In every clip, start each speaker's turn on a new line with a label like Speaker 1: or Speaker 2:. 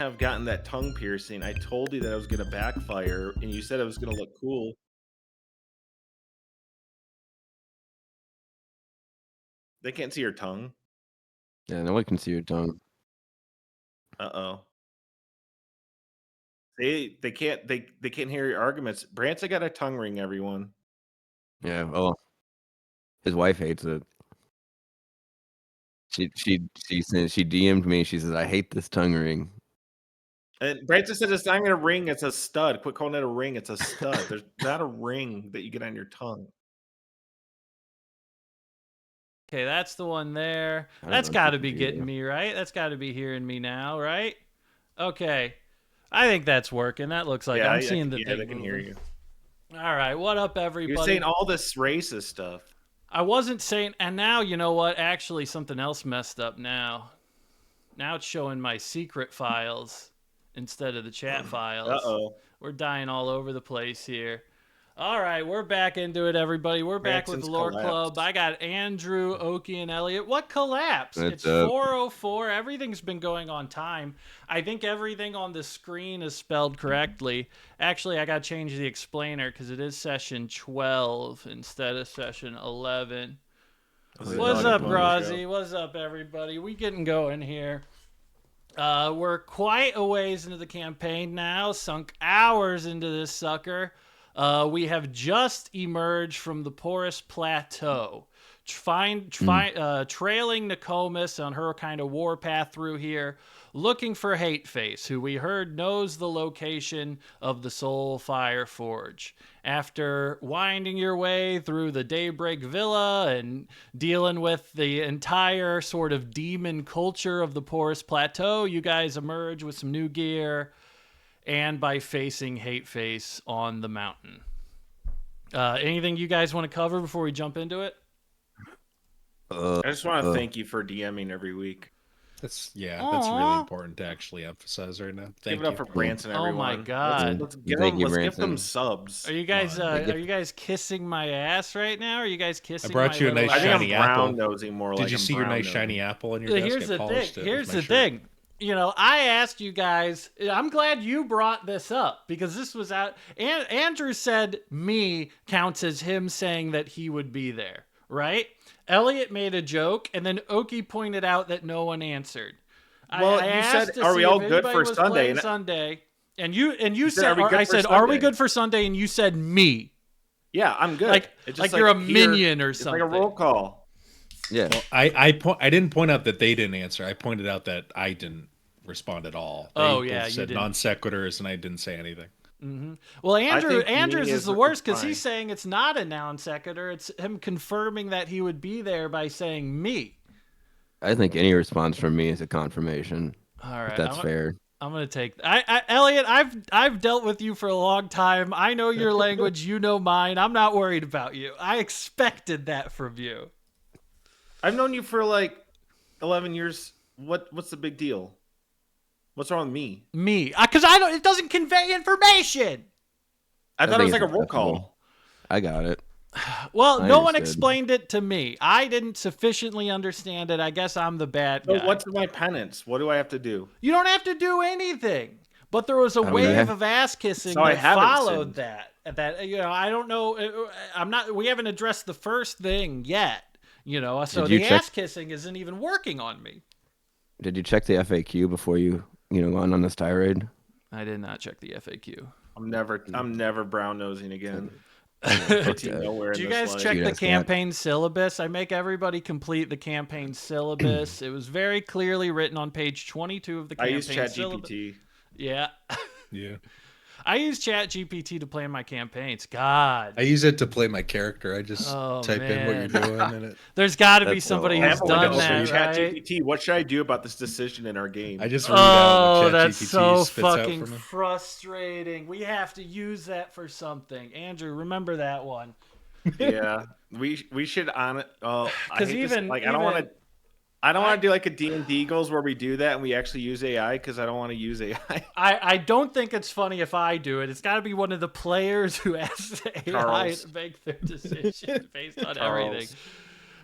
Speaker 1: have gotten that tongue piercing. I told you that I was gonna backfire, and you said I was gonna look cool. They can't see your tongue.
Speaker 2: Yeah, no one can see your tongue.
Speaker 1: Uh-oh. They can't hear your arguments. Branson got a tongue ring, everyone.
Speaker 2: Yeah, well, his wife hates it. She DM'd me. She says, "I hate this tongue ring."
Speaker 1: And Branson said it's not even a ring, it's a stud. Quit calling it a ring, it's a stud. There's not a ring that you get on your tongue.
Speaker 3: Okay, that's the one there.
Speaker 2: I don't
Speaker 3: That's
Speaker 2: know if
Speaker 3: got
Speaker 2: you
Speaker 3: to
Speaker 2: can
Speaker 3: be
Speaker 2: see
Speaker 3: getting
Speaker 2: that.
Speaker 3: me, right? That's got to be hearing me now, right? Okay. I think that's working. That looks like I'm seeing the thing
Speaker 1: they can hear
Speaker 3: moving.
Speaker 1: you.
Speaker 3: All right, what up, everybody?
Speaker 1: You're saying all this racist stuff.
Speaker 3: I wasn't saying, and now, you know what? Actually, something else messed up now. Now it's showing my secret files instead of the chat files.
Speaker 1: Uh-oh.
Speaker 3: We're dying all over the place here. All right, we're back into it, everybody. We're back with the Lore Club. I got Andrew, Oki, and Elliot. What collapse? It's 4:04. Everything's been going on time. I think everything on the screen is spelled correctly. Actually, I got to change the explainer because it is session 12 instead of session 11. What's up, Grazi? What's up, everybody? We getting going here. We're quite a ways into the campaign now, sunk hours into this sucker. We have just emerged from the Porous Plateau, trailing Nokomis on her kind of warpath through here, looking for Hateface, who we heard knows the location of the Soulfire Forge. After winding your way through the Daybreak Villa and dealing with the entire sort of demon culture of the Porous Plateau, you guys emerge with some new gear and by facing Hateface on the mountain. Anything you guys want to cover before we jump into it?
Speaker 1: I just want to thank you for DMing every week.
Speaker 4: That's really important to actually emphasize right now.
Speaker 1: Give it up for Branson, everyone.
Speaker 3: Oh my God!
Speaker 1: Let's give them subs.
Speaker 3: Are you guys kissing my ass right now? Are you guys kissing?
Speaker 4: I brought you a nice shiny apple.
Speaker 1: Did
Speaker 4: you see your nice shiny apple on your desk?
Speaker 3: Here's the thing. You know, I asked you guys, I'm glad you brought this up because this was out. Andrew said me counts as him saying that he would be there, right? Elliott made a joke, and then Oki pointed out that no one answered.
Speaker 1: Well, you said, "Are we all good for Sunday?"
Speaker 3: And you said, "I said, are we good for Sunday?" And you said, "Me."
Speaker 1: Yeah, I'm good.
Speaker 3: Like you're a minion or something.
Speaker 1: It's like a roll call.
Speaker 2: Yeah.
Speaker 4: Well, I didn't point out that they didn't answer. I pointed out that I didn't respond at all. They said non sequiturs, and I didn't say anything.
Speaker 3: Mm-hmm. Well, Andrews is the worst because he's saying it's not a non sequitur. It's him confirming that he would be there by saying me.
Speaker 2: I think any response from me is a confirmation.
Speaker 3: All right,
Speaker 2: if that's fair.
Speaker 3: I'm gonna take. Elliott, I've dealt with you for a long time. I know your language. You know mine. I'm not worried about you. I expected that from you.
Speaker 1: I've known you for like 11 years. What's the big deal? What's wrong with me?
Speaker 3: Because it doesn't convey information.
Speaker 1: I thought it was like a roll call.
Speaker 2: I got it.
Speaker 3: Well, no one explained it to me. I didn't sufficiently understand it. I guess I'm the bad guy.
Speaker 1: So what's my penance? What do I have to do?
Speaker 3: You don't have to do anything. But there was a wave of ass kissing that followed that. I don't know. We haven't addressed the first thing yet. So the ass kissing isn't even working on me.
Speaker 2: Did you check the FAQ before you going on this tirade?
Speaker 3: I did not check the FAQ.
Speaker 1: I'm never brown nosing again.
Speaker 3: Do you guys check the campaign syllabus? I make everybody complete the campaign syllabus. It was very clearly written on page 22 of the campaign syllabus.
Speaker 1: I use ChatGPT.
Speaker 3: Yeah.
Speaker 4: Yeah.
Speaker 3: I use ChatGPT to plan my campaigns. God.
Speaker 4: I use it to play my character. I just type in what you're doing and it.
Speaker 3: There's got to be somebody who's done that, right?
Speaker 1: ChatGPT, what should I do about this decision in our game?
Speaker 4: I just read out what ChatGPT
Speaker 3: that's so
Speaker 4: spits
Speaker 3: fucking
Speaker 4: out for me.
Speaker 3: frustrating. We have to use that for something. Andrew, remember that one.
Speaker 1: Yeah, we should on it. Oh,
Speaker 3: because
Speaker 1: I don't want to do like a D&D goals where we do that and we actually use AI because I don't want to use AI.
Speaker 3: I don't think it's funny if I do it. It's got to be one of the players who asks AI to make their decisions based on everything.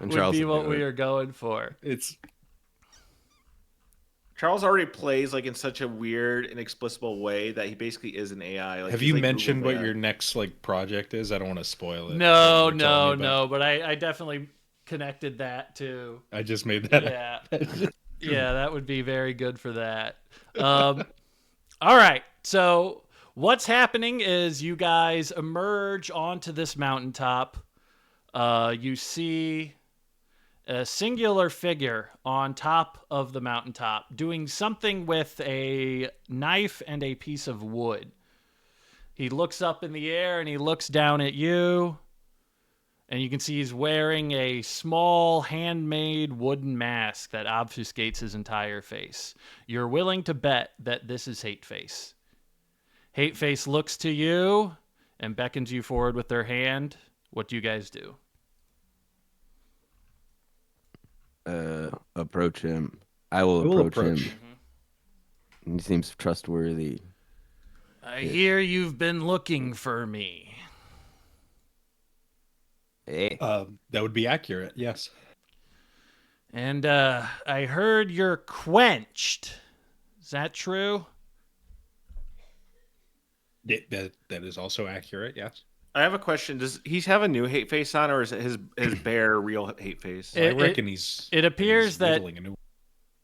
Speaker 3: Would be what we are going for.
Speaker 1: Charles already plays like in such a weird, inexplicable way that he basically is an AI. Like,
Speaker 4: have you
Speaker 1: like
Speaker 4: mentioned
Speaker 1: Google's
Speaker 4: what
Speaker 1: AI.
Speaker 4: your next like project is? I don't want to spoil it.
Speaker 3: No. But I definitely connected that to.
Speaker 4: I just made that.
Speaker 3: Yeah, yeah, that would be very good for that. All right, so what's happening is you guys emerge onto this mountaintop. You see a singular figure on top of the mountaintop doing something with a knife and a piece of wood. He looks up in the air and he looks down at you, and you can see he's wearing a small handmade wooden mask that obfuscates his entire face. You're willing to bet that this is Hateface. Hateface looks to you and beckons you forward with their hand. What do you guys do?
Speaker 2: Approach him. I will approach him. He seems trustworthy.
Speaker 3: I hear you've been looking for me.
Speaker 2: Hey.
Speaker 4: That would be accurate, yes.
Speaker 3: And I heard you're quenched. Is that true?
Speaker 4: That is also accurate, yes.
Speaker 1: I have a question. Does he have a new hate face on, or is it his bare real hate face?
Speaker 4: I reckon he's.
Speaker 3: It appears that
Speaker 4: new...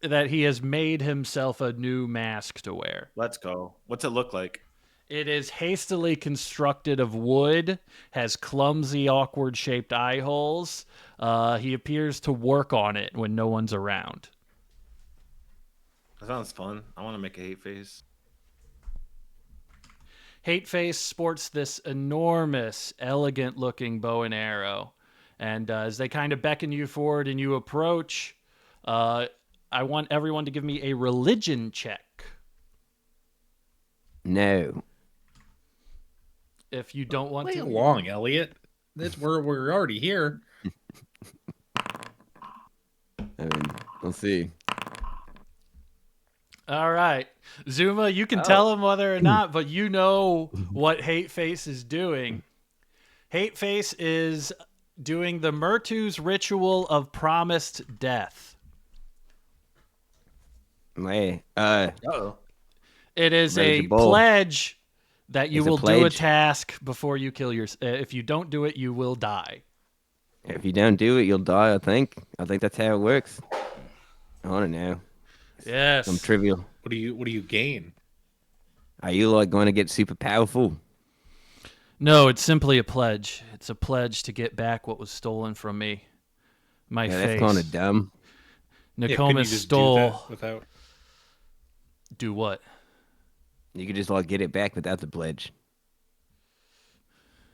Speaker 3: that he has made himself a new mask to wear.
Speaker 1: Let's go. What's it look like?
Speaker 3: It is hastily constructed of wood, has clumsy, awkward-shaped eye holes. He appears to work on it when no one's around.
Speaker 1: That sounds fun. I want to make a hate face.
Speaker 3: Hateface sports this enormous, elegant-looking bow and arrow. And as they kind of beckon you forward and you approach, I want everyone to give me a religion check.
Speaker 2: No.
Speaker 3: If you don't want
Speaker 4: Play
Speaker 3: to.
Speaker 4: along, Elliot. We're already here.
Speaker 2: I mean, we'll see.
Speaker 3: All right. Zuma, you can tell him whether or not, but you know what Hateface is doing. Hateface is doing the Murtu's ritual of promised death.
Speaker 2: Hey,
Speaker 3: it is a pledge that you will do a task before you kill yourself. If you don't do it, you will die.
Speaker 2: If you don't do it, you'll die, I think. I think that's how it works. I don't know.
Speaker 3: Yes.
Speaker 2: Some trivial.
Speaker 4: What do you gain?
Speaker 2: Are you like going to get super powerful?
Speaker 3: No, it's simply a pledge. It's a pledge to get back what was stolen from me. My face.
Speaker 2: That's kind of dumb.
Speaker 3: Nokomis stole.
Speaker 4: Without...
Speaker 3: Do what?
Speaker 2: You could just like get it back without the pledge.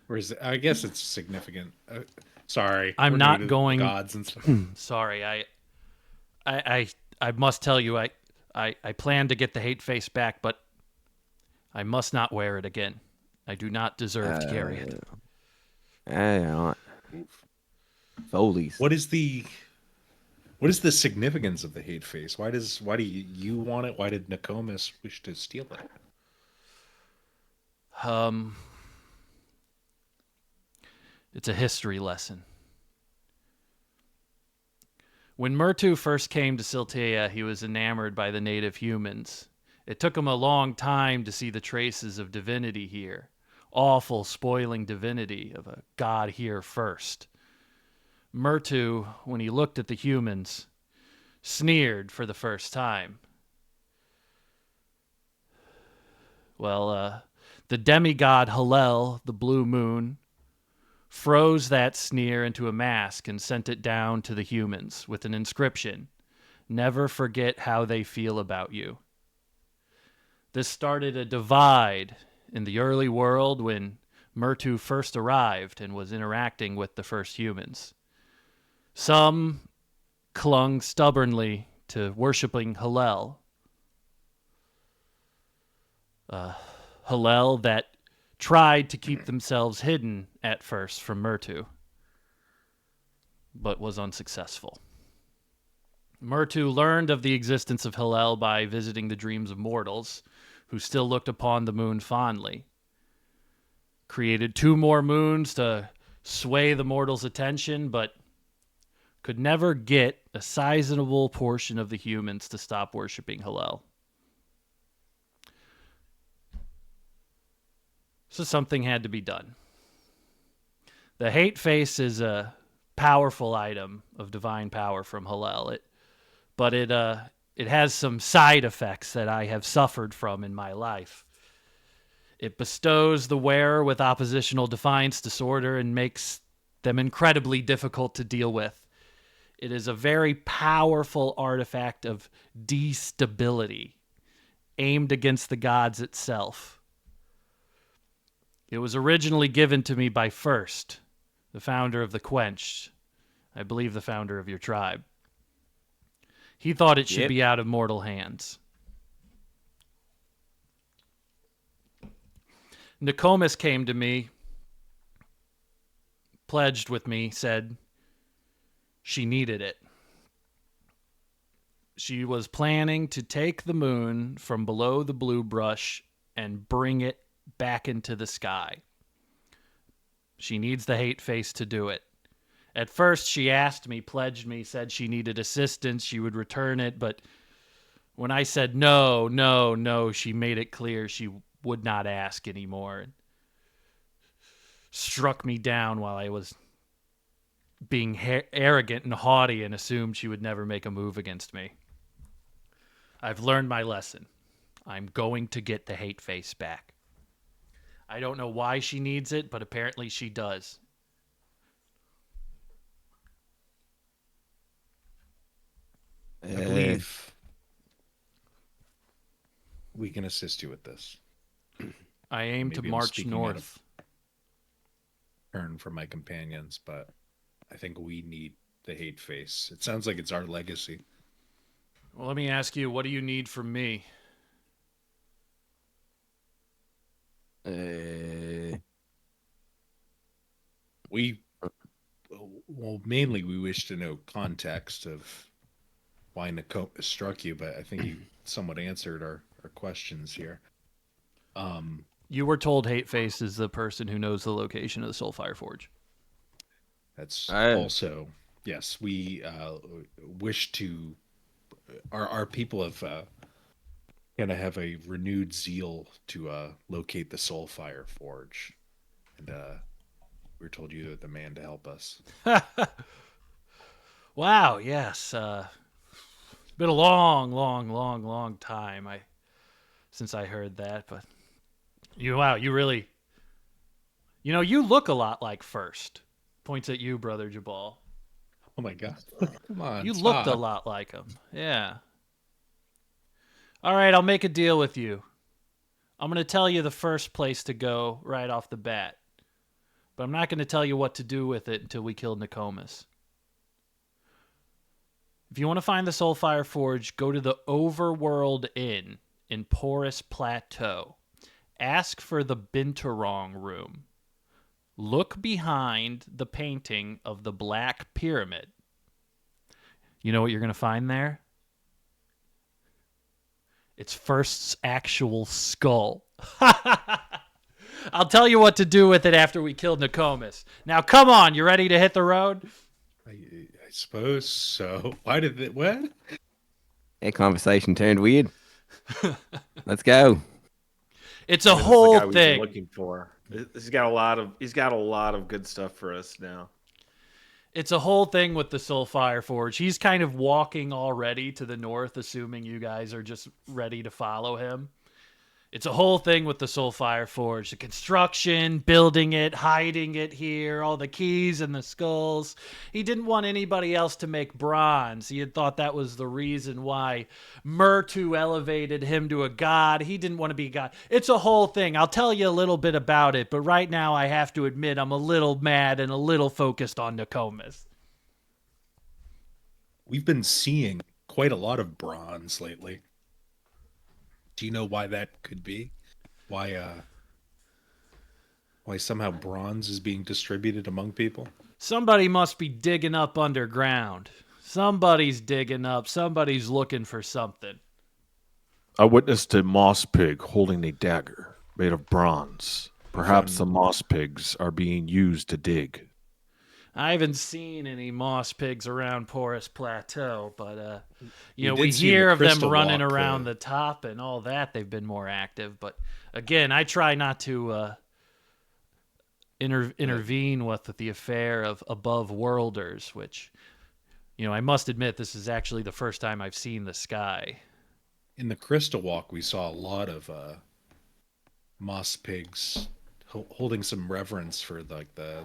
Speaker 4: Or is it, I guess it's significant. Sorry,
Speaker 3: I'm not going.
Speaker 4: Gods and stuff.
Speaker 3: Sorry, I must tell you, I plan to get the hate face back, but I must not wear it again. I do not deserve to carry it.
Speaker 2: Foley's.
Speaker 4: What is the significance of the hate face? Why do you want it? Why did Nokomis wish to steal it?
Speaker 3: It's a history lesson. When Murtu first came to Siltea, he was enamored by the native humans. It took him a long time to see the traces of divinity here. Awful, spoiling divinity of a god here first. Murtu, when he looked at the humans, sneered for the first time. Well, the demigod Hallel, the blue moon, froze that sneer into a mask and sent it down to the humans with an inscription: "Never forget how they feel about you." This started a divide in the early world when Murtu first arrived and was interacting with the first humans. Some clung stubbornly to worshiping Hallel. Hallel that tried to keep themselves hidden at first from Murtu, but was unsuccessful. Murtu learned of the existence of Hallel by visiting the dreams of mortals, who still looked upon the moon fondly. Created 2 more moons to sway the mortals' attention, but could never get a sizable portion of the humans to stop worshiping Hillel. So something had to be done. The hate face is a powerful item of divine power from Hillel, but it has some side effects that I have suffered from in my life. It bestows the wearer with oppositional defiance disorder and makes them incredibly difficult to deal with. It is a very powerful artifact of destability aimed against the gods itself. It was originally given to me by First, the founder of the Quench. I believe the founder of your tribe. He thought it should be out of mortal hands. Nokomis came to me, pledged with me, said she needed it. She was planning to take the moon from below the blue brush and bring it back into the sky. She needs the hate face to do it. At first, she asked me, pledged me, said she needed assistance, she would return it, but when I said no, she made it clear she would not ask anymore. Struck me down while I was being arrogant and haughty and assumed she would never make a move against me. I've learned my lesson. I'm going to get the hate face back. I don't know why she needs it, but apparently she does.
Speaker 4: I believe we can assist you with this.
Speaker 3: I aim to march north.
Speaker 4: Turn from my companions, but I think we need the hate face. It sounds like it's our legacy.
Speaker 3: Well, let me ask you, what do you need from me?
Speaker 4: Mainly we wish to know context of why Nokomis struck you, but I think you somewhat answered our questions here.
Speaker 3: You were told Hateface is the person who knows the location of the Soulfire Forge.
Speaker 4: That's also, yes, we wish to, our people have kind of have a renewed zeal to locate the Soulfire Forge. And we were told you are the man to help us.
Speaker 3: Wow, yes. It's been a long time since I heard that, but you really, you look a lot like First. Points at you, Brother Jabal.
Speaker 4: Oh my God. Come on.
Speaker 3: You looked a lot like him. Yeah. All right, I'll make a deal with you. I'm going to tell you the first place to go right off the bat. But I'm not going to tell you what to do with it until we kill Nokomis. If you want to find the Soulfire Forge, go to the Overworld Inn in Porous Plateau. Ask for the Binturong Room. Look behind the painting of the Black Pyramid. You know what you're going to find there? It's First's actual skull. I'll tell you what to do with it after we kill Nokomis. Now, come on. You ready to hit the road?
Speaker 4: I suppose so. Why did it? What?
Speaker 2: That conversation turned weird. Let's go.
Speaker 3: It's a whole
Speaker 1: thing.
Speaker 3: Thing.
Speaker 1: Looking for. He's got a lot of good stuff for us now.
Speaker 3: It's a whole thing with the Soulfire Forge. He's kind of walking already to the north, assuming you guys are just ready to follow him. It's a whole thing with the Soulfire Forge. The construction, building it, hiding it here, all the keys and the skulls. He didn't want anybody else to make bronze. He had thought that was the reason why Murtu elevated him to a god. He didn't want to be a god. It's a whole thing. I'll tell you a little bit about it, but right now I have to admit I'm a little mad and a little focused on Nokomis.
Speaker 4: We've been seeing quite a lot of bronze lately. Do you know why that could be? Why somehow bronze is being distributed among people?
Speaker 3: Somebody must be digging up underground. Somebody's digging up. Somebody's looking for something.
Speaker 1: I witnessed a moss pig holding a dagger made of bronze. Perhaps the moss pigs are being used to dig.
Speaker 3: I haven't seen any moss pigs around Porous Plateau, but you know,
Speaker 4: did
Speaker 3: we
Speaker 4: see in
Speaker 3: hear
Speaker 4: the
Speaker 3: of them
Speaker 4: Crystal
Speaker 3: running
Speaker 4: Walk,
Speaker 3: around the top and all that. They've been more active, but again, I try not to intervene with the affair of above worlders, which, you know, I must admit this is actually the first time I've seen the sky.
Speaker 4: In the Crystal Walk, we saw a lot of moss pigs holding some reverence for like the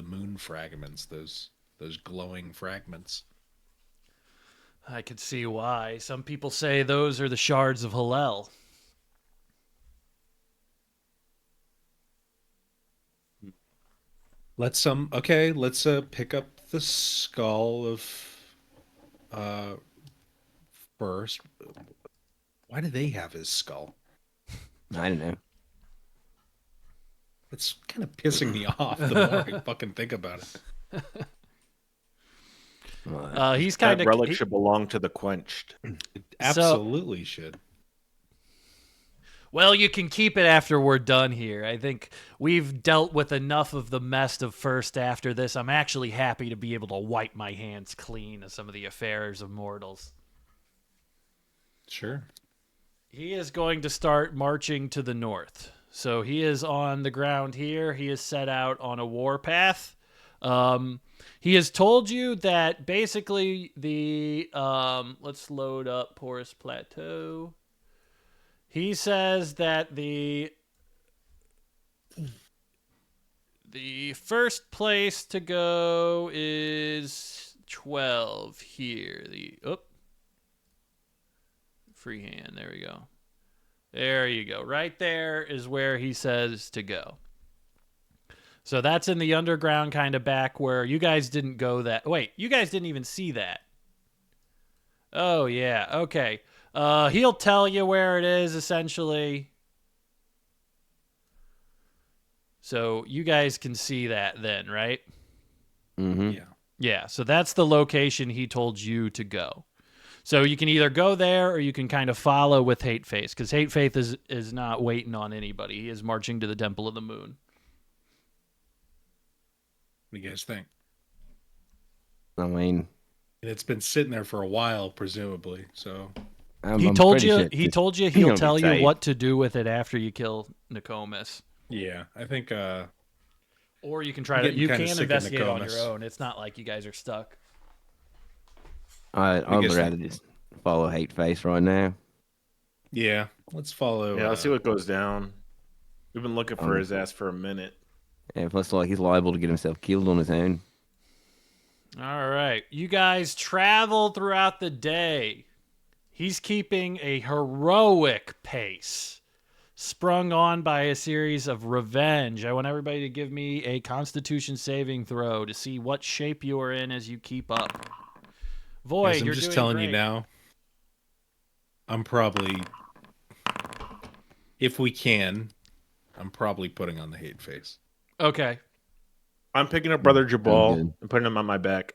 Speaker 4: moon fragments, those glowing fragments.
Speaker 3: I could see why. Some people say those are the shards of Hillel.
Speaker 4: Let's pick up the skull of first. Why do they have his skull?
Speaker 2: I don't know.
Speaker 4: It's kind of pissing me off the more I fucking think about it.
Speaker 3: He's kind
Speaker 1: that
Speaker 3: of
Speaker 1: relic should belong to the quenched.
Speaker 4: It absolutely should.
Speaker 3: Well, you can keep it after we're done here. I think we've dealt with enough of the mess of first after this. I'm actually happy to be able to wipe my hands clean of some of the affairs of mortals.
Speaker 4: Sure.
Speaker 3: He is going to start marching to the north. So he is on the ground here. He is set out on a warpath. He has told you that basically the let's load up Porous Plateau. He says that the first place to go is 12 here. Freehand. There we go. There you go. Right there is where he says to go. So that's in the underground kind of back where you guys didn't go that. Wait, you guys didn't even see that. Oh, yeah. Okay. He'll tell you where it is, essentially. So you guys can see that then, right?
Speaker 2: Mm-hmm.
Speaker 4: Yeah.
Speaker 3: Yeah, so that's the location he told you to go. So you can either go there or you can kind of follow with Hateface, because Hateface is not waiting on anybody. He is marching to the Temple of the Moon.
Speaker 4: What do you guys think?
Speaker 2: I mean,
Speaker 4: And it's been sitting there for a while, presumably. So
Speaker 3: He told you he'll tell you what to do with it after you kill Nokomis.
Speaker 4: yeah, I think.
Speaker 3: Or you can try to. You can investigate on your own. It's not like you guys are stuck.
Speaker 2: I'd rather just follow Hateface right now.
Speaker 4: Yeah, let's follow.
Speaker 1: Yeah, let's see what goes down. We've been looking for his ass for a minute.
Speaker 2: Yeah, plus like he's liable to get himself killed on his own.
Speaker 3: All right, you guys travel throughout the day. He's keeping a heroic pace, sprung on by a series of revenge. I want everybody to give me a Constitution saving throw to see what shape you are in as you keep up. Void,
Speaker 4: I'm
Speaker 3: you're
Speaker 4: just
Speaker 3: doing
Speaker 4: telling
Speaker 3: great.
Speaker 4: you now. I'm probably, if we can, I'm probably putting on the hate face.
Speaker 3: Okay.
Speaker 1: I'm picking up Brother Jabal and putting him on my back.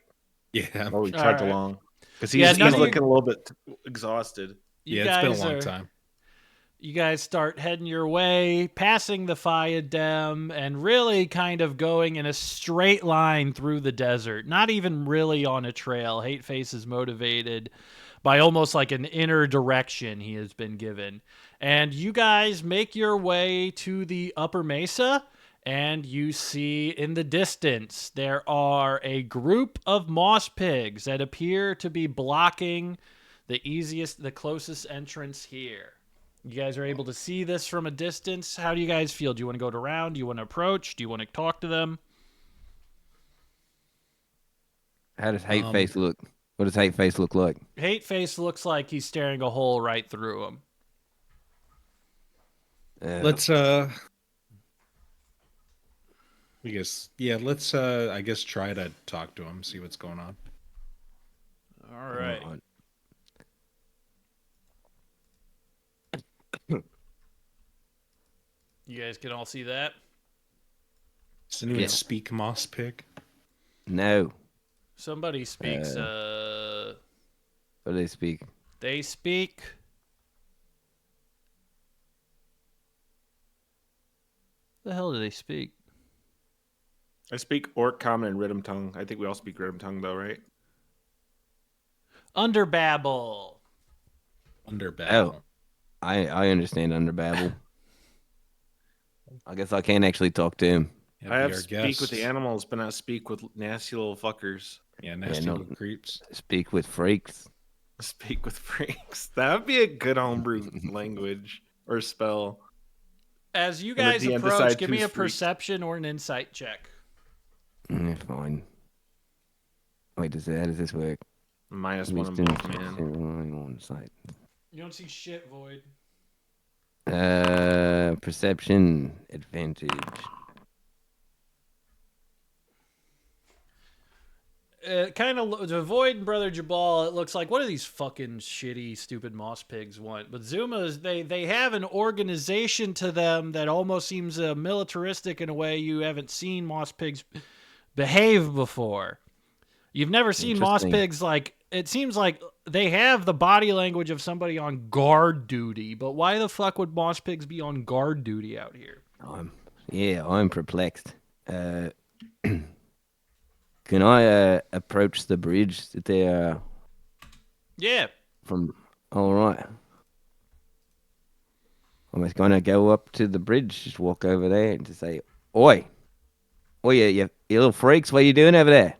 Speaker 4: Yeah.
Speaker 1: While we trudge along. Because he's
Speaker 3: none of
Speaker 1: looking a little bit exhausted.
Speaker 3: You
Speaker 4: it's been a
Speaker 3: guys
Speaker 4: long time.
Speaker 3: You guys start heading your way, passing the Fayadem, and really kind of going in a straight line through the desert. Not even really on a trail. Hateface is motivated by almost like an inner direction he has been given. And you guys make your way to the upper mesa, and you see in the distance there are a group of moss pigs that appear to be blocking the closest entrance here. You guys are able to see this from a distance. How do you guys feel? Do you want to go around? Do you want to approach? Do you want to talk to them?
Speaker 2: How does Hateface look? What does Hateface look like?
Speaker 3: Hateface looks like he's staring a hole right through him.
Speaker 4: Let's I guess try to talk to him, see what's going on.
Speaker 3: All right. You guys can all see that?
Speaker 4: Does anyone speak moss pig?
Speaker 2: No.
Speaker 3: Somebody speaks.
Speaker 2: What do they speak?
Speaker 3: They speak. The hell do they speak?
Speaker 1: I speak Orc, Common, and Rhythm Tongue. I think we all speak Rhythm Tongue, though, right?
Speaker 3: Underbabble.
Speaker 4: Underbabble.
Speaker 2: Oh, I understand Underbabble. I guess I can't actually talk to him.
Speaker 1: I have speak with the animals, but not speak with nasty little fuckers.
Speaker 4: Yeah, nasty little creeps.
Speaker 2: Speak with freaks.
Speaker 1: Speak with freaks. That would be a good homebrew language or spell.
Speaker 3: As you guys approach, give me a perception or an insight check.
Speaker 2: Fine. Wait, how does this work?
Speaker 1: -1 on both, man.
Speaker 2: On site.
Speaker 3: You don't see shit, Void.
Speaker 2: Perception advantage.
Speaker 3: Kind of to avoid Brother Jabal, it looks like, what do these fucking shitty, stupid moss pigs want? But Zuma's, they have an organization to them that almost seems militaristic in a way you haven't seen moss pigs behave before. You've never seen moss pigs like, it seems like they have the body language of somebody on guard duty, but why the fuck would moss pigs be on guard duty out here?
Speaker 2: I'm perplexed. Can I approach the bridge that they are?
Speaker 3: Yeah.
Speaker 2: All right. I'm just gonna go up to the bridge, just walk over there, and just say, "Oi, you little freaks! What are you doing over there?"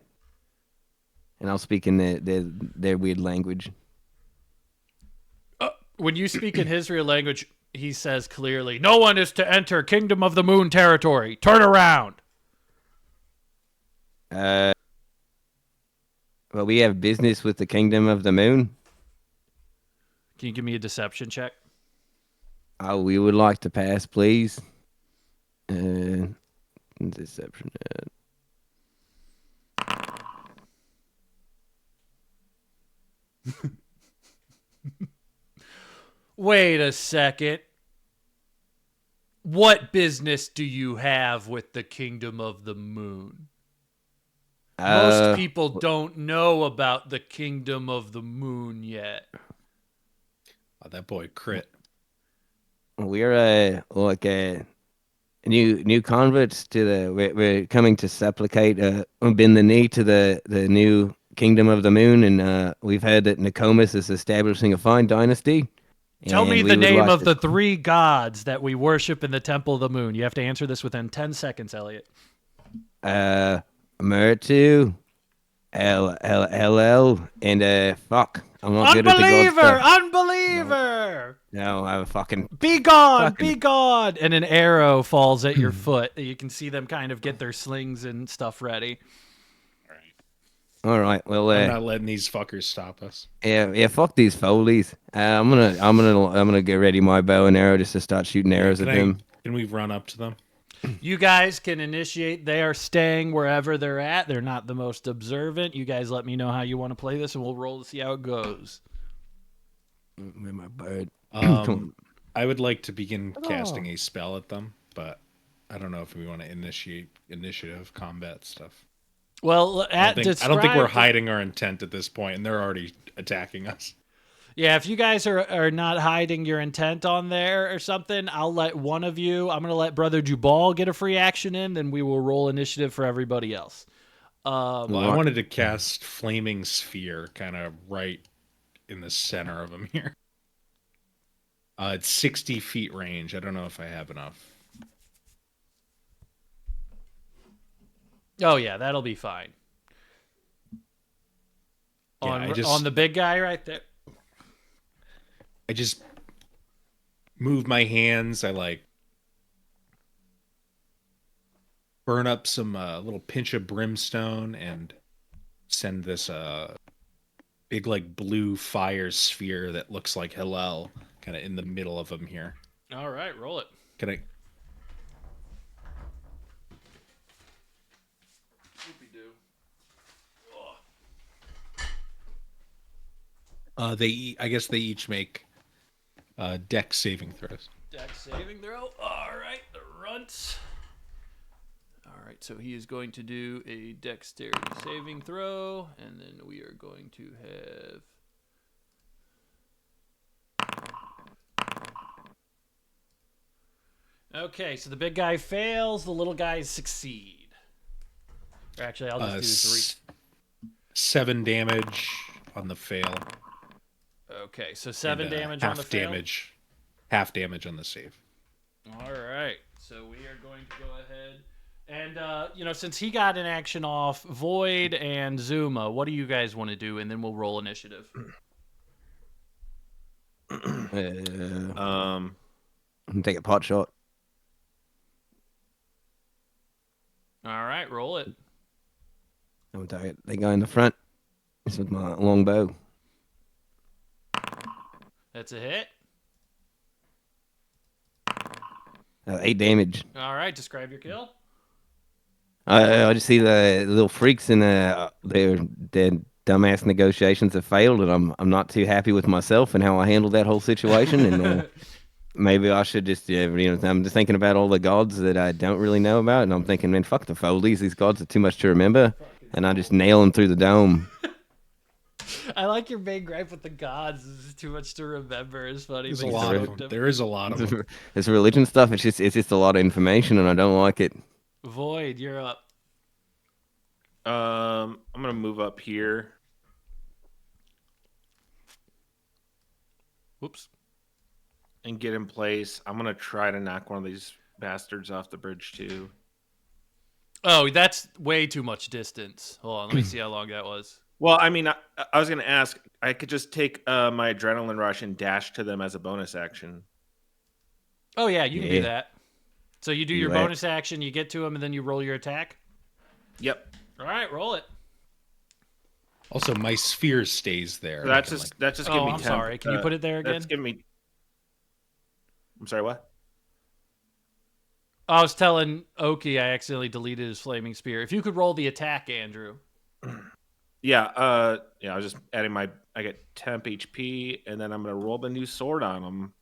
Speaker 2: And I'll speak in their weird language.
Speaker 3: When you speak in his real language, he says clearly, "No one is to enter Kingdom of the Moon territory. Turn around."
Speaker 2: Well, we have business with the Kingdom of the Moon.
Speaker 3: Can you give me a deception check?
Speaker 2: Oh, we would like to pass, please. Deception.
Speaker 3: Wait a second. What business do you have with the Kingdom of the Moon? Most people don't know about the Kingdom of the Moon yet.
Speaker 4: Oh, that boy crit.
Speaker 2: We're like new converts to we're coming to supplicate bend the knee to the new Kingdom of the Moon, and we've heard that Nokomis is establishing a fine dynasty.
Speaker 3: Tell me the name of the 3 gods that we worship in the Temple of the Moon. You have to answer this within 10 seconds, Elliot.
Speaker 2: Murtu, LL, and fuck. I'm not good at the god stuff.
Speaker 3: Unbeliever!
Speaker 2: No, I'm fucking...
Speaker 3: Be gone! Be gone! And an arrow falls at your foot. You can see them kind of get their slings and stuff ready.
Speaker 2: All right. Well,
Speaker 4: I'm not letting these fuckers stop us.
Speaker 2: Yeah. Fuck these Foleys. I'm gonna get ready my bow and arrow just to start shooting arrows at them.
Speaker 4: Can we run up to them?
Speaker 3: You guys can initiate. They are staying wherever they're at. They're not the most observant. You guys let me know how you want to play this, and we'll roll to see how it goes.
Speaker 2: My bird.
Speaker 4: I would like to begin casting a spell at them, but I don't know if we want to initiate initiative combat stuff.
Speaker 3: Well,
Speaker 4: I don't think we're hiding our intent at this point, and they're already attacking us.
Speaker 3: Yeah, if you guys are not hiding your intent on there or something, I'll let one of you. I'm gonna let Brother Jubal get a free action in, then we will roll initiative for everybody else.
Speaker 4: Well, I wanted to cast Flaming Sphere, kind of right in the center of them here. It's 60 feet range. I don't know if I have enough.
Speaker 3: Oh yeah, that'll be fine. On the big guy right there.
Speaker 4: I just move my hands. I burn up some little pinch of brimstone and send this big blue fire sphere that looks like Hillel kind of in the middle of them here.
Speaker 3: All right, roll it.
Speaker 4: Can I? I guess they each make dex saving throws.
Speaker 3: Dex saving throw. All right, the runts. All right, so he is going to do a dexterity saving throw, and then we are going to have... Okay, so the big guy fails, the little guys succeed. Or actually, I'll just do 3.
Speaker 4: 7 damage on the fail.
Speaker 3: Okay, so 7 damage
Speaker 4: on
Speaker 3: the fail.
Speaker 4: Half damage on the save.
Speaker 3: All right, so we are going to go ahead and since he got an action off, Void and Zuma, what do you guys want to do? And then we'll roll initiative.
Speaker 2: Take a pot shot.
Speaker 3: All right, roll it.
Speaker 2: I'm target the guy in the front. This with my long bow.
Speaker 3: That's a hit.
Speaker 2: 8 damage.
Speaker 3: All right, describe your kill.
Speaker 2: I just see the little freaks in their dumbass negotiations have failed, and I'm not too happy with myself and how I handled that whole situation. And maybe I should just, I'm just thinking about all the gods that I don't really know about, and I'm thinking, man, fuck the Foldies. These gods are too much to remember, and I just nail them through the dome.
Speaker 3: I like your main gripe with the gods. This is too much to remember. It's funny.
Speaker 4: There's a lot of them. There is a lot of them.
Speaker 2: It's religion stuff. It's just a lot of information, and I don't like it.
Speaker 3: Void, you're up.
Speaker 1: I'm gonna move up here.
Speaker 3: Whoops.
Speaker 1: And get in place. I'm gonna try to knock one of these bastards off the bridge too.
Speaker 3: Oh, that's way too much distance. Hold on, let me see how long that was.
Speaker 1: Well, I mean, I was gonna ask. I could just take my adrenaline rush and dash to them as a bonus action.
Speaker 3: Oh yeah, you can do that. So you do your bonus action, you get to them, and then you roll your attack?
Speaker 1: Yep.
Speaker 3: All right, roll it.
Speaker 4: Also, my sphere stays there.
Speaker 1: So that's just give me.
Speaker 3: I'm sorry. Can you put it there again?
Speaker 1: That's give me. I'm sorry. What?
Speaker 3: I was telling Oki I accidentally deleted his flaming spear. If you could roll the attack, Andrew.
Speaker 1: Yeah. I was just adding I get temp HP, and then I'm gonna roll the new sword on them.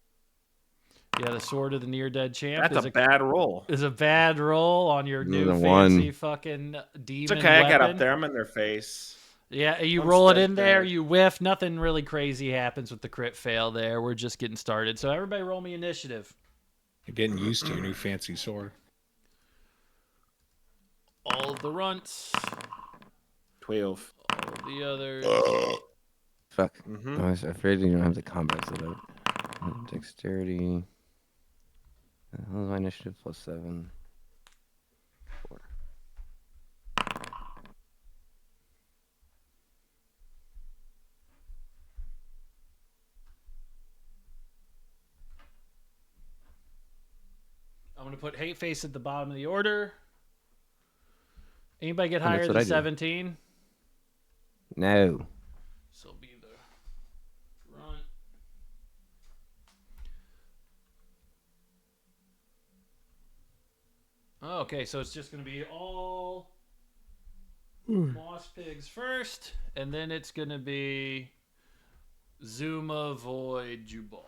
Speaker 3: Yeah, the sword of the near dead champ.
Speaker 1: That's a bad roll.
Speaker 3: Is a bad roll on your new fancy fucking demon.
Speaker 1: It's okay.
Speaker 3: Weapon.
Speaker 1: I got up there. I'm in their face.
Speaker 3: Yeah, you roll it in there. You whiff. Nothing really crazy happens with the crit fail there. We're just getting started. So everybody, roll me initiative.
Speaker 4: You're getting used to your new fancy sword.
Speaker 3: All of the runts.
Speaker 1: 12.
Speaker 3: All of the others.
Speaker 2: Fuck. I was afraid you don't have the combat set up. Dexterity. What was my initiative? +7. 4.
Speaker 3: I'm going to put Hate Face at the bottom of the order. Anybody get higher than 17?
Speaker 2: No.
Speaker 3: So it'll be the front. Okay, so it's just going to be all Moss Pigs first, and then it's going to be Zuma, Void, Jubal.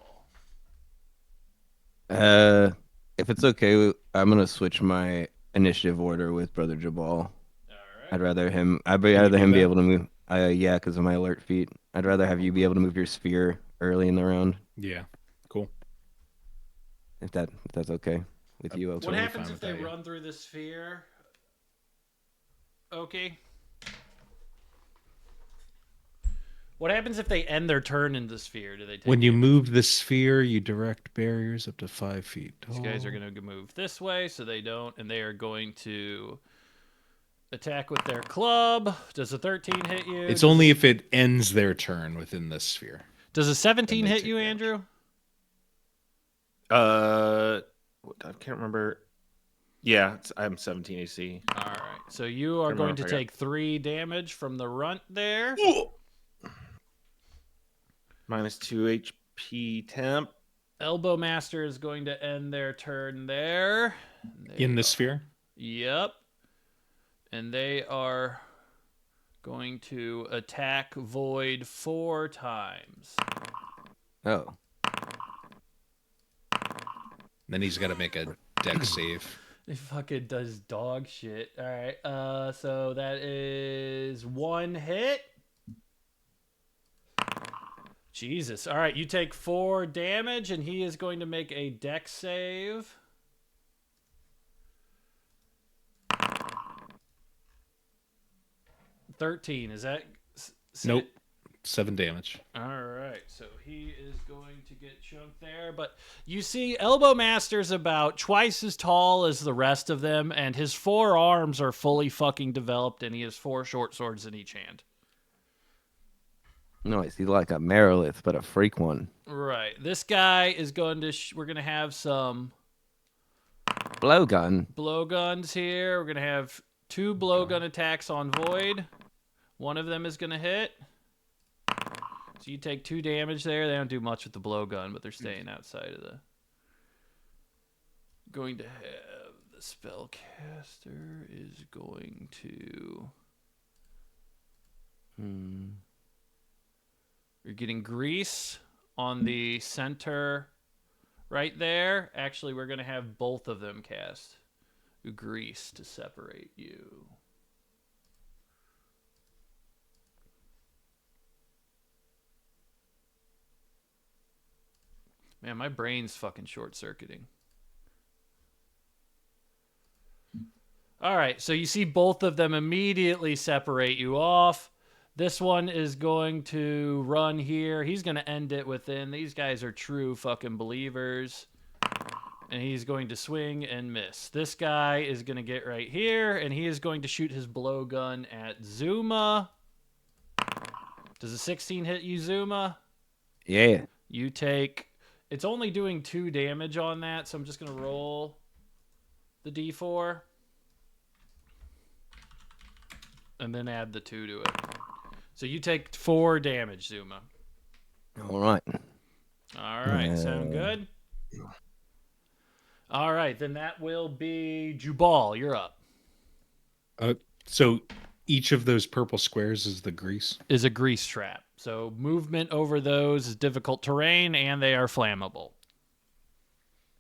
Speaker 2: If it's okay, I'm gonna switch my initiative order with Brother Jabal.
Speaker 3: All right.
Speaker 2: I'd rather him be able to move. Yeah, because of my alert feat. I'd rather have you be able to move your sphere early in the round.
Speaker 4: Yeah, cool.
Speaker 2: If that's okay with you,
Speaker 3: what happens if they run through the sphere? Okay. What happens if they end their turn in the sphere? Do they take
Speaker 4: when you move the sphere, you direct barriers up to 5 feet tall.
Speaker 3: These guys are going to move this way, so they don't, and they are going to attack with their club. Does a 13 hit you?
Speaker 4: It's only if it ends their turn within this sphere.
Speaker 3: Does a 17 hit you, Andrew?
Speaker 1: I can't remember. Yeah, I'm 17 AC.
Speaker 3: All right, so you are going to take 3 damage from the runt there.
Speaker 1: -2 HP temp.
Speaker 3: Elbow Master is going to end their turn there.
Speaker 4: In the sphere?
Speaker 3: Yep. And they are going to attack Void 4 times.
Speaker 2: Oh.
Speaker 4: Then he's got to make a dex save.
Speaker 3: He fucking does dog shit. All right. So that is 1 hit. Jesus. All right, you take 4 damage, and he is going to make a dex save. 13. Is that?
Speaker 4: Nope. 7 damage.
Speaker 3: All right, so he is going to get chunked there. But you see, Elbow Master's about twice as tall as the rest of them, and his 4 arms are fully fucking developed, and he has 4 short swords in each hand.
Speaker 2: Nice. He's like a Merilith, but a freak one.
Speaker 3: Right. This guy is going to... we're going to have some... blowguns here. We're going to have 2 blowgun attacks on Void. One of them is going to hit. So you take 2 damage there. They don't do much with the blowgun, but they're staying outside of the... Going to have... The spellcaster is going to... You're getting grease on the center right there. Actually, we're going to have both of them cast grease to separate you. Man, my brain's fucking short-circuiting. All right, so you see both of them immediately separate you off. This one is going to run here. He's going to end it within. These guys are true fucking believers. And he's going to swing and miss. This guy is going to get right here, and he is going to shoot his blowgun at Zuma. Does a 16 hit you, Zuma?
Speaker 2: Yeah.
Speaker 3: You take... It's only doing 2 damage on that, so I'm just going to roll the d4. And then add the 2 to it. So you take 4 damage, Zuma.
Speaker 2: All right.
Speaker 3: All right, sound good? All right, then that will be Jubal. You're up.
Speaker 4: So each of those purple squares is the grease?
Speaker 3: Is a grease trap. So movement over those is difficult terrain, and they are flammable.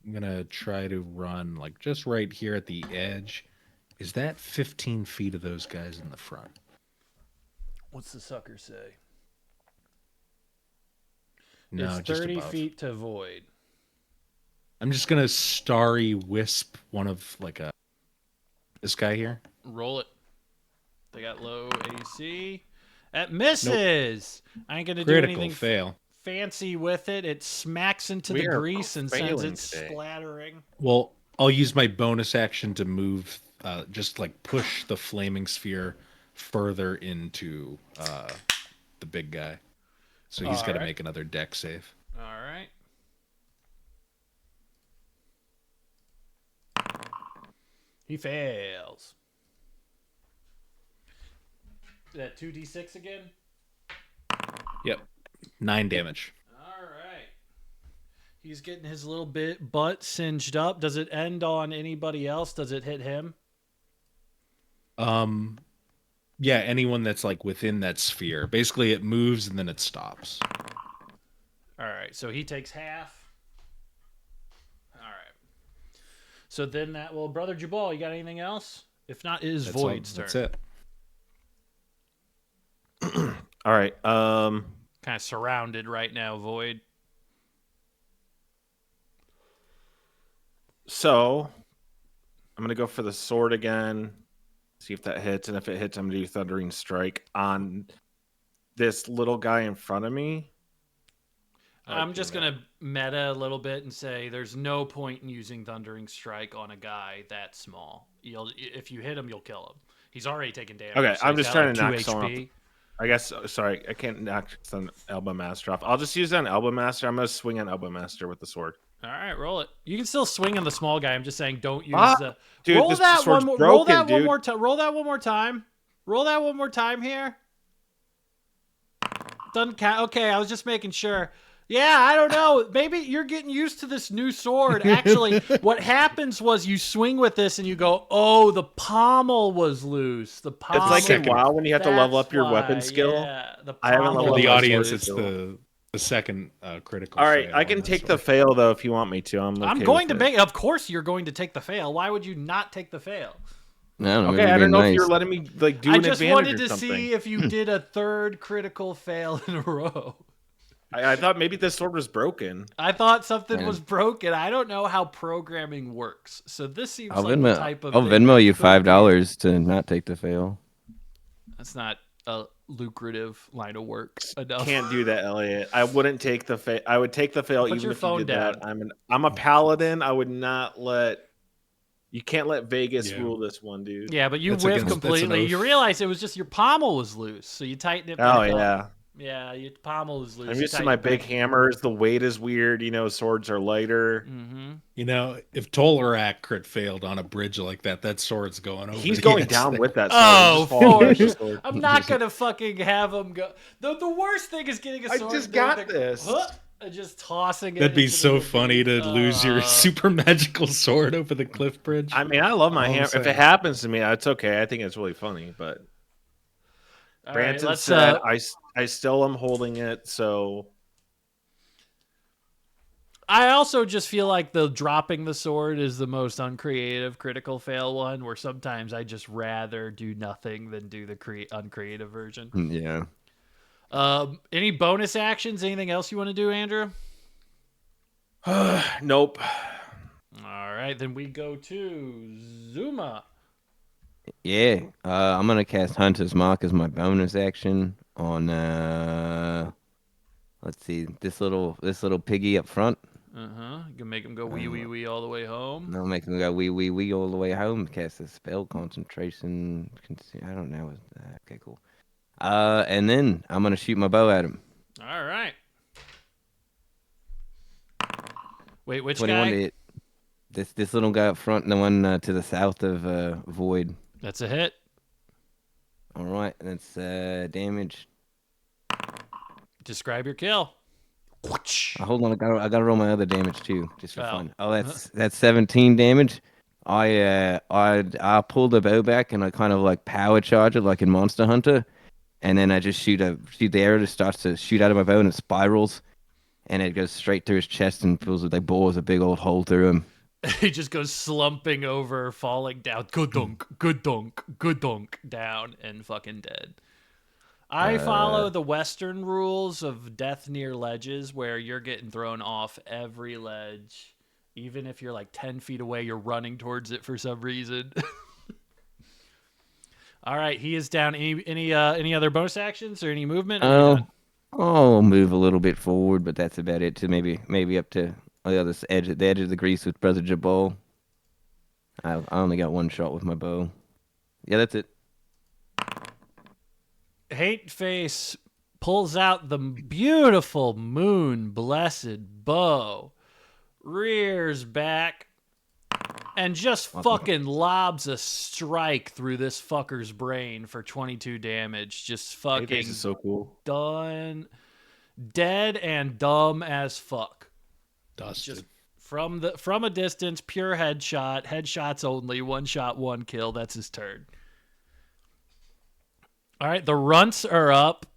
Speaker 4: I'm going to try to run like just right here at the edge. Is that 15 feet of those guys in the front?
Speaker 3: What's the sucker say?
Speaker 4: No,
Speaker 3: it's
Speaker 4: just
Speaker 3: 30
Speaker 4: above.
Speaker 3: feet to Void.
Speaker 4: I'm just going to starry wisp one of this guy here.
Speaker 3: Roll it. They got low AC. That misses. Nope. I ain't going to do anything
Speaker 4: fail.
Speaker 3: Fancy with it. It smacks into the grease and sends it splattering.
Speaker 4: Well, I'll use my bonus action to move, just like push the flaming sphere further into the big guy. So he's got to make another deck save.
Speaker 3: All right. He fails. Is that 2d6 again?
Speaker 4: Yep. 9 damage.
Speaker 3: All right. He's getting his little bit butt singed up. Does it end on anybody else? Does it hit him?
Speaker 4: Yeah, anyone that's like within that sphere. Basically, it moves and then it stops.
Speaker 3: All right. So he takes half. All right. So then that will... Brother Jubal, you got anything else? If not, it is Void's turn.
Speaker 4: That's it.
Speaker 1: All right.
Speaker 3: Kind of surrounded right now, Void.
Speaker 1: So I'm gonna go for the sword again. See if that hits, and if it hits, I'm gonna do Thundering Strike on this little guy in front of me.
Speaker 3: I'm just gonna meta a little bit and say there's no point in using Thundering Strike on a guy that small. If you hit him, you'll kill him. He's already taken damage.
Speaker 1: Okay,
Speaker 3: so
Speaker 1: I'm just trying to knock
Speaker 3: HP.
Speaker 1: someone off. I guess, sorry, I can't knock some Elbow Master off. I'll just use that on Elbow Master. I'm going to swing on Elbow Master with the sword.
Speaker 3: All right, roll it. You can still swing on the small guy. I'm just saying don't use the...
Speaker 1: Dude,
Speaker 3: roll
Speaker 1: this
Speaker 3: that
Speaker 1: sword's
Speaker 3: one.
Speaker 1: broken,
Speaker 3: Roll that
Speaker 1: dude.
Speaker 3: one more time. Roll that one more time. Roll that one more time here. Doesn't count. Okay, I was just making sure. Yeah, I don't know. Maybe you're getting used to this new sword. Actually, what happens was you swing with this and you go, oh, the pommel was loose. The pommel.
Speaker 1: It's like in WoW when you have to level up your weapon skill.
Speaker 3: Yeah,
Speaker 1: I haven't leveled
Speaker 4: For the
Speaker 1: up my
Speaker 4: audience,
Speaker 1: sword
Speaker 4: it's
Speaker 1: skill.
Speaker 4: the second critical.
Speaker 1: All right,
Speaker 4: fail
Speaker 1: I can
Speaker 4: on that
Speaker 1: take
Speaker 4: sword.
Speaker 1: the fail, though, if you want me to. I'm
Speaker 3: going to make... Of course you're going to take the fail. Why would you not take the fail?
Speaker 2: No,
Speaker 1: okay, I don't know if you're letting me like do an advantage or something.
Speaker 3: I just wanted to see if you did a third critical fail in a row.
Speaker 1: I thought maybe this sword was broken.
Speaker 3: I thought something was broken. I don't know how programming works, so this seems like the type of...
Speaker 2: I'll Venmo you $5 to not take the fail.
Speaker 3: That's not a lucrative line of work enough.
Speaker 1: Can't do that, Elliot. I wouldn't take the fail. I would take the fail
Speaker 3: Put
Speaker 1: even
Speaker 3: your
Speaker 1: if you
Speaker 3: phone
Speaker 1: did
Speaker 3: down.
Speaker 1: that. I'm a paladin. I would not let. You can't let Vegas
Speaker 4: Yeah.
Speaker 1: rule this one, dude.
Speaker 3: Yeah, but you
Speaker 4: That's
Speaker 3: whiff
Speaker 4: against- that's an
Speaker 3: completely.
Speaker 4: oath.
Speaker 3: You realize it was just your pommel was loose, so you tighten it back
Speaker 1: Oh
Speaker 3: up.
Speaker 1: yeah.
Speaker 3: Yeah, your pommel is loose.
Speaker 1: I'm
Speaker 3: you
Speaker 1: used to
Speaker 3: tighten
Speaker 1: my
Speaker 3: it
Speaker 1: big
Speaker 3: back.
Speaker 1: hammers. The weight is weird. Swords are lighter.
Speaker 3: Mm-hmm.
Speaker 4: You know, if Tolarak crit failed on a bridge like that sword's going over.
Speaker 1: He's
Speaker 4: the
Speaker 1: going
Speaker 4: edge
Speaker 1: down
Speaker 4: there.
Speaker 1: with that sword.
Speaker 3: Oh,
Speaker 1: Just falling
Speaker 3: for
Speaker 1: with the
Speaker 3: sure.
Speaker 1: sword.
Speaker 3: I'm not gonna fucking have him go. The worst thing is getting a
Speaker 1: I
Speaker 3: sword.
Speaker 1: just
Speaker 3: and doing
Speaker 1: got
Speaker 3: the-
Speaker 1: this.
Speaker 3: and just tossing it.
Speaker 4: That'd be
Speaker 3: into
Speaker 4: so
Speaker 3: the
Speaker 4: funny
Speaker 3: ravine.
Speaker 4: to lose your super magical sword over the cliff bridge.
Speaker 1: I mean, I love my
Speaker 4: All I'm
Speaker 1: hammer. If it
Speaker 4: saying.
Speaker 1: happens to me, it's okay. I think it's really funny. But
Speaker 3: All right,
Speaker 1: Branton
Speaker 3: let's.
Speaker 1: said I still am holding it. So
Speaker 3: I also just feel like the dropping the sword is the most uncreative critical fail one, where sometimes I just rather do nothing than do the uncreative version.
Speaker 2: Yeah.
Speaker 3: Any bonus actions? Anything else you want to do, Andrew?
Speaker 1: nope.
Speaker 3: All right, then we go to Zuma.
Speaker 2: Yeah. I'm gonna cast Hunter's Mark as my bonus action on let's see, this little piggy up front.
Speaker 3: You can make him go wee wee wee all the way home.
Speaker 2: And I'll make him go wee wee wee all the way home. Cast a spell, concentration. I don't know. Okay, cool. And then I'm gonna shoot my bow at him.
Speaker 3: All right. Wait, which
Speaker 2: 21
Speaker 3: guy?
Speaker 2: to hit. This little guy up front, and the one to the south of Void.
Speaker 3: That's a hit.
Speaker 2: All right, that's damage.
Speaker 3: Describe your kill.
Speaker 2: Hold on, I gotta roll my other damage too, just for
Speaker 3: Oh.
Speaker 2: fun. Oh, that's 17 damage. I pull the bow back and I kind of like power charge it like in Monster Hunter, and then I just shoot the arrow that starts to shoot out of my bow and it spirals, and it goes straight through his chest and feels like bores a big old hole through him.
Speaker 3: He just goes slumping over, falling down. Good dunk, down, and fucking dead. I follow the Western rules of death near ledges, where you're getting thrown off every ledge. Even if you're like 10 feet away, you're running towards it for some reason. All right, he is down. Any other bonus actions or any movement?
Speaker 2: I'll move a little bit forward, but that's about it. To maybe up to the other edge, the edge of the grease with Brother Jabal. I only got one shot with my bow. Yeah, that's it.
Speaker 3: Hate Face pulls out the beautiful moon blessed bow, rears back, and just fucking lobs a strike through this fucker's brain for 22 damage. Just fucking
Speaker 1: This is so cool.
Speaker 3: done, dead and dumb as fuck.
Speaker 4: Dusted.
Speaker 3: Just from a distance, pure headshot. Headshots only. One shot, one kill. That's his turn. All right, the runts are up.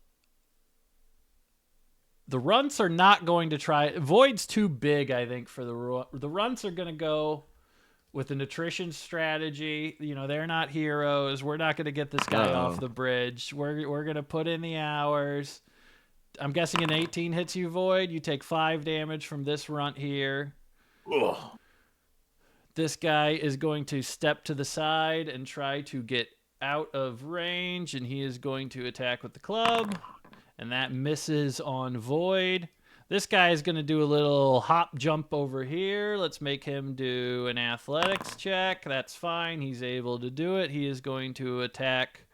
Speaker 3: The runts are not going to try. Void's too big, I think, for the runts are going to go with an attrition strategy. They're not heroes. We're not going to get this guy off the bridge. We're going to put in the hours. I'm guessing an 18 hits you, Void. You take 5 damage from this runt here.
Speaker 1: Ugh.
Speaker 3: This guy is going to step to the side and try to get out of range, and he is going to attack with the club, and that misses on Void. This guy is going to do a little hop jump over here. Let's make him do an athletics check. That's fine. He's able to do it. He is going to attack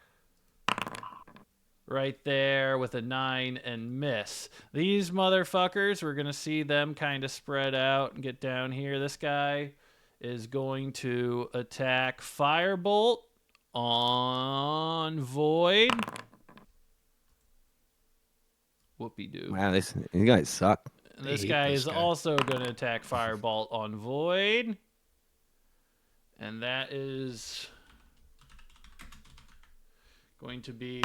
Speaker 3: right there with a 9 and miss. These motherfuckers, we're going to see them kind of spread out and get down here. This guy is going to attack Firebolt on Void. Whoopie-doo.
Speaker 2: Wow, these guys suck.
Speaker 3: And this guy is also going to attack Firebolt on Void. And that is going to be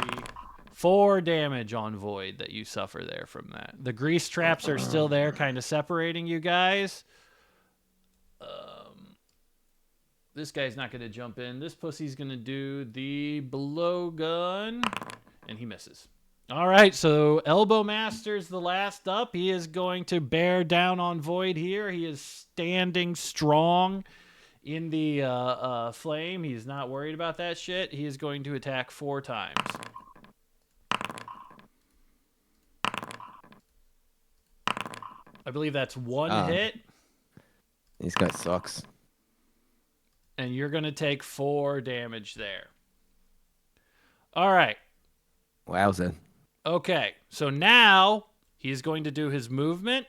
Speaker 3: 4 damage on Void that you suffer there from that. The grease traps are still there, kind of separating you guys. This guy's not going to jump in. This pussy's going to do the blowgun, and he misses. All right, so Elbow Master's the last up. He is going to bear down on Void here. He is standing strong in the flame. He's not worried about that shit. He is going to attack 4 times. I believe that's 1 hit.
Speaker 2: This guy sucks.
Speaker 3: And you're going to take 4 damage there. All right.
Speaker 2: Wowza.
Speaker 3: Okay, so now he's going to do his movement.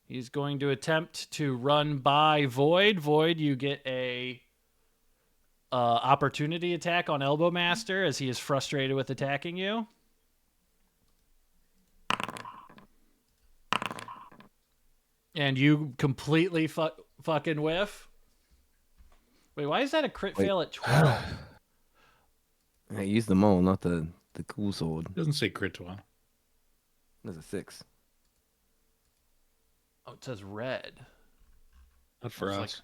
Speaker 3: He's going to attempt to run by Void. Void, you get a opportunity attack on Elbow Master as he is frustrated with attacking you. And you completely fucking whiff. Wait, why is that a crit fail at 12?
Speaker 2: I used them all, not the cool sword.
Speaker 4: It doesn't say crit 12.
Speaker 2: There's a 6.
Speaker 3: Oh, it says red.
Speaker 4: Not for us.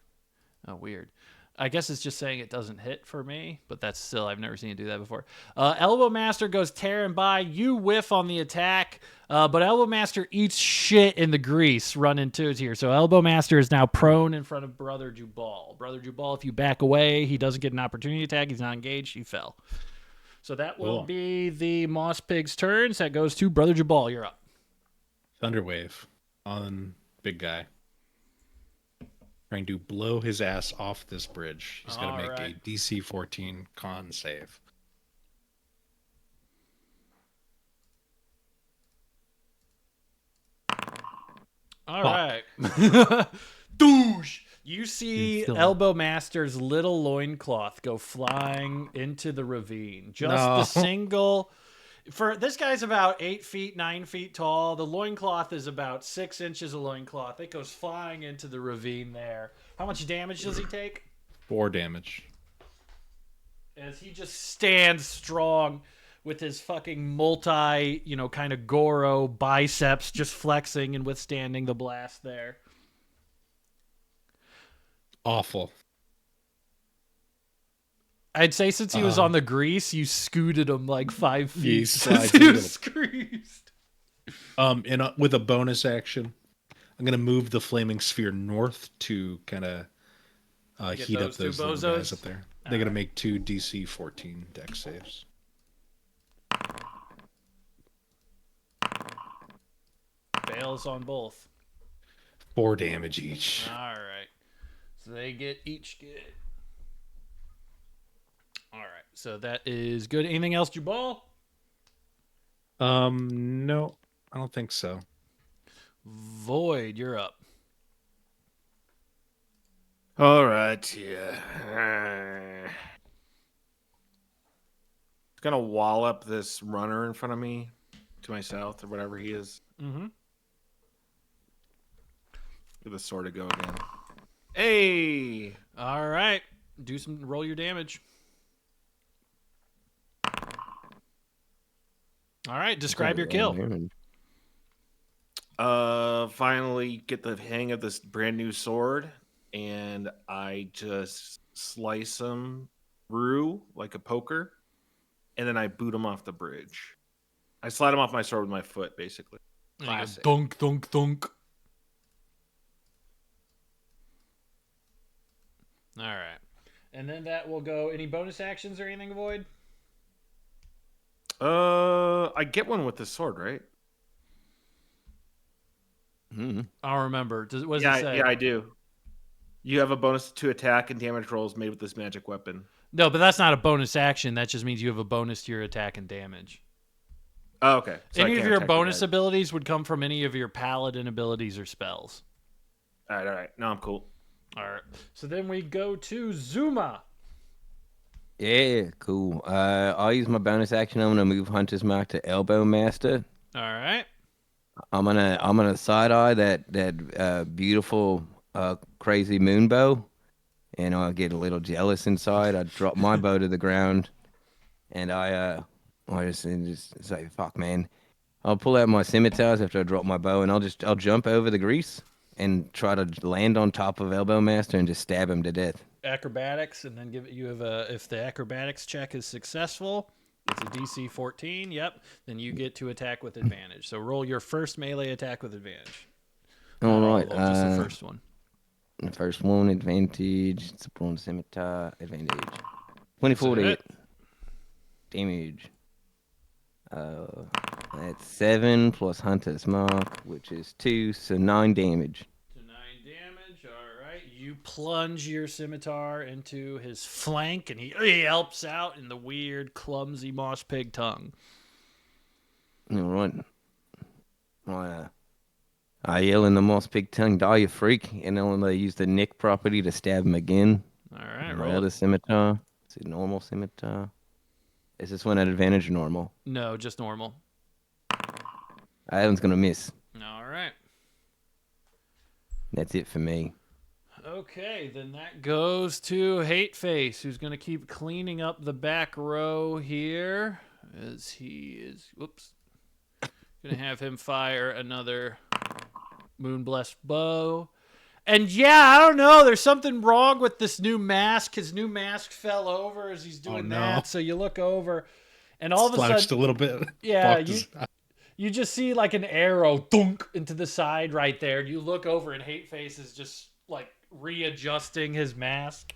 Speaker 3: Oh, weird. I guess it's just saying it doesn't hit for me, but that's still, I've never seen it do that before. Elbow Master goes tearing by. You whiff on the attack, but Elbow Master eats shit in the grease running to it here. So Elbow Master is now prone in front of Brother Jubal. Brother Jubal, if you back away, he doesn't get an opportunity attack. He's not engaged. He fell. So that will be the Moss Pig's turn. So that goes to Brother Jubal. You're up.
Speaker 4: Thunderwave on big guy. Trying to blow his ass off this bridge. He's got to make a DC 14 con save.
Speaker 3: All right. Douche! You see Elbow Master's little loincloth go flying into the ravine. Just the single... For this guy's about 8 feet, 9 feet tall. The loincloth is about 6 inches of loincloth. It goes flying into the ravine there. How much damage does he take?
Speaker 4: 4 damage.
Speaker 3: As he just stands strong with his fucking multi, kind of Goro biceps just flexing and withstanding the blast there.
Speaker 4: Awful.
Speaker 3: I'd say since he was on the grease, you scooted him like 5 feet.
Speaker 4: He was greased. With a bonus action, I'm gonna move the flaming sphere north to kind of heat up those little guys up there. They're gonna make 2 DC 14 dex saves.
Speaker 3: Fails on both.
Speaker 4: 4 damage each.
Speaker 3: All right, so they each get. All right, so that is good. Anything else, Jubal?
Speaker 4: No, I don't think so.
Speaker 1: Void, you're up. All right, yeah. Gonna wall up this runner in front of me to my south or whatever he is.
Speaker 3: Mm-hmm.
Speaker 1: Give the sword a go again. Hey!
Speaker 3: All right, roll your damage. All right, describe your kill.
Speaker 1: Finally get the hang of this brand new sword, and I just slice him through like a poker, and then I boot him off the bridge. I slide him off my sword with my foot, basically.
Speaker 3: Classic. Thunk, thunk, thunk. All right. And then that will go. Any bonus actions or anything, Void?
Speaker 1: I get one with the sword, right?
Speaker 3: I'll remember. What does it say?
Speaker 1: Yeah, I do. You have a bonus to attack and damage rolls made with this magic weapon.
Speaker 3: No, but that's not a bonus action. That just means you have a bonus to your attack and damage.
Speaker 1: Oh, okay.
Speaker 3: So any of your bonus abilities would come from any of your paladin abilities or spells.
Speaker 1: All right. No, I'm cool.
Speaker 3: All right. So then we go to Zuma.
Speaker 2: Yeah, cool. I'll use my bonus action. I'm gonna move Hunter's Mark to Elbow Master.
Speaker 3: All right.
Speaker 2: I'm gonna side eye that beautiful crazy moon bow, and I'll get a little jealous inside. I drop my bow to the ground, and I just say, "Fuck, man!" I'll pull out my scimitars after I drop my bow, and I'll jump over the grease and try to land on top of Elbow Master and just stab him to death.
Speaker 3: Acrobatics, and then if the acrobatics check is successful, It's a DC 14. Yep. Then you get to attack with advantage. So roll your first melee attack with advantage.
Speaker 2: All right.
Speaker 3: Just the first one.
Speaker 2: The first one, advantage. It's a bronze scimitar. Advantage. 24 to hit. Damage. That's 7 plus Hunter's Mark, which is 2, so 9 damage.
Speaker 3: So 9 damage. All right. You plunge your scimitar into his flank, and he helps out in the weird, clumsy moss pig tongue.
Speaker 2: All right. I yell in the moss pig tongue, die you freak, and then they use the nick property to stab him again.
Speaker 3: All right,
Speaker 2: roll the scimitar. Is it normal scimitar? Is this one at advantage or normal?
Speaker 3: No, just normal.
Speaker 2: That one's gonna miss.
Speaker 3: All right.
Speaker 2: That's it for me.
Speaker 3: Okay, then that goes to Hateface, who's going to keep cleaning up the back row here as he is, going to have him fire another Moonblessed Bow. And yeah, I don't know, there's something wrong with this new mask. His new mask fell over as he's doing that, so you look over, and all of a sudden,
Speaker 4: a little bit.
Speaker 3: Yeah, you just see like an arrow thunk into the side right there. You look over, and Hateface is just like readjusting his mask,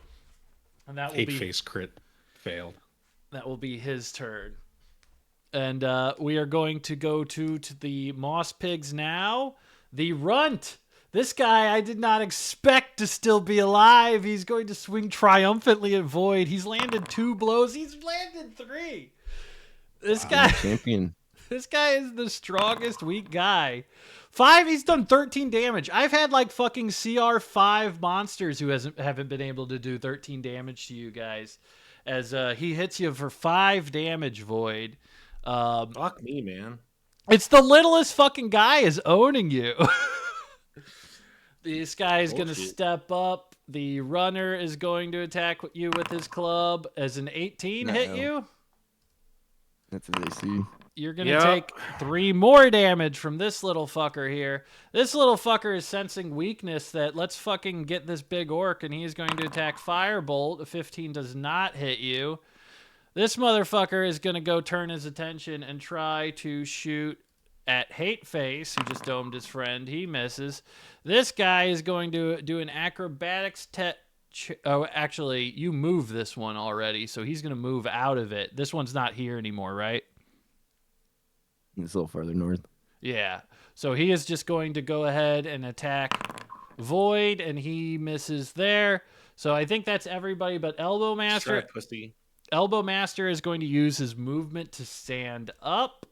Speaker 3: and that will
Speaker 4: Hateface crit failed.
Speaker 3: That will be his turn, and we are going to go to the Moss Pigs now. The Runt. This guy I did not expect to still be alive. He's going to swing triumphantly at Void. He's landed 2 blows. He's landed 3. This guy,
Speaker 2: champion.
Speaker 3: This guy is the strongest weak guy. 5, he's done 13 damage. I've had like fucking CR5 monsters who haven't been able to do 13 damage to you guys. As he hits you for 5 damage, Void.
Speaker 1: Fuck me, man.
Speaker 3: It's the littlest fucking guy is owning you. This guy is going to step up. The runner is going to attack you with his club. As an 18 hit you?
Speaker 2: That's what they see.
Speaker 3: You're going to take 3 more damage from this little fucker here. This little fucker is sensing weakness that let's fucking get this big orc, and he's going to attack Firebolt. A 15 does not hit you. This motherfucker is going to go turn his attention and try to shoot at Hateface, who just domed his friend. He misses. This guy is going to do an acrobatics actually, you moved this one already, so he's going to move out of it. This one's not here anymore, right?
Speaker 2: It's a little further north.
Speaker 3: Yeah. So he is just going to go ahead and attack Void, and he misses there. So I think that's everybody but Elbow Master. Elbow Master is going to use his movement to stand up.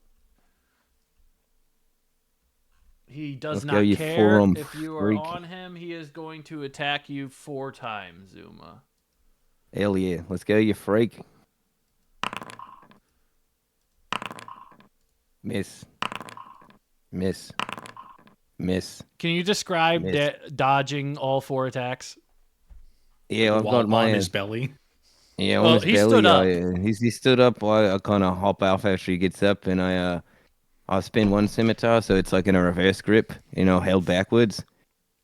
Speaker 3: He does not care if you are on him. He is going to attack you 4 times, Zuma.
Speaker 2: Hell yeah. Let's go, you freak. Miss.
Speaker 3: Can you describe dodging all 4 attacks?
Speaker 2: Yeah, I've got my
Speaker 4: on his belly.
Speaker 2: Yeah, on his belly.
Speaker 3: Stood up.
Speaker 2: He stood up. I kind of hop off after he gets up, and I spin 1 scimitar, so it's like in a reverse grip, held backwards.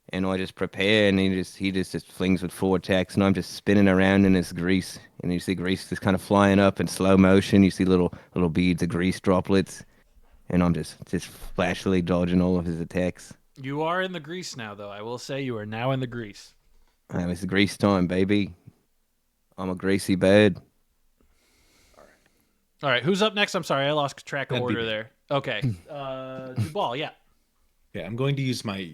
Speaker 2: And I just prepare, and he just flings with 4 attacks, and I'm just spinning around in this grease. And you see grease just kind of flying up in slow motion. You see little beads of grease droplets. And I'm just flashily dodging all of his attacks.
Speaker 3: You are in the grease now, though. I will say you are now in the grease.
Speaker 2: It's grease time, baby. I'm a greasy bird.
Speaker 3: All right. Who's up next? I'm sorry. I lost track of order there. Okay. Dubal, yeah.
Speaker 4: Yeah, I'm going to use my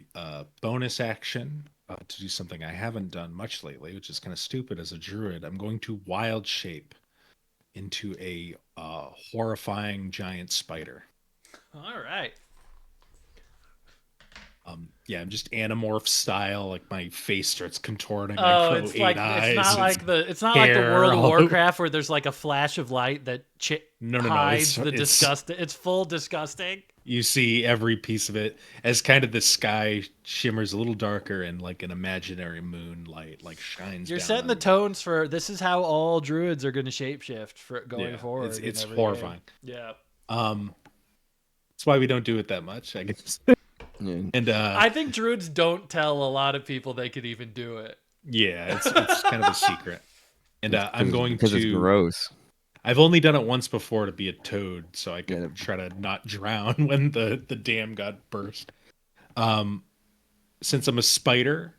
Speaker 4: bonus action to do something I haven't done much lately, which is kind of stupid as a druid. I'm going to wild shape into a horrifying giant spider.
Speaker 3: All right.
Speaker 4: Yeah, I'm just Animorph style. Like my face starts contorting.
Speaker 3: It's not like the World of Warcraft where there's like a flash of light that hides the disgusting. It's full disgusting.
Speaker 4: You see every piece of it as kind of the sky shimmers a little darker and like an imaginary moonlight like shines.
Speaker 3: You're setting the tones for this is how all druids are going to shapeshift for going forward.
Speaker 4: It's horrifying.
Speaker 3: Yeah.
Speaker 4: That's why we don't do it that much, I guess. And
Speaker 3: I think druids don't tell a lot of people they could even do it.
Speaker 4: Yeah, it's kind of a secret. And I'm going
Speaker 2: because it's gross.
Speaker 4: I've only done it once before to be a toad, so I could try to not drown when the dam got burst. Since I'm a spider,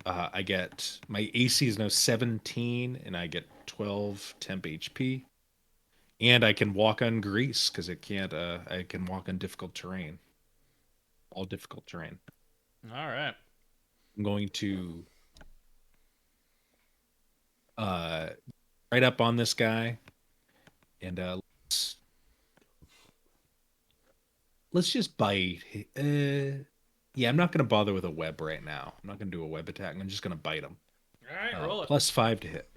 Speaker 4: I get my AC is now 17, and I get 12 temp HP, and I can walk on grease because it can't. I can walk on difficult terrain, all difficult terrain.
Speaker 3: All right.
Speaker 4: I'm going to right up on this guy, and let's just bite. Yeah, I'm not going to bother with a web right now. I'm not going to do a web attack. I'm just going to bite him.
Speaker 3: All right, roll it.
Speaker 4: +5 to hit.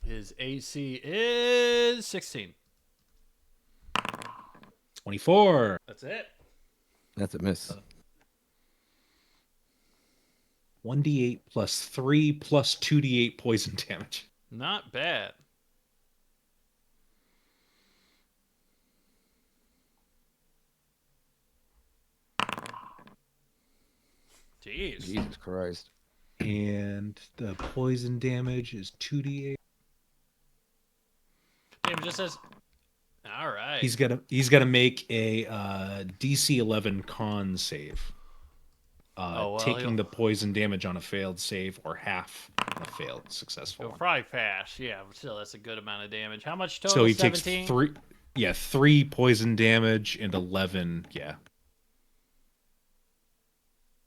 Speaker 3: His AC is 16.
Speaker 4: 24.
Speaker 3: That's it.
Speaker 2: That's a miss.
Speaker 4: 1d8 +3 +2d8 poison damage.
Speaker 3: Not bad. Jeez.
Speaker 2: Jesus Christ.
Speaker 4: And the poison damage is 2d8.
Speaker 3: Damn, it just says. All right.
Speaker 4: He's got to make a DC 11 con save. Taking the poison damage on a failed save or half on a failed successful one.
Speaker 3: Probably pass. Yeah, but still, that's a good amount of damage. How much total?
Speaker 4: So he
Speaker 3: 17?
Speaker 4: takes 3 poison damage and 11,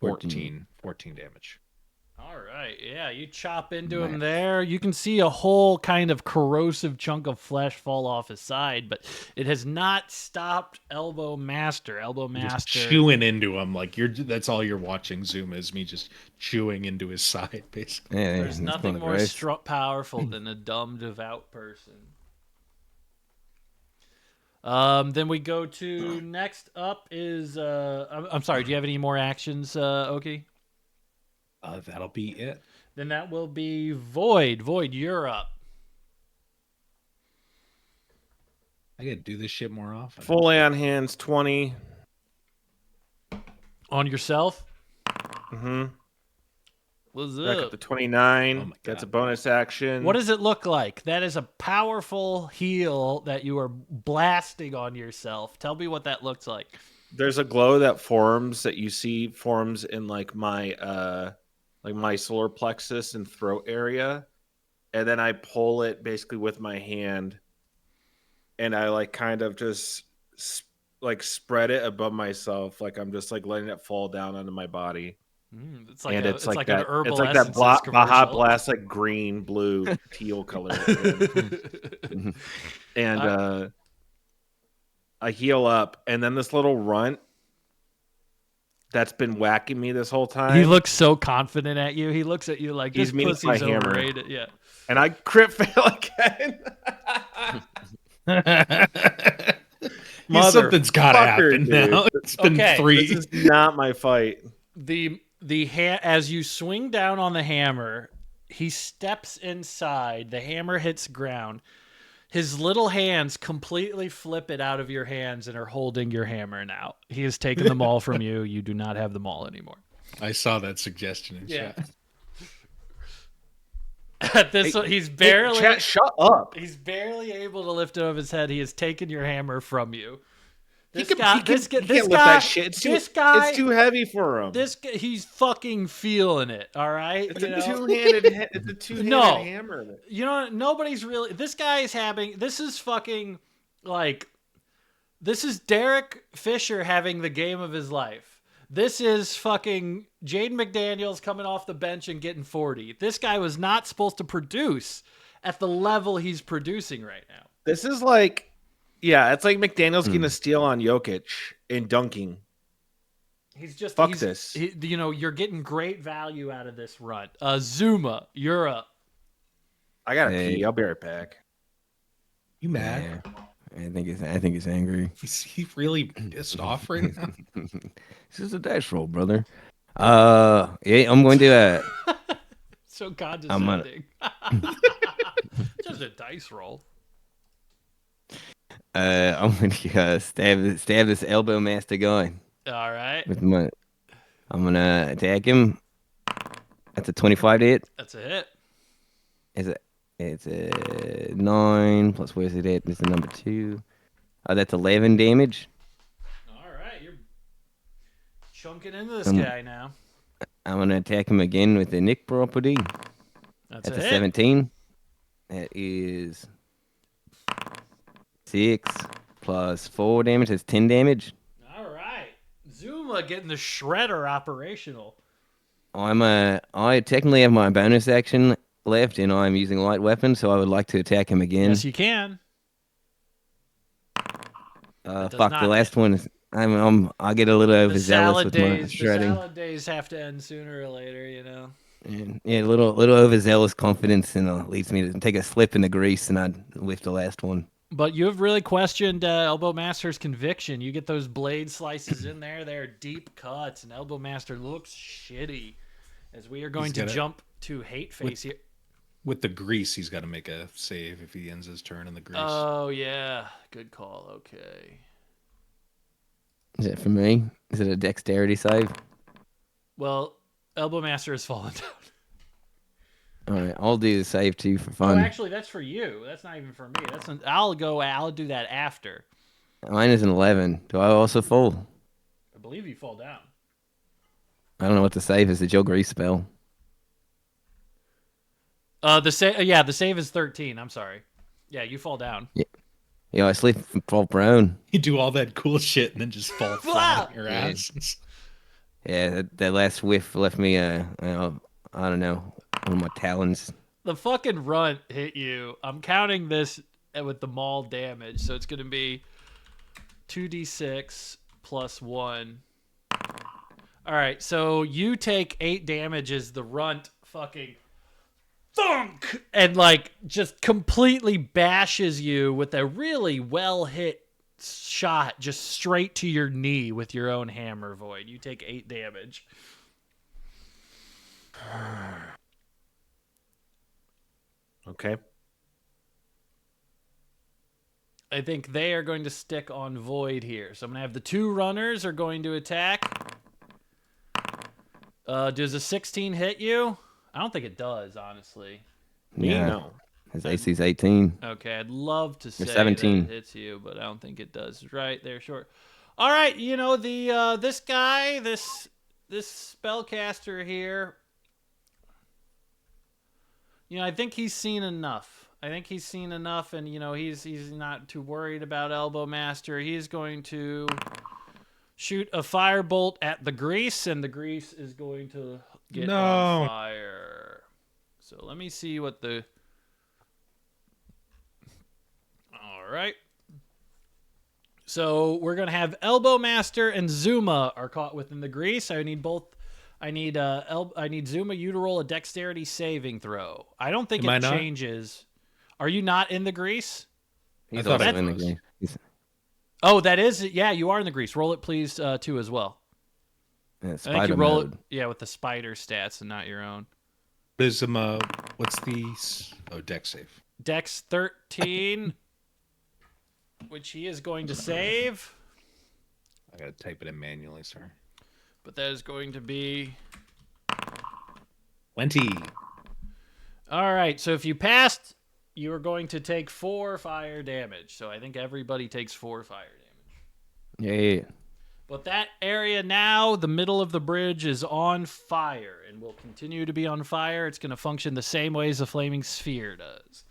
Speaker 4: 14 damage.
Speaker 3: All right, yeah, you chop into him there. You can see a whole kind of corrosive chunk of flesh fall off his side, but it has not stopped Elbow Master.
Speaker 4: Just chewing into him like that's all you're watching. Zoom is me just chewing into his side, basically.
Speaker 2: Yeah,
Speaker 3: there's nothing more powerful than a dumb devout person. Then we go to next up is I'm sorry. Do you have any more actions, Oki?
Speaker 4: That'll be it.
Speaker 3: Then that will be Void. Void, you're up.
Speaker 4: I gotta do this shit more often.
Speaker 1: Full lay on hands, 20.
Speaker 3: On yourself?
Speaker 1: Mm-hmm.
Speaker 3: What's
Speaker 1: Back
Speaker 3: up?
Speaker 1: up to 29.
Speaker 4: Oh my
Speaker 1: That's a
Speaker 4: God.
Speaker 1: bonus action.
Speaker 3: What does it look like? That is a powerful heal that you are blasting on yourself. Tell me what that looks like.
Speaker 1: There's a glow that forms that you see forms in like my solar plexus and throat area, and then I pull it basically with my hand, and I like kind of just spread it above myself, like I'm just like letting it fall down onto my body.
Speaker 3: It's like
Speaker 1: and
Speaker 3: an herbal
Speaker 1: it's like that
Speaker 3: commercial.
Speaker 1: Baja Blast, like green, blue, teal color. And I heal up, and then this little runt that's been whacking me this whole time.
Speaker 3: He looks so confident at you. He looks at you like
Speaker 1: He's
Speaker 3: this pussy's
Speaker 1: my hammer.
Speaker 3: overrated. Yeah.
Speaker 1: And I crit fail again.
Speaker 4: Something's gotta happen
Speaker 1: dude.
Speaker 4: now. It's been
Speaker 3: Okay.
Speaker 4: 3.
Speaker 1: This is not my fight.
Speaker 3: As you swing down on the hammer, he steps inside. The hammer hits ground. His little hands completely flip it out of your hands and are holding your hammer now. He has taken them all from you. You do not have them all anymore.
Speaker 4: I saw that suggestion in chat.
Speaker 3: At this one, he's barely
Speaker 1: Chat, shut up.
Speaker 3: He's barely able to lift it over his head. He has taken your hammer from you. This
Speaker 1: He can't lift that shit. It's too heavy for him.
Speaker 3: He's fucking feeling it. All right,
Speaker 1: It's a two-handed hammer.
Speaker 3: You know, nobody's really. This guy is having. This is fucking like. This is Derek Fisher having the game of his life. This is fucking Jaden McDaniels coming off the bench and getting 40. This guy was not supposed to produce at the level he's producing right now.
Speaker 1: This is like, it's like McDaniels getting a steal on Jokic in dunking.
Speaker 3: He's just
Speaker 1: this.
Speaker 3: You're getting great value out of this run. Zuma, you're up.
Speaker 1: I gotta pee. I'll be right back.
Speaker 4: You mad?
Speaker 2: Yeah. I think he's angry.
Speaker 4: Is he really pissed off right now?
Speaker 2: This is a dice roll, brother. I'm going to
Speaker 3: so condescending. Just a dice roll.
Speaker 2: I'm going to stab this elbow master going.
Speaker 3: All right.
Speaker 2: I'm going to attack him. That's a 25 to hit.
Speaker 3: That's a hit.
Speaker 2: Is it? It's a 9 plus where's it at? It's the number 2. Oh, that's 11 damage.
Speaker 3: All right, you're chunking into this
Speaker 2: Um,
Speaker 3: guy now.
Speaker 2: I'm gonna attack him again with the Nick property.
Speaker 3: That's
Speaker 2: a
Speaker 3: hit.
Speaker 2: 17. That is 6 plus 4 damage. That's 10 damage.
Speaker 3: All right, Zuma getting the shredder operational.
Speaker 2: I technically have my bonus action left, and I'm using light weapon, so I would like to attack him again.
Speaker 3: Yes, you can.
Speaker 2: Fuck the last one. I get a little overzealous with my shredding.
Speaker 3: The salad days have to end sooner or later, you know.
Speaker 2: And, yeah, a little overzealous confidence, and leads me to take a slip in the grease, and I'd lift the last one.
Speaker 3: But you have really questioned Elbow Master's conviction. You get those blade slices in there; they're deep cuts, and Elbow Master looks shitty. As we are going to jump to Hate Face here.
Speaker 4: With the grease, he's got to make a save if he ends his turn in the grease.
Speaker 3: Oh yeah, good call. Okay.
Speaker 2: Is it for me? Is it a dexterity save?
Speaker 3: Well, Elbow Master has fallen down.
Speaker 2: All right, I'll do the save too for fun.
Speaker 3: Oh, actually, that's for you. That's not even for me. I'll do that after.
Speaker 2: Mine is an 11. Do I also fall?
Speaker 3: I believe you fall down.
Speaker 2: I don't know what the save is. It's your grease spell.
Speaker 3: The save is 13. I'm sorry. Yeah, you fall down.
Speaker 2: Yeah, I sleep and fall prone.
Speaker 4: You do all that cool shit and then just fall flat on your ass.
Speaker 2: Yeah, that last whiff left me, I don't know, one of my talons.
Speaker 3: The fucking runt hit you. I'm counting this with the maul damage, so it's going to be 2d6 plus 1. All right, so you take 8 damage as the runt fucking thunk and just completely bashes you with a really well hit shot just straight to your knee with your own hammer, Void. You take 8 damage.
Speaker 1: Okay.
Speaker 3: I think they are going to stick on Void here. So I'm going to have the 2 runners are going to attack. Does a 16 hit you? I don't think it does, honestly.
Speaker 2: Yeah.
Speaker 1: No.
Speaker 2: His AC's 18.
Speaker 3: Okay, I'd love to say
Speaker 2: 17.
Speaker 3: that it hits you, but I don't think it does. Right there, short. All right, this guy, this spellcaster here, I think he's seen enough. And he's not too worried about Elbow Master. He's going to shoot a firebolt at the grease, and the grease is going to get on fire. So let me see what the... All right. So we're going to have Elbow Master and Zuma are caught within the grease. I need both. I need Zuma you to roll a dexterity saving throw. I don't think it changes. Are you not in the grease?
Speaker 2: He's also in the grease.
Speaker 3: Oh, that is it. Yeah, you are in the grease. Roll it, please, too, as well.
Speaker 2: Yeah,
Speaker 3: I think you roll it, with the spider stats and not your own.
Speaker 4: What's the dex save?
Speaker 3: Dex 13, which he is going to save.
Speaker 4: I gotta type it in manually, sorry.
Speaker 3: But that is going to be
Speaker 4: 20.
Speaker 3: All right, so if you passed, you are going to take 4 fire damage. So I think everybody takes 4 fire damage.
Speaker 2: Yeah.
Speaker 3: But that area now, the middle of the bridge, is on fire and will continue to be on fire. It's going to function the same way as a flaming sphere does.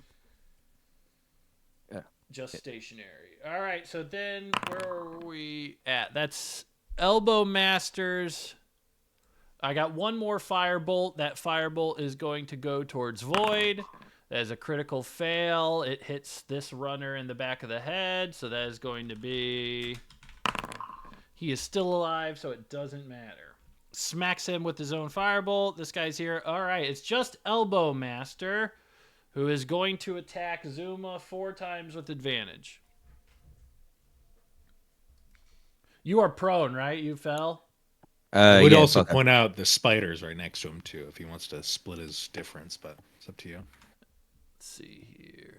Speaker 2: Yeah.
Speaker 3: Just stationary. All right, so then where are we at? That's Elbow Masters. I got one more firebolt. That firebolt is going to go towards Void. That is a critical fail. It hits this runner in the back of the head, so that is going to be... He is still alive, so it doesn't matter. Smacks him with his own firebolt. This guy's here. All right, it's just Elbow Master, who is going to attack Zuma 4 times with advantage. You are prone, right? You fell?
Speaker 4: I would also point out the spiders right next to him, too, if he wants to split his difference, but it's up to you.
Speaker 3: Let's see here.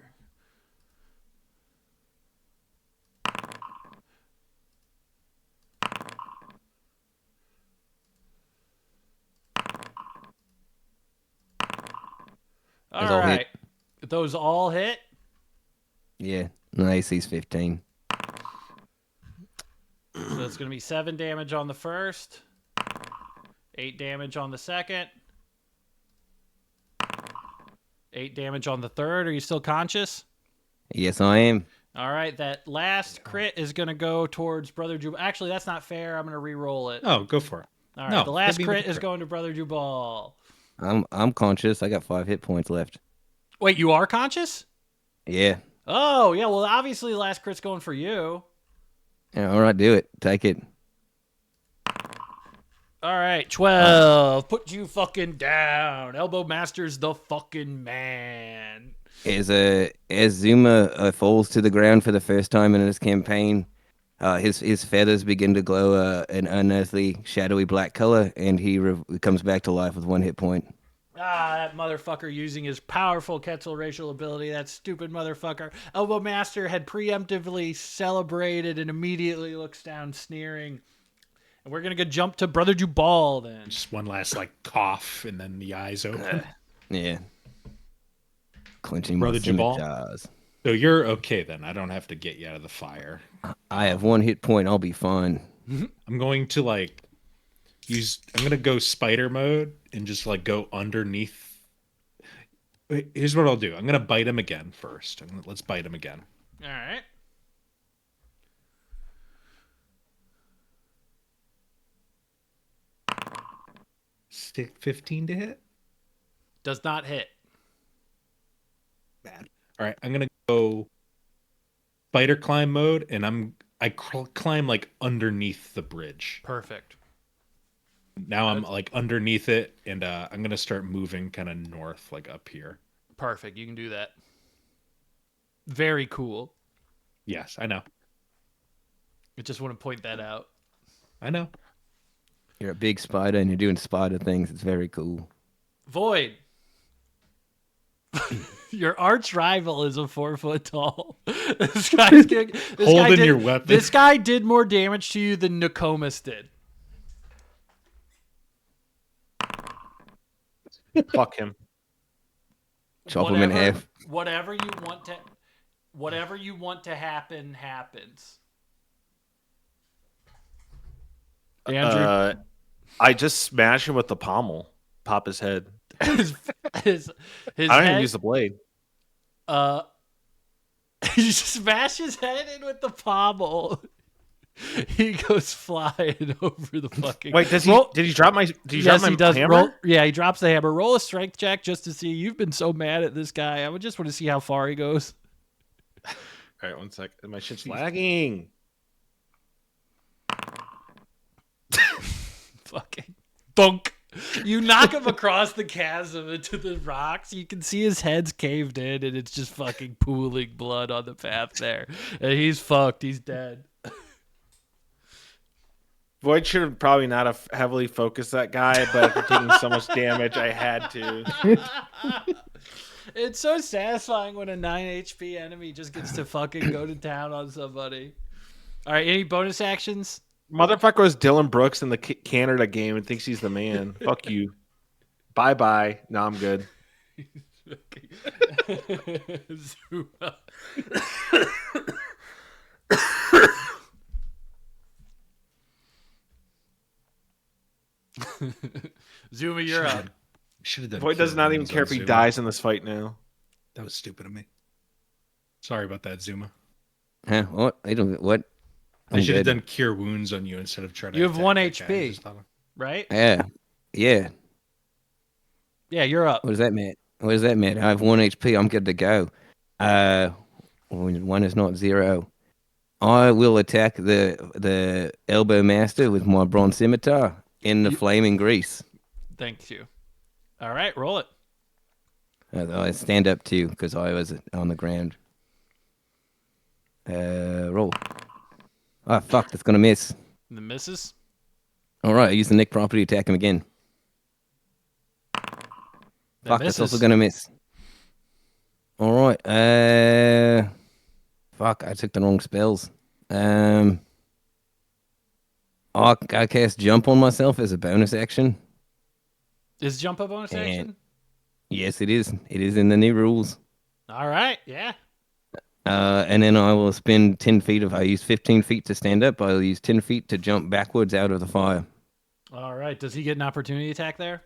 Speaker 3: All right. Those all hit?
Speaker 2: Yeah. No, AC's 15.
Speaker 3: So that's going to be 7 damage on the first, 8 damage on the second, 8 damage on the third. Are you still conscious?
Speaker 2: Yes, I am.
Speaker 3: All right, that last crit is going to go towards Brother Jubal. Actually, that's not fair. I'm going to re-roll it.
Speaker 4: Oh, go for it.
Speaker 3: All right, the last crit is going to Brother Jubal.
Speaker 2: I'm conscious. I got 5 hit points left.
Speaker 3: Wait, you are conscious?
Speaker 2: Yeah.
Speaker 3: Oh, yeah. Well, obviously, the last crit's going for you.
Speaker 2: Yeah, all right, do it. Take it.
Speaker 3: All right, 12. Put you fucking down. Elbow Master's the fucking man.
Speaker 2: As Zuma falls to the ground for the first time in this campaign, his feathers begin to glow an unearthly, shadowy black color, and he comes back to life with 1 hit point.
Speaker 3: Ah, that motherfucker using his powerful Quetzal racial ability. That stupid motherfucker. Elbow Master had preemptively celebrated and immediately looks down sneering. And we're going to go jump to Brother Jubal then.
Speaker 4: Just one last cough and then the eyes open.
Speaker 2: Yeah. Clenching
Speaker 4: Brother
Speaker 2: my
Speaker 4: Jubal.
Speaker 2: scimitars.
Speaker 4: So you're okay then. I don't have to get you out of the fire.
Speaker 2: I have 1 hit point. I'll be fine.
Speaker 4: I'm going to I'm going to go spider mode and just go underneath. Here's what I'll do. I'm going to bite him again first. Let's bite him again.
Speaker 3: All right.
Speaker 4: Stick 15 to hit?
Speaker 3: Does not hit.
Speaker 4: Bad. All right, I'm gonna go spider climb mode, and I climb underneath the bridge.
Speaker 3: Perfect.
Speaker 4: Now I'm underneath it, and I'm gonna start moving kind of north, up here.
Speaker 3: Perfect. You can do that. Very cool.
Speaker 4: Yes, I know.
Speaker 3: I just want to point that out.
Speaker 4: I know.
Speaker 2: You're a big spider, and you're doing spider things. It's very cool.
Speaker 3: Void. Your arch rival is a 4 foot tall. This
Speaker 4: Holding your weapon.
Speaker 3: This guy did more damage to you than Nokomis did.
Speaker 1: Fuck him.
Speaker 2: Chop him in half.
Speaker 3: Whatever you want to happen happens. Andrew,
Speaker 1: I just smash him with the pommel. Pop his head.
Speaker 3: his
Speaker 1: I don't even use the blade.
Speaker 3: You smash his head in with the pommel. He goes flying over the fucking.
Speaker 1: Wait, does he? Did he drop my? Did he drop my hammer?
Speaker 3: Yeah, he drops the hammer. Roll a strength check just to see. You've been so mad at this guy. I would just want to see how far he goes.
Speaker 1: All right, 1 sec. My shit's lagging.
Speaker 3: Fucking bunk. You knock him across the chasm into the rocks. You can see his head's caved in, and it's just fucking pooling blood on the path there. And he's fucked. He's dead.
Speaker 1: Void should have probably not have heavily focused that guy, but after taking so much damage, I had to.
Speaker 3: It's so satisfying when a 9 HP enemy just gets to fucking go to town on somebody. All right, any bonus actions?
Speaker 1: Motherfucker was Dylan Brooks in the Canada game and thinks he's the man. Fuck you. Bye-bye. No, I'm good.
Speaker 3: Zuma. Zuma, you're up.
Speaker 4: Should have done.
Speaker 1: Void does not even care if he dies in this fight now.
Speaker 4: That was stupid of me. Sorry about that, Zuma.
Speaker 2: Huh? What? I don't. What?
Speaker 4: I should have done cure wounds on you instead of trying to.
Speaker 3: You have 1 HP, right?
Speaker 2: Yeah. Yeah.
Speaker 3: Yeah, you're up.
Speaker 2: What does that mean? What does that mean? I have 1 HP. I'm good to go. 1 is not 0. I will attack the elbow master with my bronze scimitar in the flaming grease.
Speaker 3: Thank you. All right, roll it.
Speaker 2: I stand up too because I was on the ground. Roll. Oh, fuck, that's going to miss.
Speaker 3: The misses?
Speaker 2: All right, I use the Nick property to attack him again. Fuck, that's also going to miss. All right. Fuck, I took the wrong spells. I cast Jump on myself as a bonus action.
Speaker 3: Is Jump a bonus action?
Speaker 2: Yes, it is. It is in the new rules.
Speaker 3: All right. Yeah.
Speaker 2: And then I will spend 10 feet. If I use 15 feet to stand up, I'll use 10 feet to jump backwards out of the fire.
Speaker 3: All right. Does he get an opportunity attack there?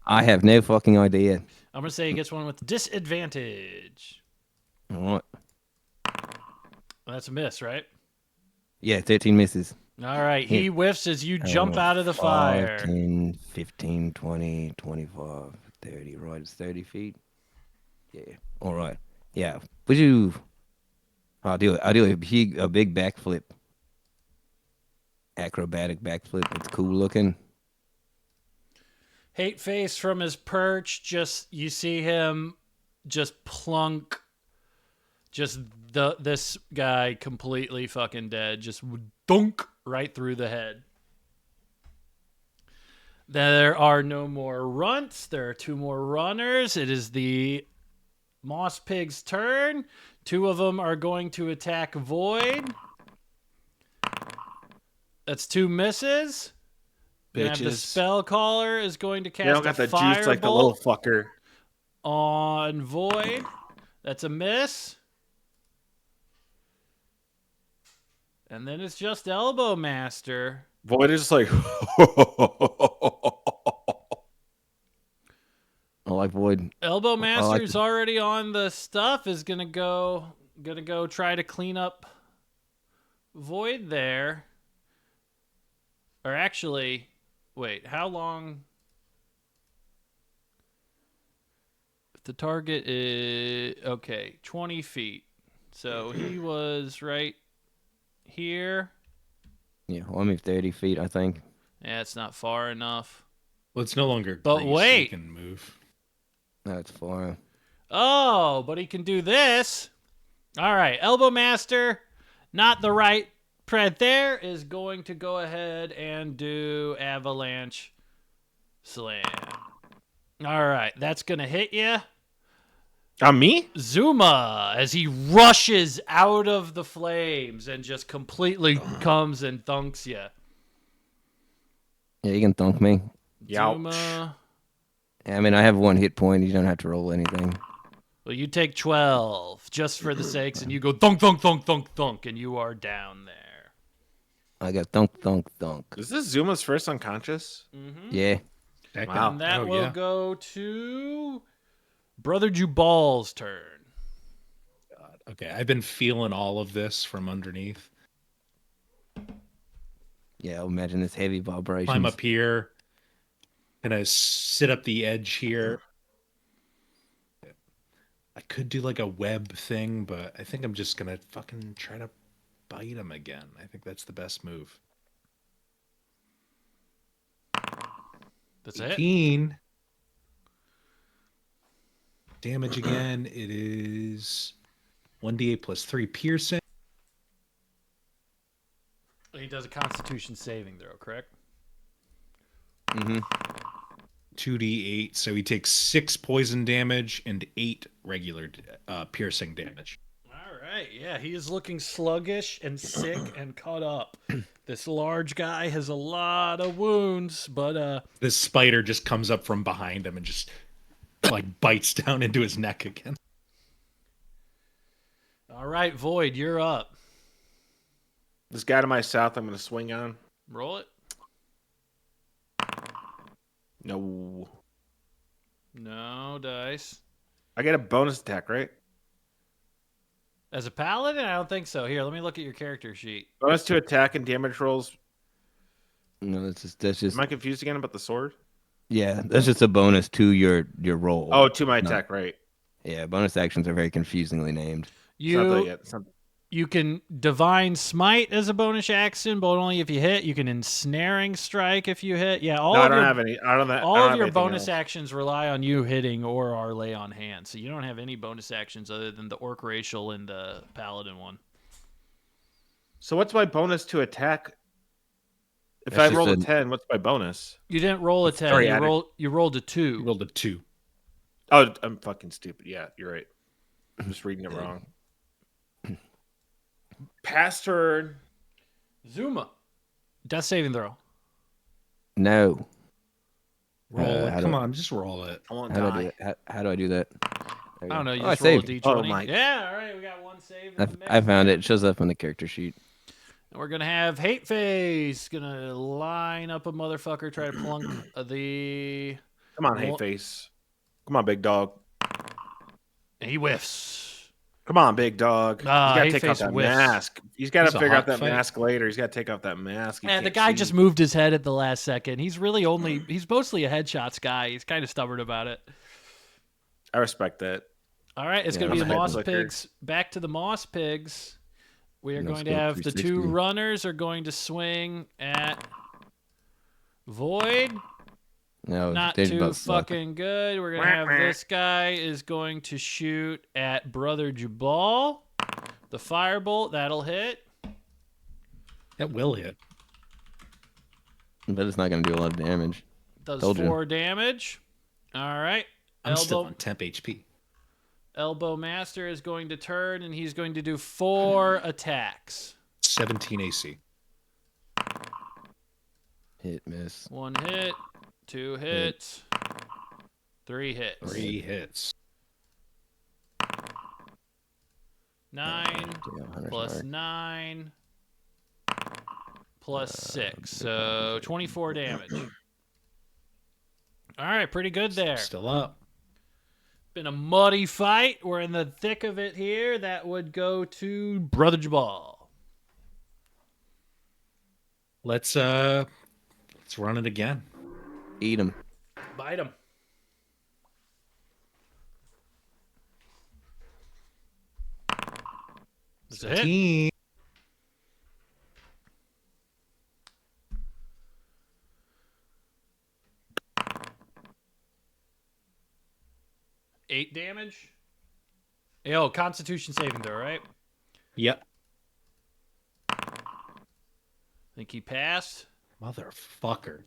Speaker 2: I have no fucking idea.
Speaker 3: I'm going to say he gets one with disadvantage.
Speaker 2: All right.
Speaker 3: That's a miss, right?
Speaker 2: Yeah, 13 misses.
Speaker 3: All right. He whiffs as you jump out of the fire.
Speaker 2: 10, 15, 20, 25, 30. Right, it's 30 feet. Yeah. All right. Yeah. Would you... I'll do a big backflip. Acrobatic backflip. It's cool looking.
Speaker 3: Hate face from his perch. You see him just plunk. This guy completely fucking dead. Just dunk right through the head. There are no more runts. There are 2 more runners. It is the Moss Pig's turn. 2 of them are going to attack Void. That's 2 misses.
Speaker 1: Bitches.
Speaker 3: The spell caller is going to cast
Speaker 1: They don't got the
Speaker 3: firebolt
Speaker 1: juice like the little fucker.
Speaker 3: On Void. That's a miss. And then it's just Elbow Master.
Speaker 1: Void is like...
Speaker 2: I like Void.
Speaker 3: Elbow Master's already on the stuff. Is gonna go try to clean up Void there. Or actually, wait, how long? If the target is 20 feet. So he was right here.
Speaker 2: Yeah, well, I moved 30 feet, I think.
Speaker 3: Yeah, it's not far enough.
Speaker 4: Well, it's no longer.
Speaker 3: But
Speaker 4: grease,
Speaker 3: wait,
Speaker 4: so he can move.
Speaker 2: That's far.
Speaker 3: Oh, but he can do this. All right, Elbow Master, not the right pred there, is going to go ahead and do Avalanche Slam. All right, that's going to hit you.
Speaker 1: On me?
Speaker 3: Zuma, as he rushes out of the flames and just completely comes and thunks you.
Speaker 2: Yeah, you can thunk me.
Speaker 3: Zuma.
Speaker 2: I mean, I have 1 hit point. You don't have to roll anything.
Speaker 3: Well, you take 12 just for the sakes, and you go thunk, thunk, thunk, thunk, thunk, and you are down there.
Speaker 2: I got thunk, thunk, thunk.
Speaker 1: Is this Zuma's first unconscious?
Speaker 3: Mm-hmm.
Speaker 2: Yeah.
Speaker 1: Wow.
Speaker 3: And that will go to Brother Jubal's turn.
Speaker 4: God. Okay, I've been feeling all of this from underneath.
Speaker 2: Yeah, I'll imagine this heavy vibration.
Speaker 4: Climb up here. Gonna sit up the edge here. I could do like a web thing, but I think I'm just gonna fucking try to bite him again. I think that's the best move.
Speaker 3: That's
Speaker 4: 18. Damage again. It is 1d8 plus 3 piercing.
Speaker 3: He does a Constitution saving throw, correct?
Speaker 2: Mm-hmm.
Speaker 4: 2d8, so he takes 6 poison damage and 8 regular piercing damage.
Speaker 3: All right, yeah, he is looking sluggish and sick and cut up. This large guy has a lot of wounds, but
Speaker 4: this spider just comes up from behind him and just like bites down into his neck again.
Speaker 3: All right, Void, you're up.
Speaker 1: This guy to my south, I'm going to swing on.
Speaker 3: Roll it.
Speaker 1: No.
Speaker 3: No dice.
Speaker 1: I get a bonus attack, right?
Speaker 3: As a paladin? I don't think so. Here, let me look at your character sheet.
Speaker 1: Bonus to attack and damage rolls.
Speaker 2: No, that's just.
Speaker 1: Am I confused again about the sword?
Speaker 2: Yeah, that's just a bonus to your roll.
Speaker 1: Oh, to my attack, right.
Speaker 2: Yeah, bonus actions are very confusingly named.
Speaker 3: You can Divine Smite as a bonus action, but only if you hit. You can Ensnaring Strike if you hit. Yeah, all of your bonus actions rely on you hitting or are lay on hand. So you don't have any bonus actions other than the Orc Racial and the Paladin one.
Speaker 1: So what's my bonus to attack? If I roll a 10, what's my bonus?
Speaker 3: You didn't roll a 10.
Speaker 1: Sorry,
Speaker 3: you rolled a 2.
Speaker 4: You rolled a 2.
Speaker 1: Oh, I'm fucking stupid. Yeah, you're right. I'm just reading it wrong. Pass turn.
Speaker 3: Zuma. Death saving throw.
Speaker 2: No.
Speaker 4: Roll it. Come on, just roll it.
Speaker 2: How do I do that?
Speaker 3: I don't know. You just roll a d20.
Speaker 1: Oh, my.
Speaker 3: Yeah, all right. We got one save.
Speaker 2: I found it. It shows up on the character sheet.
Speaker 3: And we're going to have Hate Face. Going to line up a motherfucker, try to plunk the...
Speaker 1: Come on, Hate Face. Come on, big dog.
Speaker 3: And he whiffs.
Speaker 1: Come on, big dog. He's got to take off that mask. He's got to figure out that mask later. He's got to take off that mask.
Speaker 3: And the guy just moved his head at the last second. He's really he's mostly a headshots guy. He's kind of stubborn about it.
Speaker 1: I respect that.
Speaker 3: All right, it's going to be the Moss Pigs. Back to the Moss Pigs. We are going to have the two runners are going to swing at Void.
Speaker 2: No,
Speaker 3: not too fucking good. We're going to have this guy is going to shoot at Brother Jabal. The firebolt, that'll hit.
Speaker 4: That will hit.
Speaker 2: But it's not going to do a lot of damage.
Speaker 3: Does 4 damage. All right.
Speaker 4: I'm still on temp HP.
Speaker 3: Elbow Master is going to turn, and he's going to do 4 attacks.
Speaker 4: 17 AC.
Speaker 2: Hit, miss.
Speaker 3: 1 hit. 2 hits. 3 hits.
Speaker 4: 3 hits.
Speaker 3: 9 plus 9 plus 6. So 24 damage. All right, pretty good there.
Speaker 4: Still up.
Speaker 3: Been a muddy fight. We're in the thick of it here. That would go to Brother Jabal.
Speaker 4: Let's run it again.
Speaker 2: Eat him.
Speaker 3: Bite him. That's a hit. 8 damage. Yo, Constitution saving throw, right?
Speaker 4: Yep.
Speaker 3: Think he passed.
Speaker 4: Motherfucker.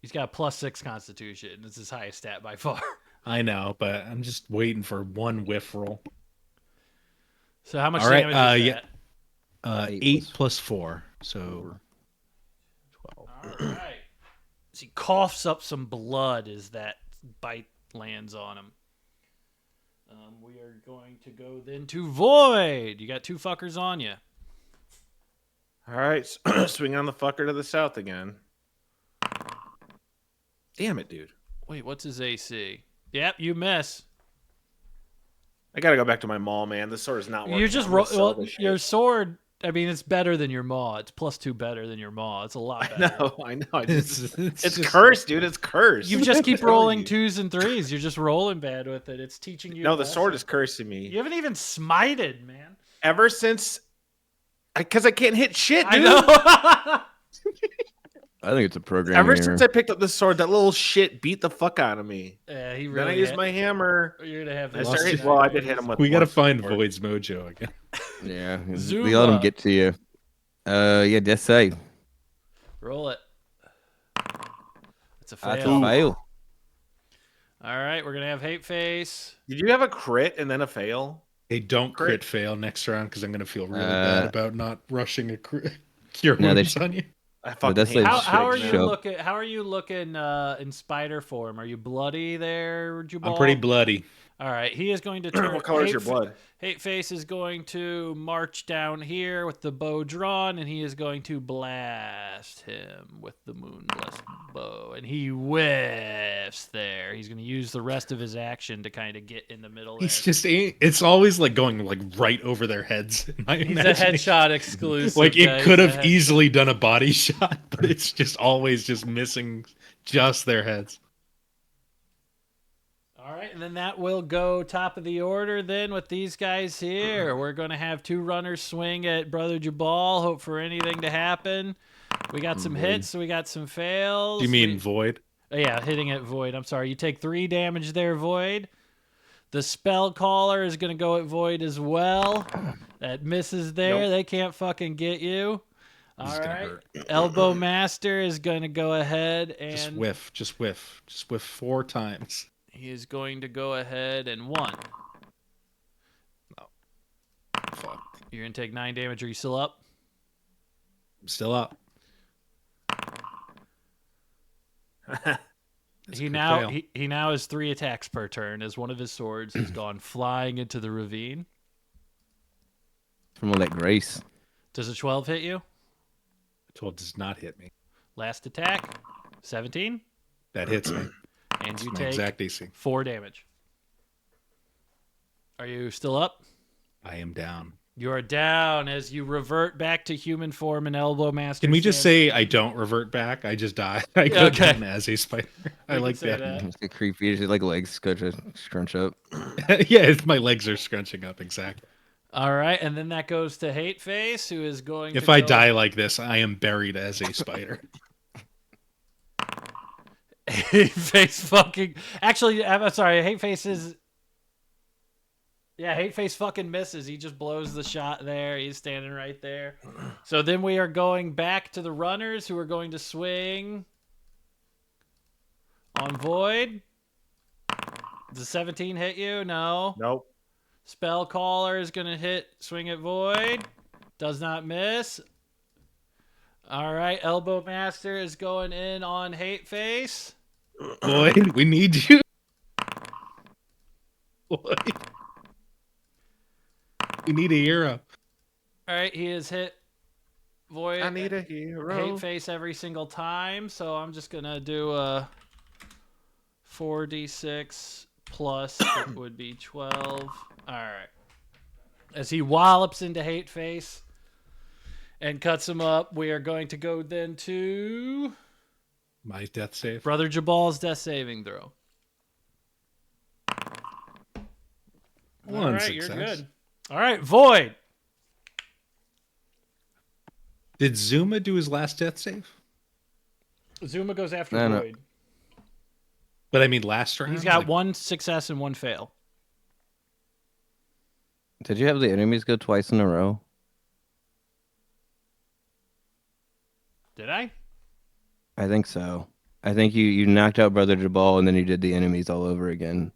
Speaker 3: He's got a +6 Constitution. It's his highest stat by far.
Speaker 4: I know, but I'm just waiting for one whiff roll.
Speaker 3: So how much damage is
Speaker 4: that? 8 plus 4, so 12.
Speaker 3: All right. So he coughs up some blood as that bite lands on him. We are going to go then to Void. You got 2 fuckers on you.
Speaker 1: All right, swing on the fucker to the south again. Damn it, dude.
Speaker 3: Wait, what's his AC? Yep, you miss.
Speaker 1: I gotta go back to my maul, man. This sword is not working.
Speaker 3: You're just your sword. I mean, it's better than your maw. It's +2 better than your maw. It's a lot better.
Speaker 1: I know. It's cursed, dude. It's cursed.
Speaker 3: You just keep rolling 2s and 3s. You're just rolling bad with it. It's teaching you.
Speaker 1: No, the sword is cursing me.
Speaker 3: You haven't even smited, man.
Speaker 1: Ever since, because I can't hit shit, dude.
Speaker 3: I know.
Speaker 2: I think it's a program.
Speaker 1: Ever since I picked up the sword, that little shit beat the fuck out of me.
Speaker 3: Yeah, he really.
Speaker 1: Then I used my hammer.
Speaker 3: You're gonna have.
Speaker 1: I did hit him with.
Speaker 4: We gotta find Void's mojo again.
Speaker 2: Yeah, we let him get to you. Yeah, death save.
Speaker 3: Roll it. It's a fail.
Speaker 2: That's a fail.
Speaker 3: All right, we're gonna have Hate Face.
Speaker 1: Did you have a crit and then a fail?
Speaker 4: Hey, don't crit fail next round because I'm gonna feel really bad about not rushing a cure wounds on you.
Speaker 1: I fucking hate
Speaker 3: how are you looking? How are you looking in spider form? Are you bloody there, Jabal?
Speaker 4: I'm pretty bloody.
Speaker 3: All right, he is going to turn.
Speaker 1: What color is your blood?
Speaker 3: Hate Face is going to march down here with the bow drawn, and he is going to blast him with the moon-blessed bow, and he whiffs there. He's going to use the rest of his action to kind of get in the middle.
Speaker 4: It's always like going like right over their heads.
Speaker 3: He's a headshot exclusive.
Speaker 4: Like it could have easily done a body shot, but it's just always just missing just their heads.
Speaker 3: All right, and then that will go top of the order then with these guys here. We're going to have 2 runners swing at Brother Jabal, hope for anything to happen. We got some hits, we got some fails.
Speaker 4: You mean Void?
Speaker 3: Yeah, hitting at Void. I'm sorry. You take 3 damage there, Void. The Spell Caller is going to go at Void as well. That misses there. Nope. They can't fucking get you. All right. Elbow Master is going to go ahead and...
Speaker 4: Just whiff. Just whiff 4 times.
Speaker 3: He is going to go ahead and 1.
Speaker 4: No. Fuck.
Speaker 3: You're going to take 9 damage. Are you still up?
Speaker 4: I'm still up.
Speaker 3: He now has 3 attacks per turn as one of his swords has gone flying into the ravine.
Speaker 2: From all that grace.
Speaker 3: Does a 12 hit you?
Speaker 4: 12 does not hit me.
Speaker 3: Last attack, 17.
Speaker 4: That hits me.
Speaker 3: And you
Speaker 4: my
Speaker 3: take
Speaker 4: exact AC.
Speaker 3: 4 damage. Are you still up?
Speaker 4: I am down.
Speaker 3: You are down as you revert back to human form and elbow master.
Speaker 4: Can we just say I don't revert back? I just die. I go down as a spider. I like that.
Speaker 2: It's a creepy. It's like legs scrunch up.
Speaker 4: Yeah, my legs are scrunching up. Exactly.
Speaker 3: All right, and then that goes to Hateface, who is going
Speaker 4: If
Speaker 3: to
Speaker 4: I die like this, I am buried as a spider.
Speaker 3: Hateface fucking... Actually, I'm sorry, Hateface is... Yeah, Hateface fucking misses. He just blows the shot there. He's standing right there. So then we are going back to the runners who are going to swing on Void. Does 17 hit you? No.
Speaker 1: Nope.
Speaker 3: Spell Caller is going to swing at Void. Does not miss. All right, Elbow Master is going in on Hateface.
Speaker 4: Void, we need you. Void. We need a hero.
Speaker 3: All right, he has hit Void.
Speaker 1: I need a hero.
Speaker 3: Hateface every single time, so I'm just going to do a 4d6 plus it would be 12. All right. As he wallops into Hateface and cuts him up, we are going to go then to...
Speaker 4: My death save.
Speaker 3: Brother Jabal's death saving throw. All right,
Speaker 4: success.
Speaker 3: you're good. All right, Void.
Speaker 4: Did Zuma do his last death save?
Speaker 3: Zuma goes after
Speaker 2: No.
Speaker 3: Void.
Speaker 4: But I mean last round?
Speaker 3: He's got 1 success and 1 fail.
Speaker 2: Did you have the enemies go twice in a row?
Speaker 3: Did I?
Speaker 2: I think so. I think you knocked out Brother Jabal and then you did the enemies all over again.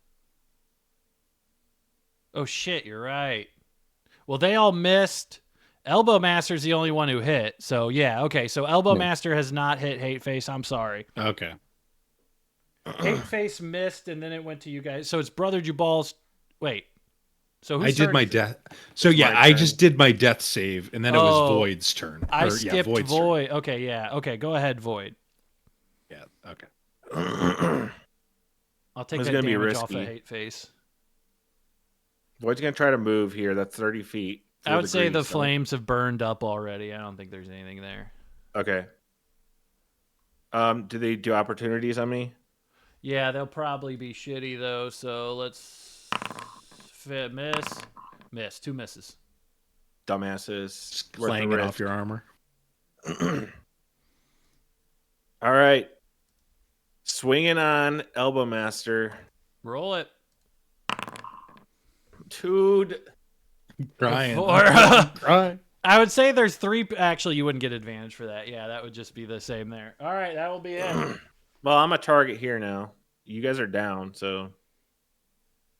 Speaker 3: Oh, shit, you're right. Well, they all missed. Elbow Master's the only one who hit. So, yeah, okay. So, Elbow Master has not hit Hateface. I'm sorry.
Speaker 4: Okay.
Speaker 3: Hateface missed, and then it went to you guys. So, it's Brother Jabal's... Wait. So,
Speaker 4: I did my death... So, yeah, I just did my death save, and then it was Void's turn.
Speaker 3: I skipped
Speaker 4: Void's
Speaker 3: Void.
Speaker 4: turn.
Speaker 3: Okay, yeah. Okay, go ahead, Void.
Speaker 4: Yeah, okay.
Speaker 3: I'll take
Speaker 1: It's
Speaker 3: that
Speaker 1: gonna be
Speaker 3: damage off
Speaker 1: risky.
Speaker 3: of Hateface.
Speaker 1: Void's going to try to move here. That's 30 feet.
Speaker 3: I would say the
Speaker 1: grease,
Speaker 3: flames have burned up already. I don't think there's anything there.
Speaker 1: Okay. Do they do opportunities on me?
Speaker 3: Yeah, they'll probably be shitty, though, so let's... Miss. 2 misses.
Speaker 1: Dumbasses.
Speaker 4: Just clanging off your armor.
Speaker 1: All right. Swinging on Elbow Master.
Speaker 3: Roll it.
Speaker 1: Dude.
Speaker 4: Crying.
Speaker 3: Crying. I would say there's 3... Actually, you wouldn't get advantage for that. Yeah, that would just be the same there. All right, that will be it.
Speaker 1: Well, I'm a target here now. You guys are down, so...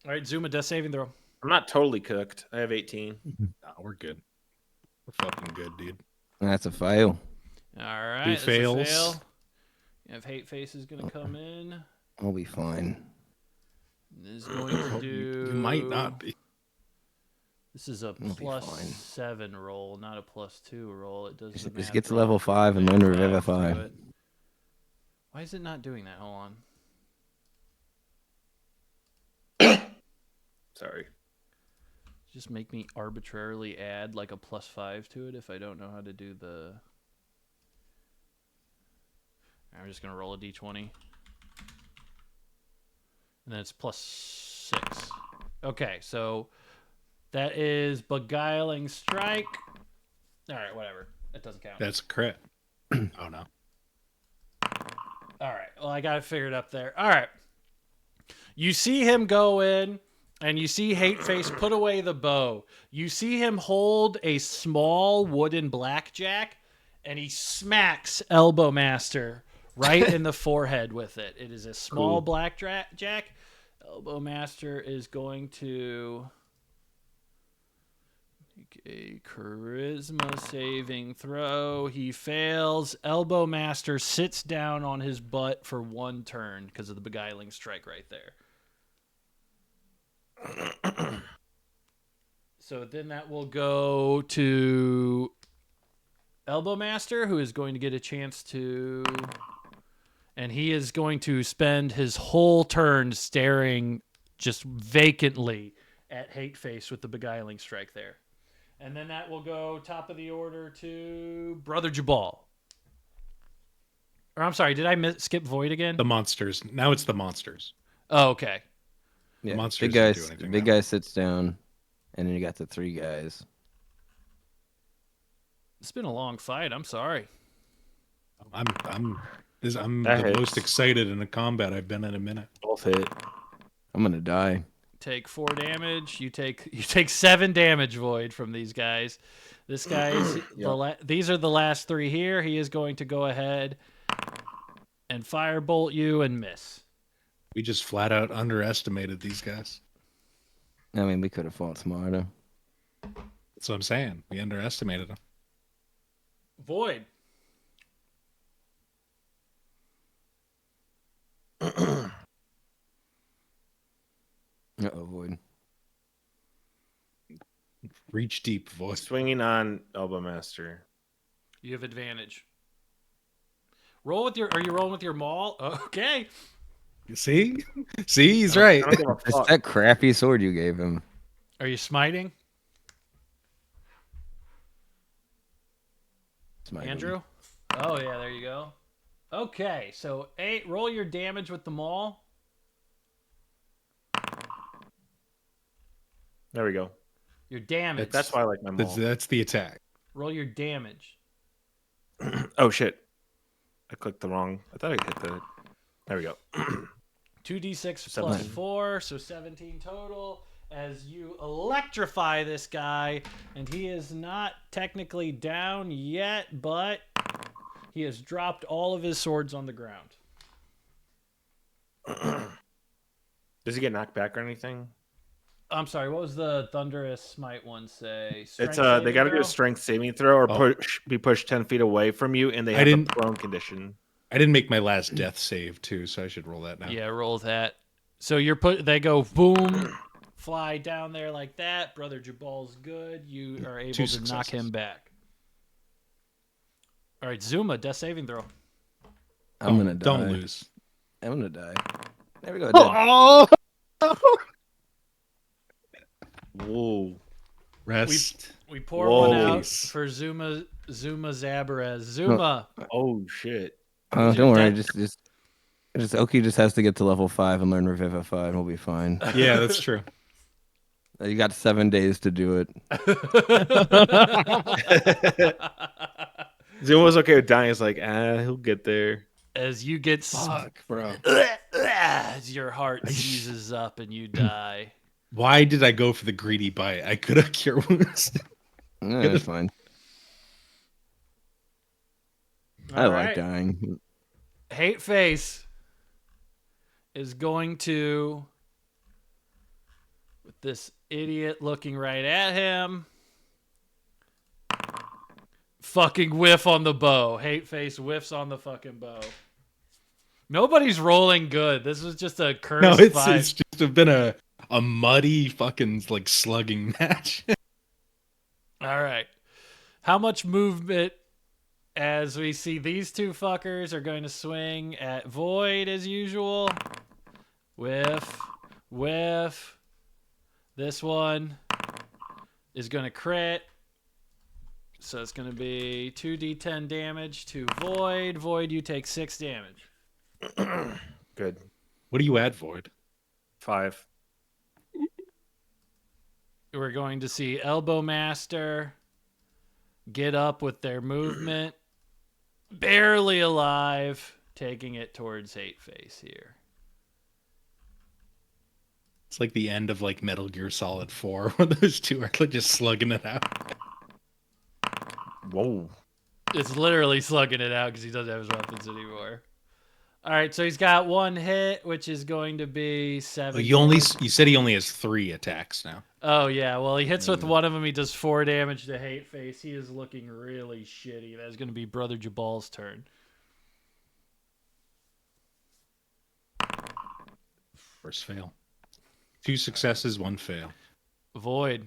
Speaker 3: All right, Zuma, death saving throw.
Speaker 1: I'm not totally cooked. I have 18.
Speaker 4: No, we're good. We're fucking good, dude.
Speaker 2: That's a fail.
Speaker 3: All right,
Speaker 4: Who
Speaker 3: that's
Speaker 4: fails?
Speaker 3: a fail. If Hateface is going to come in...
Speaker 2: I'll be fine.
Speaker 3: Is going to do...
Speaker 4: You might not be.
Speaker 3: This is a +7 roll, not a +2 roll. It does.
Speaker 2: Just get to level 5 and then revivify.
Speaker 3: Why is it not doing that? Hold on.
Speaker 1: Sorry.
Speaker 3: Just make me arbitrarily add like a +5 to it if I don't know how to do the... I'm just going to roll a d20. And then it's +6. Okay, so that is Beguiling Strike. All right, whatever. It doesn't count.
Speaker 4: That's a crit. Oh, no.
Speaker 3: All right. Well, I got it figured up there. All right. You see him go in, and you see Hateface put away the bow. You see him hold a small wooden blackjack, and he smacks Elbow Master right in the forehead with it. It is a small blackjack. Elbow Master is going to... Make a charisma saving throw. He fails. Elbow Master sits down on his butt for 1 turn because of the beguiling strike right there. So then that will go to Elbow Master, who is going to get a chance to... And he is going to spend his whole turn staring just vacantly at Hate Face with the beguiling strike there. And then that will go top of the order to Brother Jabal. Or I'm sorry, did I skip Void again?
Speaker 4: The monsters. Now it's the monsters.
Speaker 3: Oh, okay.
Speaker 2: Yeah,
Speaker 4: monsters
Speaker 2: big guy sits down, and then you got the 3 guys.
Speaker 3: It's been a long fight. I'm sorry.
Speaker 4: I'm the most excited in a combat I've been in a minute.
Speaker 1: Both hit.
Speaker 2: I'm gonna die.
Speaker 3: Take 4 damage. You take 7 damage, Void, from these guys. This guy's these are the last 3 here. He is going to go ahead and firebolt you and miss.
Speaker 4: We just flat out underestimated these guys.
Speaker 2: I mean, we could have fought smarter.
Speaker 4: That's what I'm saying. We underestimated them.
Speaker 3: Void.
Speaker 2: Void.
Speaker 4: Reach deep, Void.
Speaker 1: Swinging on Elbow Master.
Speaker 3: You have advantage. Roll with your... Are you rolling with your maul? Okay.
Speaker 4: See, he's right.
Speaker 2: It's that crappy sword you gave him.
Speaker 3: Are you smiting? Andrew? Oh, yeah, there you go. Okay, so 8. Roll your damage with the maul.
Speaker 1: There we go.
Speaker 3: Your damage.
Speaker 1: That's why I like my maul.
Speaker 4: That's the attack.
Speaker 3: Roll your damage.
Speaker 1: Oh, shit. I clicked the wrong... I thought I hit the... There we go.
Speaker 3: 2d6 plus 4, so 17 total. As you electrify this guy, and he is not technically down yet, but he has dropped all of his swords on the ground.
Speaker 1: Does he get knocked back or anything?
Speaker 3: I'm sorry, what was the Thunderous Smite one say?
Speaker 1: It's they got to do a strength saving throw or be pushed 10 feet away from you, and they have a prone condition.
Speaker 4: I didn't make my last death save too, so I should roll that now.
Speaker 3: Yeah, roll that. So they go boom, fly down there like that. Brother Jabal's good. You are able to knock him back. All right, Zuma, death saving throw.
Speaker 2: I'm gonna die.
Speaker 4: Don't lose.
Speaker 2: I'm gonna die. There we go.
Speaker 4: Oh!
Speaker 1: Whoa.
Speaker 4: Rest.
Speaker 3: We pour one out for Zuma Zabarez. Zuma.
Speaker 1: Oh shit.
Speaker 2: Don't worry. Just Oki just has to get to level 5 and learn Revivify, and we'll be fine.
Speaker 4: Yeah, that's true.
Speaker 2: You got 7 days to do it.
Speaker 1: Zuma's okay with dying. It's like, he'll get there.
Speaker 3: As you get
Speaker 4: bro.
Speaker 3: As your heart seizes up and you die.
Speaker 4: Why did I go for the greedy bite? I could have cure wounds.
Speaker 2: No, it's fine. I like dying.
Speaker 3: Hate Face is going to, with this idiot looking right at him, fucking whiff on the bow. Hate Face whiffs on the fucking bow. Nobody's rolling good. This was just a cursed fight.
Speaker 4: It's just been a muddy fucking like slugging match.
Speaker 3: All right. How much movement as we see these two fuckers are going to swing at Void as usual? Whiff. Whiff. This one is going to crit. So it's going to be 2d10 damage to Void. Void, you take 6 damage.
Speaker 1: Good.
Speaker 4: What do you add, Void?
Speaker 1: 5.
Speaker 3: We're going to see Elbow Master get up with their movement. Barely alive. Taking it towards Hate Face here.
Speaker 4: It's like the end of like Metal Gear Solid 4 where those two are like just slugging it out.
Speaker 1: Whoa.
Speaker 3: It's literally slugging it out because he doesn't have his weapons anymore. All right, so he's got 1 hit, which is going to be 7.
Speaker 4: You said he only has 3 attacks now.
Speaker 3: Oh yeah, well he hits with one of them. He does 4 damage to Hate Face. He is looking really shitty. That's going to be Brother Jabal's turn.
Speaker 4: First fail. 2 successes, 1 fail.
Speaker 3: Void.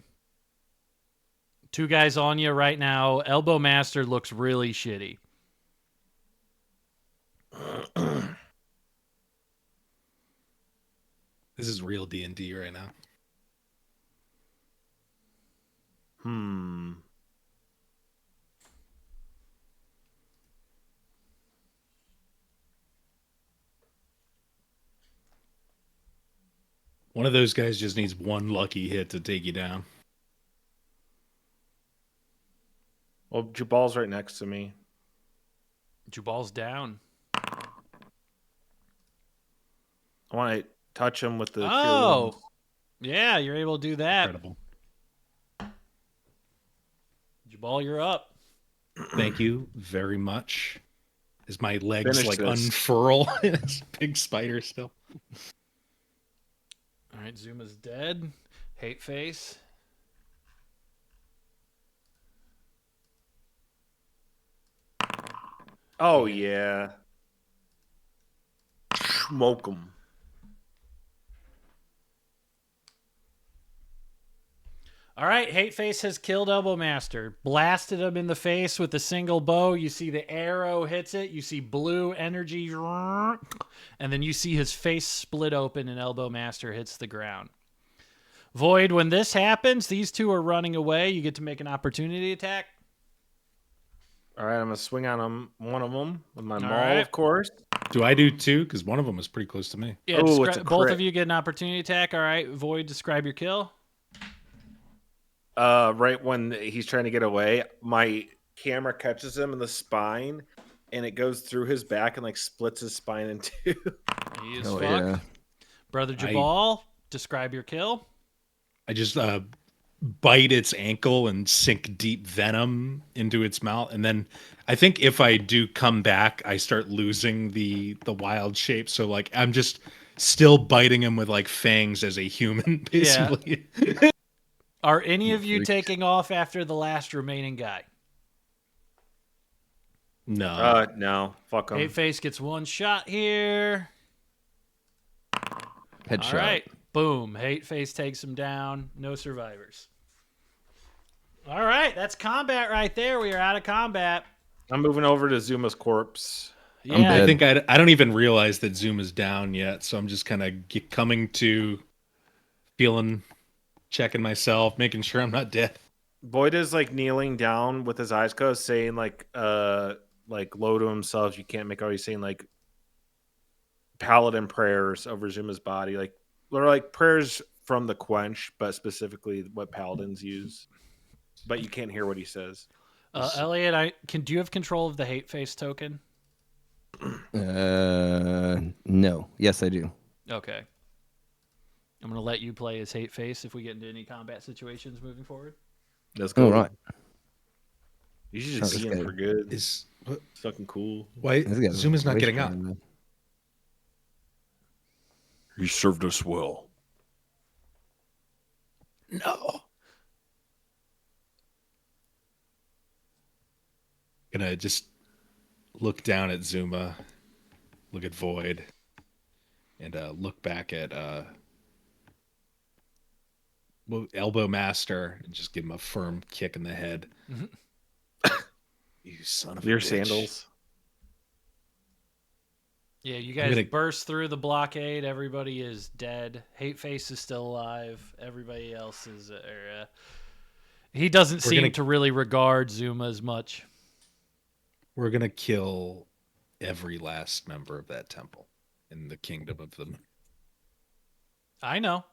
Speaker 3: 2 guys on you right now. Elbow Master looks really shitty.
Speaker 4: This is real D&D right now. One of those guys just needs 1 lucky hit to take you down.
Speaker 1: Well, Jubal's right next to me.
Speaker 3: Jubal's down.
Speaker 1: I want to touch him with the Cure
Speaker 3: Oh, yeah, you're able to do that.
Speaker 4: Incredible.
Speaker 3: Jabal, you're up.
Speaker 4: Thank you very much. As my legs
Speaker 1: Finish this.
Speaker 4: unfurl, it's a big spider still.
Speaker 3: All right, Zuma's dead. Hate Face.
Speaker 1: Oh, yeah. Smoke him.
Speaker 3: All right, Hate Face has killed Elbow Master. Blasted him in the face with a single bow. You see the arrow hits it. You see blue energy. And then you see his face split open and Elbow Master hits the ground. Void, when this happens, these 2 are running away. You get to make an opportunity attack.
Speaker 1: All right, I'm going to swing on one of them with my maul,
Speaker 3: right.
Speaker 1: of course.
Speaker 4: Do I do 2? Because one of them is pretty close to me.
Speaker 3: Yeah,
Speaker 1: Oh, it's a
Speaker 3: both
Speaker 1: crit.
Speaker 3: of you get an opportunity attack. All right, Void, describe your kill.
Speaker 1: Right when he's trying to get away, my camera catches him in the spine, and it goes through his back and like splits his spine in 2.
Speaker 3: He is
Speaker 2: Oh,
Speaker 3: fucked.
Speaker 2: yeah.
Speaker 3: Brother Jabal, describe your kill.
Speaker 4: I just bite its ankle and sink deep venom into its mouth. And then I think if I do come back, I start losing the wild shape. So like I'm just still biting him with like fangs as a human, basically.
Speaker 3: Yeah. Are any of you taking off after the last remaining guy?
Speaker 4: No.
Speaker 1: No. Fuck him.
Speaker 3: Hate Face gets 1 shot here.
Speaker 2: Headshot.
Speaker 3: All right. Boom. Hate Face takes him down. No survivors. All right. That's combat right there. We are out of combat.
Speaker 1: I'm moving over to Zuma's corpse.
Speaker 3: Yeah.
Speaker 4: I think I don't even realize that Zoom is down yet. So I'm just kind of coming to checking myself, making sure I'm not dead.
Speaker 1: Void is like kneeling down with his eyes closed, saying like low to himself. You can't make out. He's saying like paladin prayers over Zuma's body. Like they're like prayers from the quench, but specifically what paladins use. But you can't hear what he says.
Speaker 3: Elliott, do you have control of the Hate Face token?
Speaker 2: No. Yes, I do.
Speaker 3: Okay. I'm going to let you play as Hate Face if we get into any combat situations moving forward.
Speaker 1: Let's go.
Speaker 2: All right.
Speaker 1: You should just see him for good.
Speaker 4: Is what?
Speaker 1: Fucking cool.
Speaker 4: Why Zoom is not getting up?
Speaker 1: He served us well.
Speaker 4: No. Gonna just look down at Zuma, look at Void, and look back at Elbow Master and just give him a firm kick in the head. You son of a
Speaker 1: Your
Speaker 4: bitch.
Speaker 1: sandals.
Speaker 3: Yeah, you guys burst through the blockade. Everybody is dead. Hate Face is still alive. Everybody else is... he doesn't seem to really regard Zuma as much.
Speaker 4: We're going to kill every last member of that temple in the Kingdom of the Moon.
Speaker 3: I know.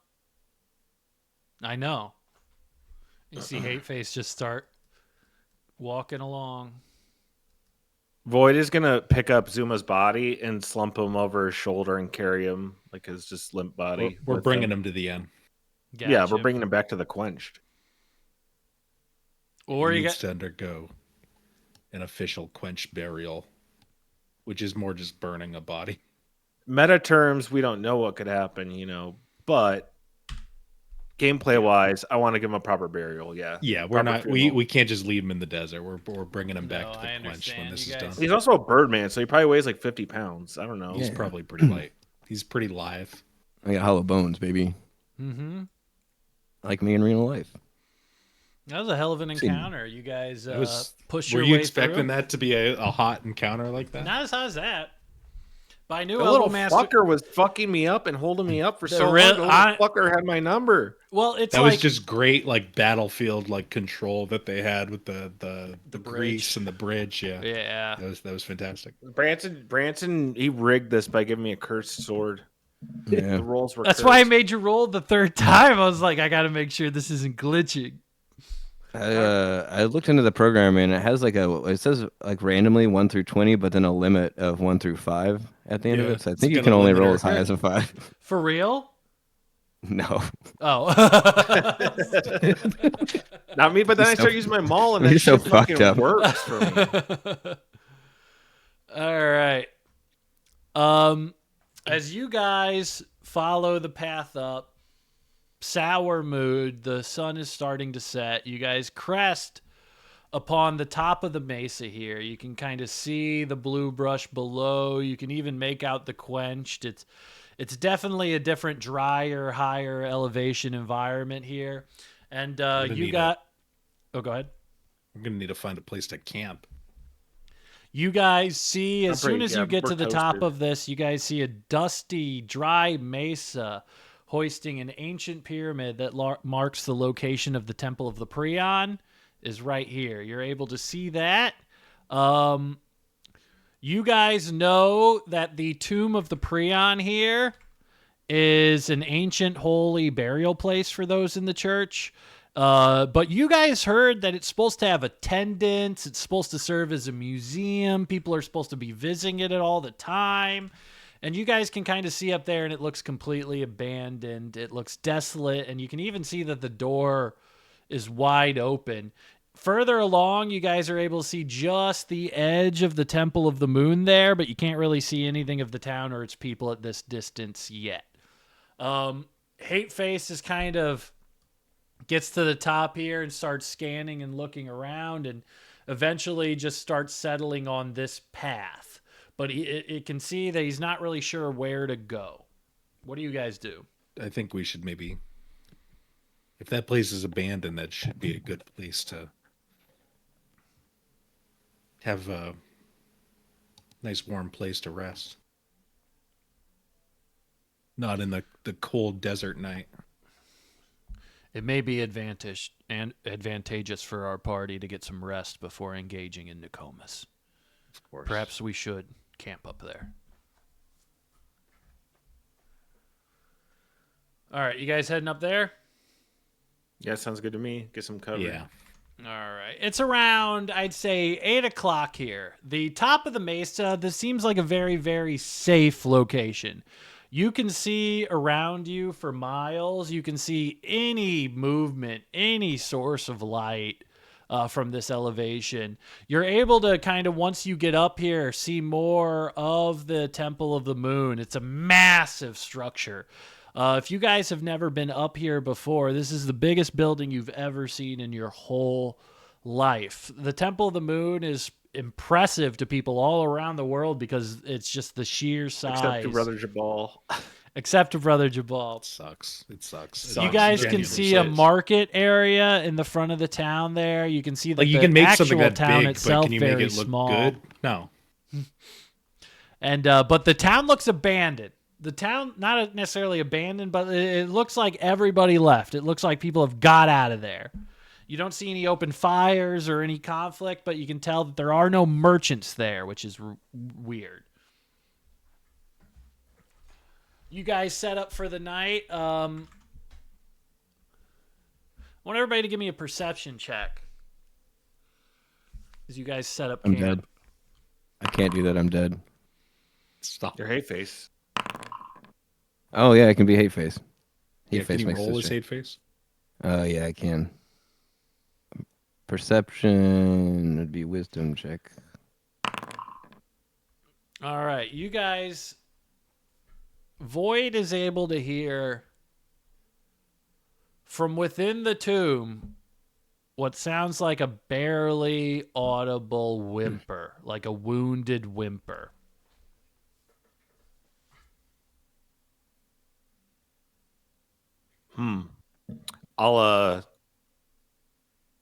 Speaker 3: You see Hate Face just start walking along.
Speaker 1: Void is gonna pick up Zuma's body and slump him over his shoulder and carry him like his just limp body.
Speaker 4: We're bringing him to the end.
Speaker 3: Gotcha.
Speaker 1: Yeah, we're bringing him back to the quenched.
Speaker 3: Or
Speaker 4: he
Speaker 3: you
Speaker 4: needs to undergo an official quench burial, which is more just burning a body.
Speaker 1: meta terms, we don't know what could happen, but gameplay wise, I want to give him a proper burial. Yeah.
Speaker 4: Yeah, we're not. We can't just leave him in the desert. We're bringing him back to the quench when this is done.
Speaker 1: He's also a Birdman, so he probably weighs like 50 pounds. I don't know.
Speaker 4: He's probably pretty light. He's pretty lithe.
Speaker 2: I got hollow bones, baby.
Speaker 3: Mm-hmm.
Speaker 2: Like me in real life.
Speaker 3: That was a hell of an encounter. You guys push your way through.
Speaker 4: Were you expecting that to be a hot encounter like that?
Speaker 3: Not as hot as that. But I knew
Speaker 1: the little fucker was fucking me up and holding me up for so long. The little fucker had my number.
Speaker 3: Well,
Speaker 4: that was just great, like battlefield like control that they had with the grease and the bridge.
Speaker 3: Yeah.
Speaker 4: That was fantastic.
Speaker 1: Branson, he rigged this by giving me a cursed sword.
Speaker 2: Yeah.
Speaker 1: The rolls were.
Speaker 3: That's
Speaker 1: cursed.
Speaker 3: why I made you roll the third time. I was like, I got to make sure this isn't glitching.
Speaker 2: I looked into the program and it has it says like randomly 1 through 20, but then a limit of 1 through 5 at the end of it. So I think you can only roll as high as a 5.
Speaker 3: For real?
Speaker 2: No.
Speaker 3: Oh.
Speaker 1: Not me, but then I start using my maul and that
Speaker 2: so
Speaker 1: shit
Speaker 2: fucked
Speaker 1: fucking
Speaker 2: up.
Speaker 1: works for me.
Speaker 3: All right. As you guys follow the path up, sour mood, the sun is starting to set. You guys crest upon the top of the mesa here. You can kind of see the blue brush below. You can even make out the quenched. It's definitely a different, drier, higher elevation environment here. And you got... Oh, go ahead.
Speaker 4: I'm going to need to find a place to camp.
Speaker 3: You guys see, as soon as you get to the top of this, you guys see a dusty, dry mesa hoisting an ancient pyramid that marks the location of the Temple of the Prion is right here. You're able to see that. You guys know that the Tomb of the Prion here is an ancient holy burial place for those in the church. But you guys heard that it's supposed to have attendants. It's supposed to serve as a museum. People are supposed to be visiting it all the time. And you guys can kind of see up there, and it looks completely abandoned. It looks desolate, and you can even see that the door is wide open. Further along, you guys are able to see just the edge of the Temple of the Moon there, but you can't really see anything of the town or its people at this distance yet. Hateface is kind of gets to the top here and starts scanning and looking around, and eventually just starts settling on this path. But it can see that he's not really sure where to go. What do you guys do?
Speaker 4: I think we should maybe, if that place is abandoned, that should be a good place to have a nice warm place to rest. Not in the cold desert night.
Speaker 3: It may be advantageous for our party to get some rest before engaging in Nokomis.
Speaker 4: Of course.
Speaker 3: Perhaps we should camp up there. All right, you guys heading up there?
Speaker 1: Yeah, sounds good to me. Get some cover.
Speaker 4: Yeah.
Speaker 3: All right. It's around, I'd say, 8 o'clock here. The top of the mesa, this seems like a very, very safe location. You can see around you for miles. You can see any movement, any source of light from this elevation. You're able to kind of, once you get up here, see more of the Temple of the Moon. It's a massive structure. If you guys have never been up here before, this is the biggest building you've ever seen in your whole life. The Temple of the Moon is impressive to people all around the world because it's just the sheer size.
Speaker 1: Except to Brother Jabal.
Speaker 3: Except to Brother Jabal.
Speaker 4: It sucks.
Speaker 3: You guys can see a market area in the front of the town there. You can see that
Speaker 4: you can make something that
Speaker 3: town
Speaker 4: big,
Speaker 3: itself
Speaker 4: but can you
Speaker 3: very
Speaker 4: make it look
Speaker 3: small.
Speaker 4: good? No.
Speaker 3: And but the town looks abandoned. The town, not necessarily abandoned, but it looks like everybody left. It looks like people have got out of there. You don't see any open fires or any conflict, but you can tell that there are no merchants there, which is weird. You guys set up for the night. I want everybody to give me a perception check. As you guys set up
Speaker 2: I'm
Speaker 3: camp.
Speaker 2: dead. I can't do that. I'm dead.
Speaker 4: Stop.
Speaker 1: Your hate face.
Speaker 2: Oh, yeah, I can be hate face.
Speaker 4: Hate face. Can you roll as hate face?
Speaker 2: Yeah, I can. Perception would be wisdom check.
Speaker 3: All right, you guys Void is able to hear from within the tomb what sounds like a barely audible whimper, like a wounded whimper.
Speaker 1: I'll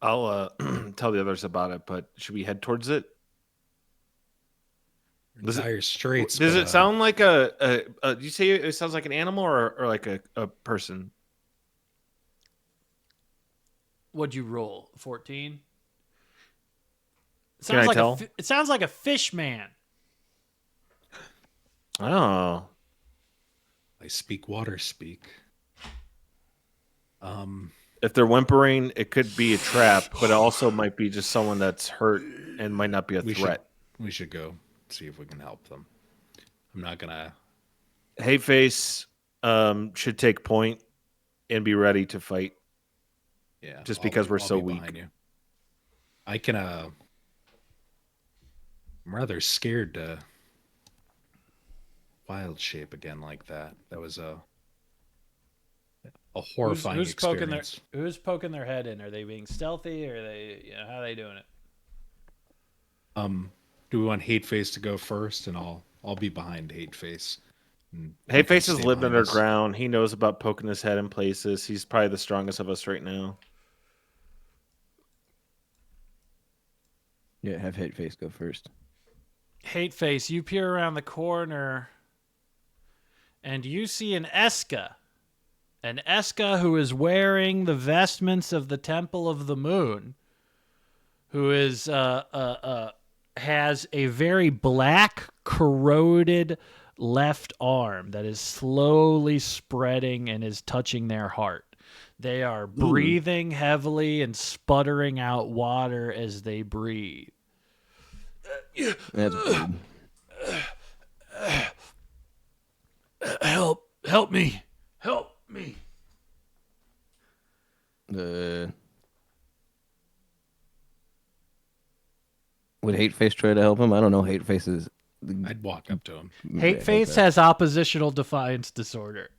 Speaker 1: tell the others about it, but should we head towards it?
Speaker 4: Dire straits.
Speaker 1: Does it sound like do you say it sounds like an animal or like a person?
Speaker 3: What'd you roll? 14?
Speaker 1: Can I tell?
Speaker 3: It sounds like a fish man.
Speaker 1: Oh.
Speaker 4: I speak water speak.
Speaker 1: If they're whimpering, it could be a trap, but it also might be just someone that's hurt and might not be a threat.
Speaker 4: We should go see if we can help them. I'm not gonna.
Speaker 1: Hateface should take point and be ready to fight.
Speaker 4: Yeah,
Speaker 1: just because we're so weak.
Speaker 4: I can. I'm rather scared to wild shape again like that. That was a horrifying experience.
Speaker 3: Who's poking their head in? Are they being stealthy, or are they? How are they doing it?
Speaker 4: Do we want Hateface to go first, and I'll be behind Hateface.
Speaker 1: Hateface has lived underground. He knows about poking his head in places. He's probably the strongest of us right now.
Speaker 2: Yeah, have Hateface go first.
Speaker 3: Hateface, you peer around the corner, and you see an Eska who is wearing the vestments of the Temple of the Moon, who is has a very black, corroded left arm that is slowly spreading and is touching their heart. They are breathing heavily and sputtering out water as they breathe.
Speaker 2: That's weird.
Speaker 3: Help me.
Speaker 2: Would Hateface try to help him? I don't know. Hateface is.
Speaker 4: I'd walk up to him.
Speaker 3: Hateface has oppositional defiance disorder.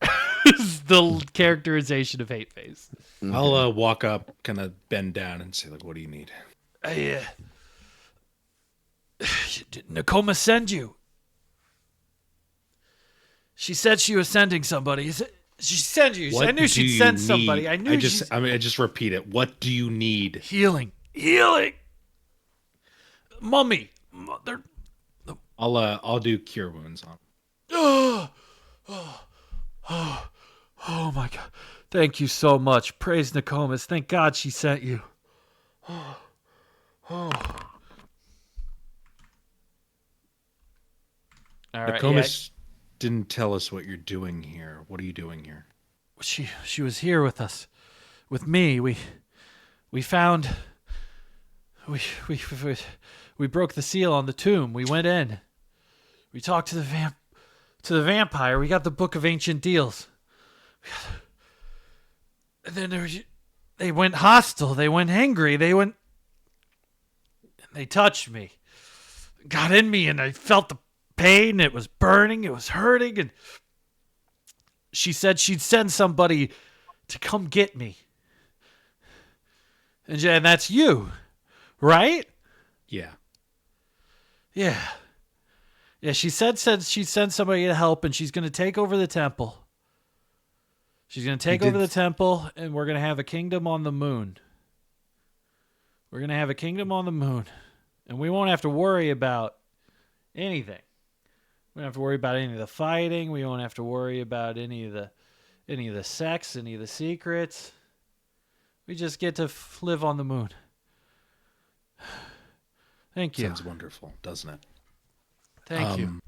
Speaker 3: Is the characterization of Hateface.
Speaker 4: Okay. I'll walk up, kind of bend down, and say, "Like, what do you need?"
Speaker 3: Did Nakoma send you? She said she was sending somebody. She sent you. I knew she'd send somebody. I
Speaker 4: just repeat it. What do you need?
Speaker 3: Healing. Mummy.
Speaker 4: I'll do cure wounds on.
Speaker 3: Oh my God. Thank you so much. Praise Nokomis. Thank God she sent you. All right,
Speaker 4: Nokomis didn't tell us what you're doing here. What are you doing here?
Speaker 3: She was here with us. With me. We found we broke the seal on the tomb. We went in. We talked to the vampire. We got the Book of Ancient Deals. And then they went hostile. They went angry. They touched me. Got in me, and I felt the pain. It was burning. It was hurting. And she said she'd send somebody to come get me. And that's you, right?
Speaker 4: Yeah.
Speaker 3: Yeah. Yeah, she said she'd send somebody to help, and she's going to take over the temple. She's going to take over the temple, and we're going to have a kingdom on the moon. We're going to have a kingdom on the moon, and we won't have to worry about anything. We don't have to worry about any of the fighting. We won't have to worry about any of the sex, any of the secrets. We just get to live on the moon. Thank you.
Speaker 4: Sounds wonderful, doesn't it?
Speaker 3: Thank you.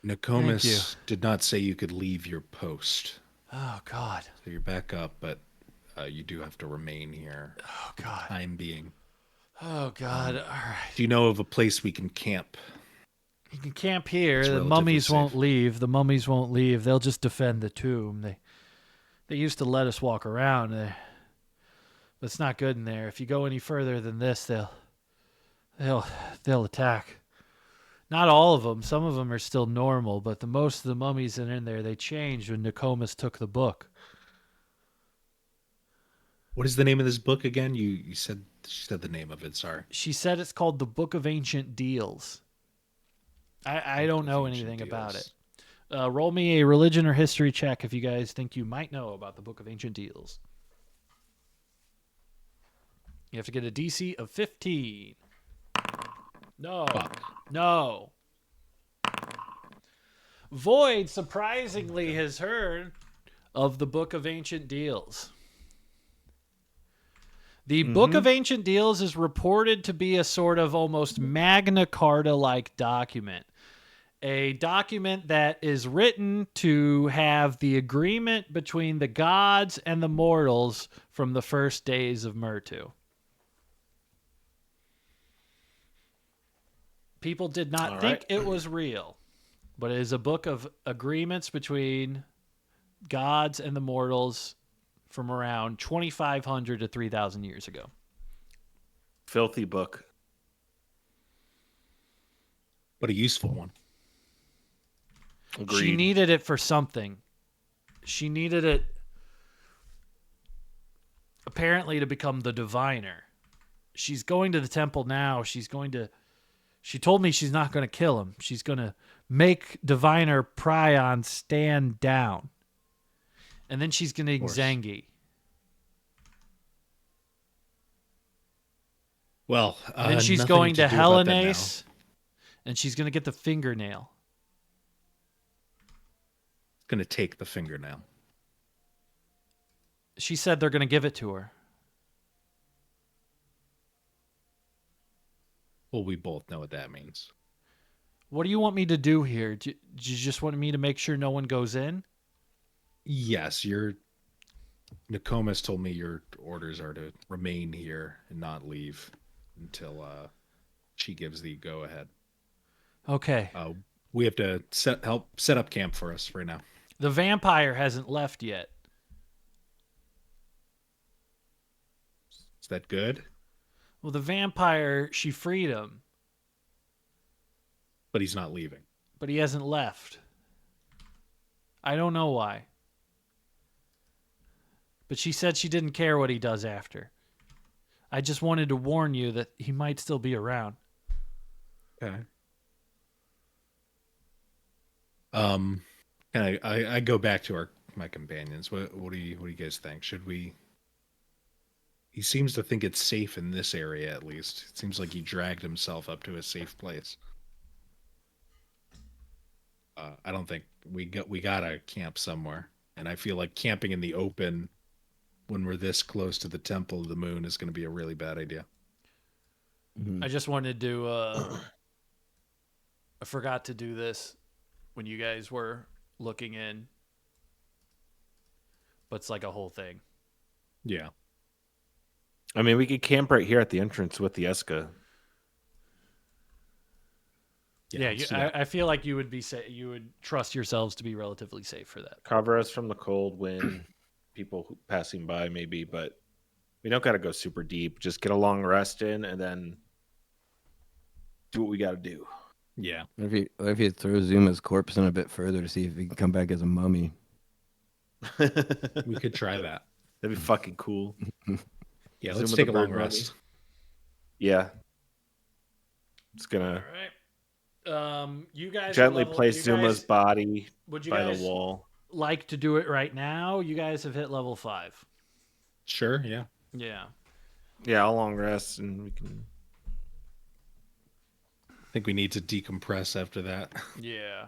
Speaker 4: Nokomis did not say you could leave your post.
Speaker 3: Oh, God.
Speaker 4: So you're back up, but you do have to remain here.
Speaker 3: Oh, God.
Speaker 4: For the time being.
Speaker 3: Oh, God. All right.
Speaker 4: Do you know of a place we can camp?
Speaker 3: You can camp here. The mummies won't leave. They'll just defend the tomb. They used to let us walk around. But it's not good in there. If you go any further than this, they'll attack. Not all of them. Some of them are still normal, but most of the mummies that are in there, they changed when Nokomis took the book.
Speaker 4: What is the name of this book again? She said the name of it. Sorry.
Speaker 3: She said it's called the Book of Ancient Deals. I don't know anything about it. Roll me a religion or history check if you guys think you might know about the Book of Ancient Deals. You have to get a DC of 15. No.
Speaker 4: Fuck.
Speaker 3: No. Void, surprisingly, has heard of the Book of Ancient Deals. The Book of Ancient Deals is reported to be a sort of almost Magna Carta-like document. A document that is written to have the agreement between the gods and the mortals from the first days of Murtu. People did not think it was real, but it is a book of agreements between gods and the mortals from around 2,500 to 3,000 years ago.
Speaker 1: Filthy book.
Speaker 4: But a useful one.
Speaker 1: Agreed.
Speaker 3: She needed it for something. She needed it apparently to become the diviner. She's going to the temple now. She told me she's not going to kill him. She's going to make diviner Prion stand down. And then she's going to Xangi.
Speaker 4: Well,
Speaker 3: and then she's going to Hellenace, and she's going to get the fingernail.
Speaker 4: Going to take the fingernail.
Speaker 3: She said they're going to give it to her.
Speaker 4: Well, we both know what that means.
Speaker 3: What do you want me to do here? Do you just want me to make sure no one goes in?
Speaker 4: Yes, Nokomis told me your orders are to remain here and not leave until she gives the go-ahead.
Speaker 3: Okay.
Speaker 4: We have to help set up camp for us right now.
Speaker 3: The vampire hasn't left yet.
Speaker 4: Is that good?
Speaker 3: Well, the vampire, she freed him.
Speaker 4: But he's not leaving.
Speaker 3: But he hasn't left. I don't know why. But she said she didn't care what he does after. I just wanted to warn you that he might still be around.
Speaker 4: Okay. And I go back to my companions. What do you guys think? Should we? He seems to think it's safe in this area, at least. It seems like he dragged himself up to a safe place. I don't think we gotta camp somewhere, and I feel like camping in the open when we're this close to the Temple of the Moon is going to be a really bad idea.
Speaker 3: I just wanted to. I forgot to do this when you guys were looking in, but it's like a whole thing.
Speaker 4: Yeah.
Speaker 1: I mean, we could camp right here at the entrance with the Eska.
Speaker 3: Yeah, I feel like you would be you would trust yourselves to be relatively safe for that.
Speaker 1: Cover us from the cold wind, people passing by maybe, but we don't got to go super deep. Just get a long rest in and then do what we got to do.
Speaker 4: Yeah.
Speaker 2: What if you throw Zuma's corpse in a bit further to see if he can come back as a mummy?
Speaker 4: We could try that.
Speaker 1: That'd be fucking cool.
Speaker 4: Yeah, let's take a long rest.
Speaker 1: Yeah. It's gonna.
Speaker 3: All right. You guys
Speaker 1: gently place Zuma's body by the wall.
Speaker 3: Like to do it right now? You guys have hit level 5.
Speaker 4: Sure. Yeah.
Speaker 3: Yeah.
Speaker 1: Yeah, I'll long rest and we can.
Speaker 4: I think we need to decompress after that.
Speaker 3: Yeah.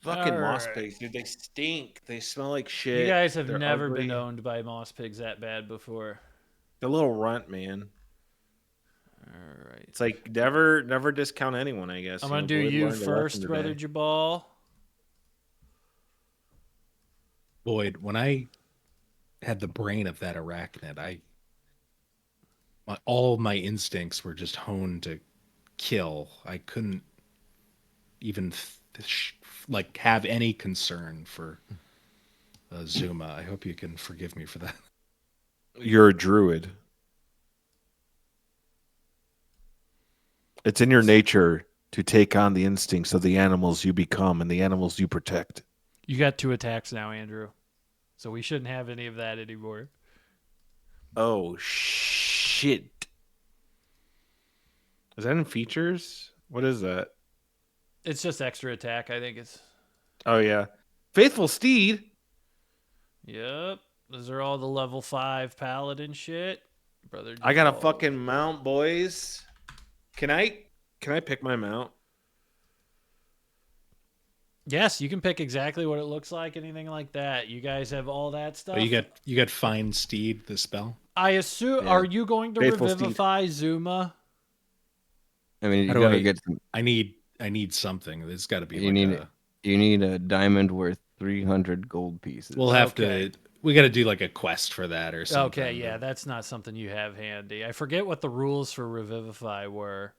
Speaker 1: Fucking moss pigs, dude. They stink. They smell like shit.
Speaker 3: You guys have
Speaker 1: They're
Speaker 3: never
Speaker 1: ugly.
Speaker 3: been owned by moss pigs that bad before.
Speaker 1: The little runt, man.
Speaker 3: All right.
Speaker 1: It's like never discount anyone, I guess.
Speaker 3: I'm going to do you first, Brother Jabal.
Speaker 4: Boyd, when I had the brain of that arachnid, all my instincts were just honed to kill. I couldn't even have any concern for Zuma. I hope you can forgive me for that.
Speaker 1: You're a druid. It's in your nature to take on the instincts of the animals you become and the animals you protect.
Speaker 3: You got 2 attacks now, Andrew. So we shouldn't have any of that anymore.
Speaker 1: Oh, shit. Is that in features? What is that?
Speaker 3: It's just extra attack, I think it's.
Speaker 1: Oh, yeah. Faithful Steed.
Speaker 3: Yep. Those are all the level 5 paladin shit. Brother
Speaker 1: I got a fucking mount, boys. Can I pick my mount?
Speaker 3: Yes, you can pick exactly what it looks like, anything like that. You guys have all that stuff.
Speaker 4: Oh, you got Fine Steed, the spell.
Speaker 3: I assume. Yeah. Are you going to
Speaker 1: Faithful
Speaker 3: revivify Steed. Zuma?
Speaker 2: I mean, you gotta get some.
Speaker 4: I need something. There's got to be.
Speaker 2: You need a diamond worth 300 gold pieces.
Speaker 4: We'll have to. We got to do like a quest for that or something.
Speaker 3: Okay, yeah, that's not something you have handy. I forget what the rules for revivify were.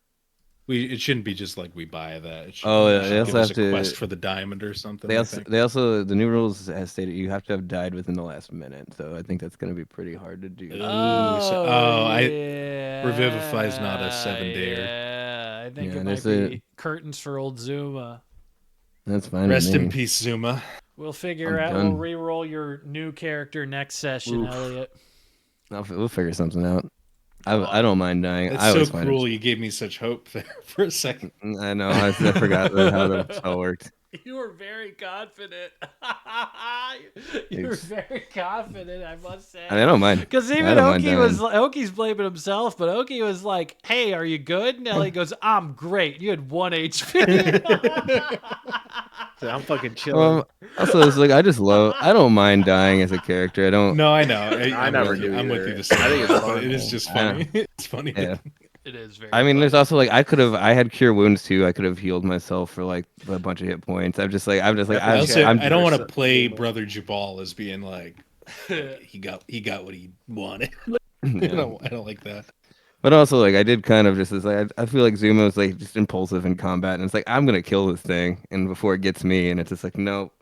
Speaker 4: It shouldn't be just like we buy that.
Speaker 2: They also have to
Speaker 4: quest for the diamond or something.
Speaker 2: They also the new rules has stated you have to have died within the last minute. So I think that's going to be pretty hard to do.
Speaker 3: Yeah.
Speaker 4: Revivify is not a 7-dayer.
Speaker 3: Yeah, I think it might be curtains for old Zuma.
Speaker 2: That's fine.
Speaker 4: Rest in peace, Zuma.
Speaker 3: We'll figure out. We'll re-roll your new character next session, Elliot.
Speaker 2: We'll figure something out. I don't mind dying.
Speaker 4: It's so cruel. You gave me such hope there for a second.
Speaker 2: I know. I forgot how the spell worked.
Speaker 3: You were very confident. You were very confident, I must say.
Speaker 2: I don't mind.
Speaker 3: Because even Oki's blaming himself, but Oki was like, "Hey, are you good?" And Ellie goes, "I'm great. You had 1 HP."
Speaker 1: I'm fucking chilling.
Speaker 2: Also, it's like I don't mind dying as a character. I don't.
Speaker 4: No, I know.
Speaker 1: I never do.
Speaker 4: I'm with you. I think it's funny. It is just funny. It's funny.
Speaker 2: Yeah.
Speaker 3: It is very.
Speaker 2: I mean, funny. There's also like I had cure wounds too. I could have healed myself for like a bunch of hit points. I
Speaker 4: don't want to play Brother Jubal as being like he got what he wanted.
Speaker 2: Yeah.
Speaker 4: I don't like that.
Speaker 2: But also, like, I did kind of just like I feel like Zuma was like just impulsive in combat, and it's like I'm gonna kill this thing, and before it gets me, and it's just like nope.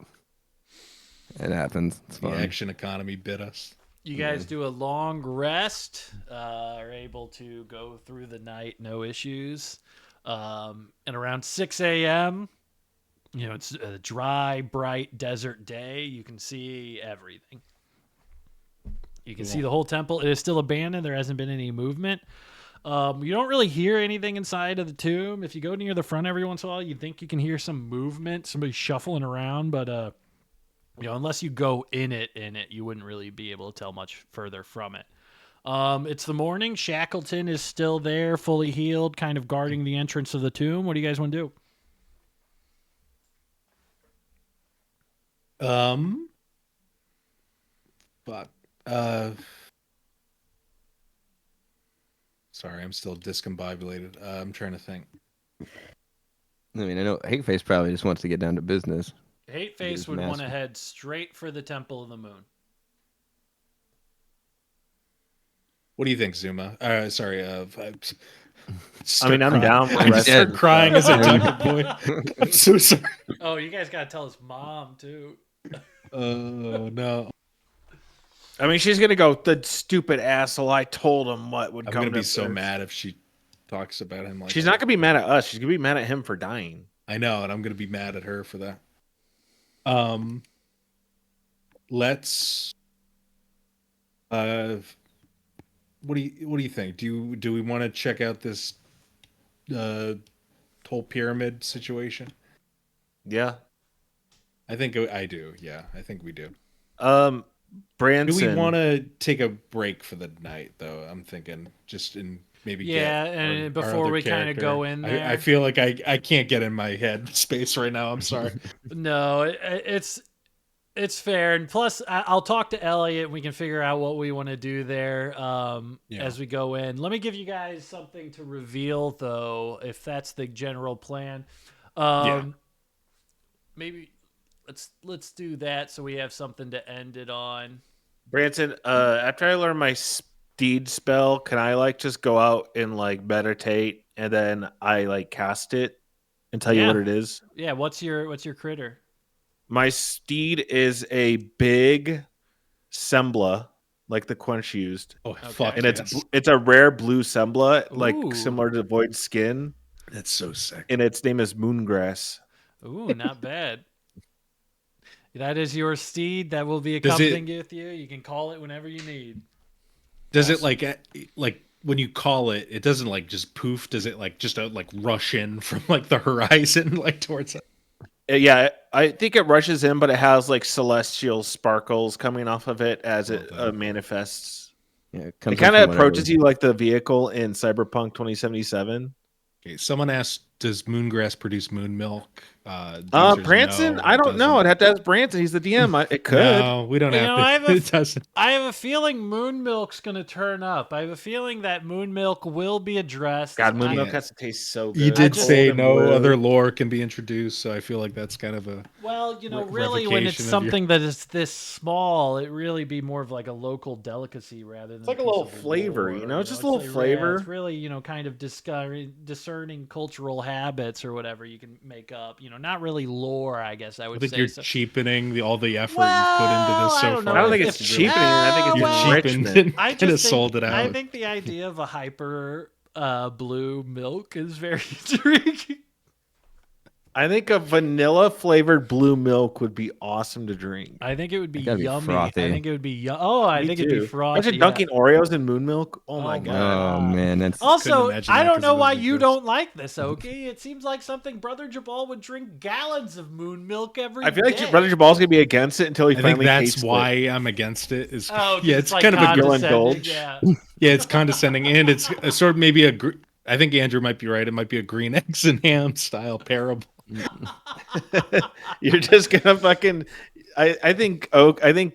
Speaker 2: It happens. It's fine.
Speaker 4: The action economy bit us.
Speaker 3: You guys do a long rest, are able to go through the night, no issues. And around 6 a.m., it's a dry, bright desert day. You can see everything. You can see the whole temple. It is still abandoned. There hasn't been any movement. You don't really hear anything inside of the tomb. If you go near the front every once in a while, you think you can hear some movement, somebody shuffling around, but unless you go in it, you wouldn't really be able to tell much further from it. It's the morning. Shackleton is still there, fully healed, kind of guarding the entrance of the tomb. What do you guys want to do?
Speaker 4: Fuck. Sorry, I'm still discombobulated. I'm trying to think.
Speaker 2: I mean, I know Hateface probably just wants to get down to business.
Speaker 3: Hateface would want to head straight for the Temple of the Moon.
Speaker 4: What do you think, Zuma? Sorry.
Speaker 1: I'm down for the rest.
Speaker 4: Start crying as a Duncan boy. I'm so sorry.
Speaker 3: Oh, you guys gotta tell his mom too.
Speaker 4: Oh no.
Speaker 1: I mean, she's gonna go, the stupid asshole. I told him what would come.
Speaker 4: I'm gonna be so mad if she talks about him like.
Speaker 1: She's not gonna be mad at us. She's gonna be mad at him for dying.
Speaker 4: I know, and I'm gonna be mad at her for that. Let's. What do you think? Do we want to check out this whole pyramid situation?
Speaker 1: Yeah,
Speaker 4: I think I do. Yeah, I think we do.
Speaker 1: Branson.
Speaker 4: Do we want to take a break for the night, though? I'm thinking just in maybe.
Speaker 3: And before we kind of go in there,
Speaker 4: I feel like I can't get in my head space right now. I'm sorry.
Speaker 3: No, it's fair, and plus I'll talk to Elliott and we can figure out what we want to do there as we go in. Let me give you guys something to reveal, though, if that's the general plan. Maybe let's do that so we have something to end it on.
Speaker 1: Branson, after I learn my steed spell, can I just go out and meditate and then I cast it and tell you what it is?
Speaker 3: Yeah, what's your critter?
Speaker 1: My steed is a big Sembla, like the Quench used.
Speaker 4: Oh, fuck!
Speaker 1: And it's a rare blue Sembla, similar to Void Skin.
Speaker 4: That's so sick.
Speaker 1: And its name is Moongrass.
Speaker 3: Ooh, not bad. That is your steed that will be accompanying with you. You can call it whenever you need.
Speaker 4: Does it like when you call it, it doesn't like just poof? Does it like just like rush in from like the horizon like towards it?
Speaker 1: Yeah, I think it rushes in, but it has like celestial sparkles coming off of it as it manifests.
Speaker 2: Yeah,
Speaker 1: it kind of approaches you like the vehicle in Cyberpunk 2077.
Speaker 4: Okay, someone asked, "Does Moongrass produce moon milk?"
Speaker 1: Branson,
Speaker 4: no,
Speaker 1: I don't know. I'd have to ask Branson. He's the DM. It could.
Speaker 4: No, we don't have to. It doesn't.
Speaker 3: I have a feeling Moon Milk's going to turn up. I have a feeling that Moon Milk will be addressed.
Speaker 1: God, Moon Milk has to taste so good.
Speaker 4: You did say no other lore can be introduced, so I feel like that's kind of a
Speaker 3: really when it's something that is this small, it really be more of like a local delicacy rather than
Speaker 1: it's like a little flavor,
Speaker 3: lore,
Speaker 1: just a little flavor.
Speaker 3: Yeah, it's really kind of discerning cultural habits or whatever you can make up. Not really lore, I guess I would say.
Speaker 4: I think you're cheapening all the effort you've put into this so far.
Speaker 1: I don't think it's cheapening. I think it's enrichment.
Speaker 4: I just sold it out.
Speaker 3: I think the idea of a hyper blue milk is very intriguing.
Speaker 1: I think a vanilla flavored blue milk would be awesome to drink.
Speaker 3: I think it would be
Speaker 2: yummy.
Speaker 3: I think it would be I think it'd be frothy.
Speaker 1: Imagine dunking Oreos in moon milk. Oh my god.
Speaker 2: Oh man, that's
Speaker 3: also. I don't know why you don't like this, Oki. It seems like something Brother Jabal would drink gallons of moon milk every day.
Speaker 1: I feel like Brother Jabal's gonna be against it until he finally tastes it.
Speaker 4: That's why I'm against it.
Speaker 3: It's
Speaker 4: like
Speaker 3: kind
Speaker 4: of a
Speaker 1: indulge.
Speaker 4: Yeah, it's condescending, and it's a sort of maybe I think Andrew might be right. It might be a green eggs and ham style parable.
Speaker 1: You're just gonna fucking. I think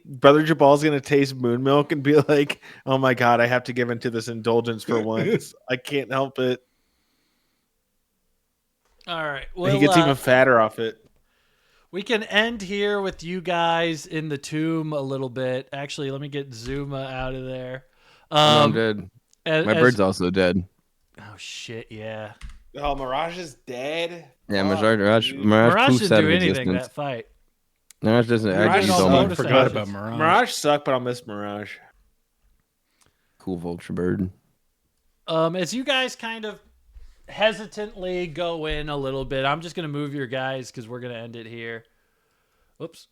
Speaker 1: Brother Jabal's gonna taste moon milk and be like, "Oh my god, I have to give into this indulgence for once. I can't help it."
Speaker 3: All right, well,
Speaker 1: he gets even fatter off it.
Speaker 3: We can end here with you guys in the tomb a little bit. Actually, let me get Zuma out of there.
Speaker 2: I'm dead. My bird's also dead.
Speaker 3: Oh shit! Yeah.
Speaker 1: Oh, Mirage is dead.
Speaker 2: Yeah,
Speaker 1: Mirage
Speaker 3: didn't do anything that fight.
Speaker 2: Mirage doesn't.
Speaker 1: I forgot about Mirage. Mirage sucked, but I'll miss Mirage.
Speaker 2: Cool vulture bird.
Speaker 3: As you guys kind of hesitantly go in a little bit, I'm just gonna move your guys because we're gonna end it here. Oops.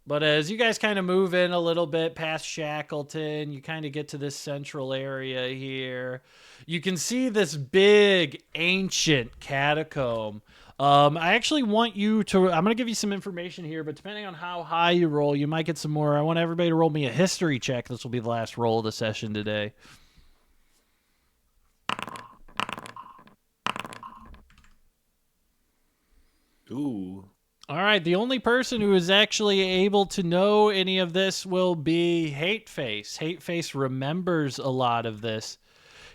Speaker 3: But as you guys kind of move in a little bit past Shackleton, you kind of get to this central area here. You can see this big ancient catacomb. I actually want you to... I'm going to give you some information here, but depending on how high you roll, you might get some more. I want everybody to roll me a history check. This will be the last roll of the session today.
Speaker 1: Ooh.
Speaker 3: All right, the only person who is actually able to know any of this will be Hateface. Hateface remembers a lot of this.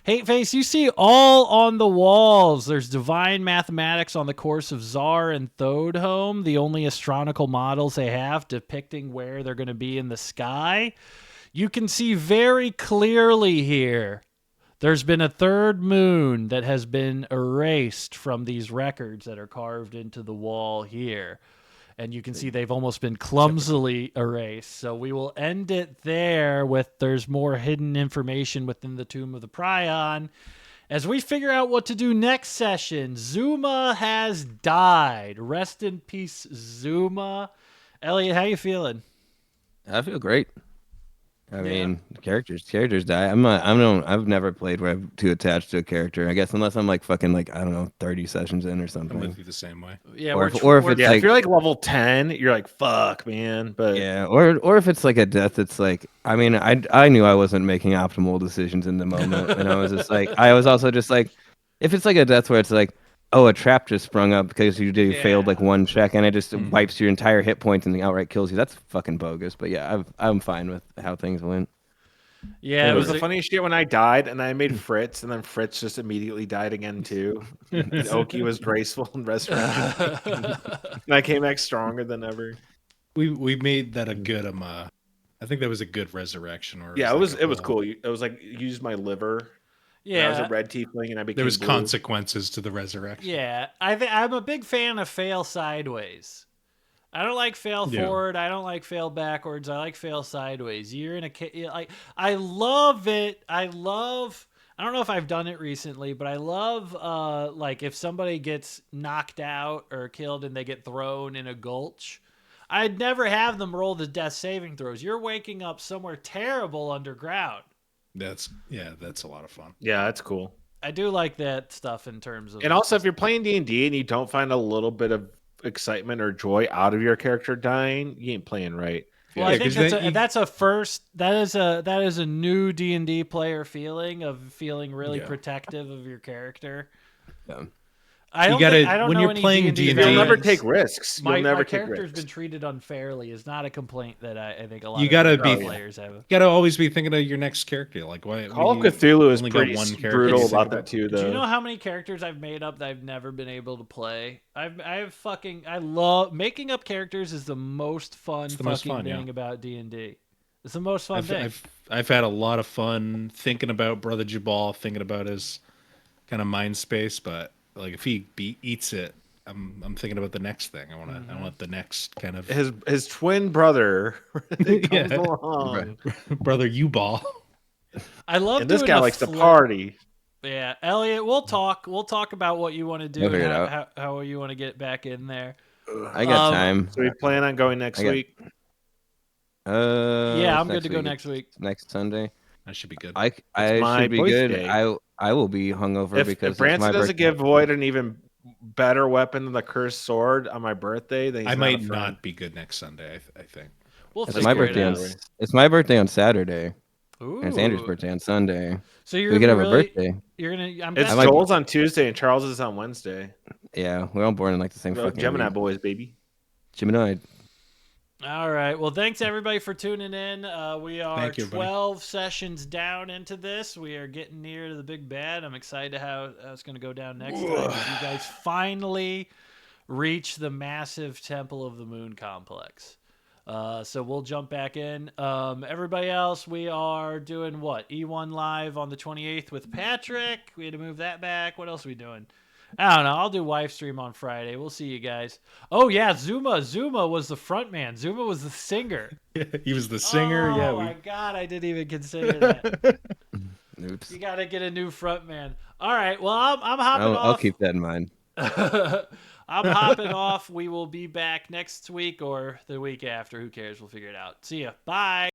Speaker 3: Hateface, you see all on the walls. There's divine mathematics on the course of Tsar and Thodholm, the only astronomical models they have depicting where they're going to be in the sky. You can see very clearly here there's been a third moon that has been erased from these records that are carved into the wall here. And you can see they've almost been clumsily erased. So we will end it there with there's more hidden information within the Tomb of the Prion. As we figure out what to do next session, Zuma has died. Rest in peace, Zuma. Elliott, how you feeling?
Speaker 2: I feel great. I mean, characters die. I've never played where I'm too attached to a character. I guess unless I'm like fucking like I don't know 30 sessions in or something.
Speaker 4: I'm with you the same way.
Speaker 3: Yeah,
Speaker 2: or if it's
Speaker 1: like,
Speaker 2: if
Speaker 1: you're like level 10, you're like fuck, man. But
Speaker 2: yeah, or if it's like a death that's like I mean I knew I wasn't making optimal decisions in the moment, and I was just like I was also just like if it's like a death where it's like oh a trap just sprung up because you failed like one check and it just wipes your entire hit points and outright kills you. That's fucking bogus. But yeah, I'm fine with how things went.
Speaker 3: Yeah,
Speaker 1: it was the funniest shit when I died and I made Fritz, and then Fritz just immediately died again too. And Oki was graceful and resurrected, and I came back stronger than ever.
Speaker 4: We made that a good I think that was a good resurrection. Or
Speaker 1: yeah, it was cool. It was like you used my liver.
Speaker 3: Yeah,
Speaker 1: I was a red tiefling, and I became.
Speaker 4: There was
Speaker 1: blue.
Speaker 4: consequences to the resurrection.
Speaker 3: Yeah, I'm a big fan of fail sideways. I don't like fail forward. I don't like fail backwards. I like fail sideways. You're in a like. I love it. I I don't know if I've done it recently, but I love like if somebody gets knocked out or killed and they get thrown in a gulch, I'd never have them roll the death saving throws. You're waking up somewhere terrible underground.
Speaker 4: That's a lot of fun.
Speaker 1: Yeah, that's cool.
Speaker 3: I do like that stuff in terms of.
Speaker 1: And also, if you're playing D&D and you don't find a little bit of excitement or joy out of your character dying, you ain't playing right.
Speaker 3: Well, I think that's a first. That is a new D&D player feeling of feeling really protective of your character.
Speaker 2: Yeah.
Speaker 3: I don't
Speaker 4: when
Speaker 3: know
Speaker 4: you're
Speaker 3: any
Speaker 4: playing
Speaker 3: D&D
Speaker 1: You'll
Speaker 3: fans.
Speaker 1: never take risks. You'll never
Speaker 3: my
Speaker 1: take
Speaker 3: character's
Speaker 1: risks.
Speaker 3: been treated unfairly is not a complaint that I think a lot
Speaker 4: You
Speaker 3: of
Speaker 4: gotta
Speaker 3: players have.
Speaker 4: You gotta always be thinking of your next character. Like why
Speaker 1: Call of Cthulhu is
Speaker 4: only
Speaker 1: pretty
Speaker 4: got one character
Speaker 1: brutal
Speaker 4: you think
Speaker 1: about that too.
Speaker 3: Do you
Speaker 1: Though.
Speaker 3: know how many characters I've made up that I've never been able to play? I love making up characters is the most fun thing about D&D. It's the most fun thing.
Speaker 4: I've had a lot of fun thinking about Brother Jabal, thinking about his kind of mind space, but like if he eats it, I'm thinking about the next thing. I want the next kind of
Speaker 1: his twin brother comes along.
Speaker 4: Brother U-Ball.
Speaker 3: I love
Speaker 1: and this guy likes to party.
Speaker 3: Yeah, Elliot, we'll talk about what you want to do and how you want to get back in there.
Speaker 2: I got time.
Speaker 1: So we plan on going next week.
Speaker 3: Yeah, I'm good to go next week.
Speaker 2: Next Sunday.
Speaker 4: That should be good.
Speaker 2: I should be good.
Speaker 1: Day.
Speaker 2: I will be hungover because
Speaker 1: if Branson doesn't give Void an even better weapon than the cursed sword on my birthday, then he's
Speaker 4: I might not be good next Sunday. I think.
Speaker 2: It's my birthday. It's my birthday on Saturday.
Speaker 3: Ooh.
Speaker 2: And it's Andrew's birthday on Sunday.
Speaker 3: So we
Speaker 2: could have a birthday.
Speaker 1: It's Joel's on Tuesday and Charles is on Wednesday.
Speaker 2: Yeah, we're all born in like the same fucking
Speaker 1: Gemini
Speaker 2: week.
Speaker 1: boys, baby.
Speaker 2: Gemini.
Speaker 3: All right. Well, thanks everybody for tuning in. We are 12
Speaker 4: buddy.
Speaker 3: sessions down into this. We are getting near to the big bad. I'm excited how it's going to go down next time. You guys finally reach the massive Temple of the Moon complex. So we'll jump back in. Everybody else, we are doing what? E1 Live on the 28th with Patrick. We had to move that back. What else are we doing? I don't know. I'll do live stream on Friday. We'll see you guys. Oh, yeah. Zuma. Zuma was the front man. Zuma was the singer.
Speaker 4: He was the singer.
Speaker 3: Oh, my God. I didn't even consider that.
Speaker 2: Oops.
Speaker 3: You got to get a new front man. All right. Well, I'm hopping off.
Speaker 2: I'll keep that in mind.
Speaker 3: I'm hopping off. We will be back next week or the week after. Who cares? We'll figure it out. See ya. Bye.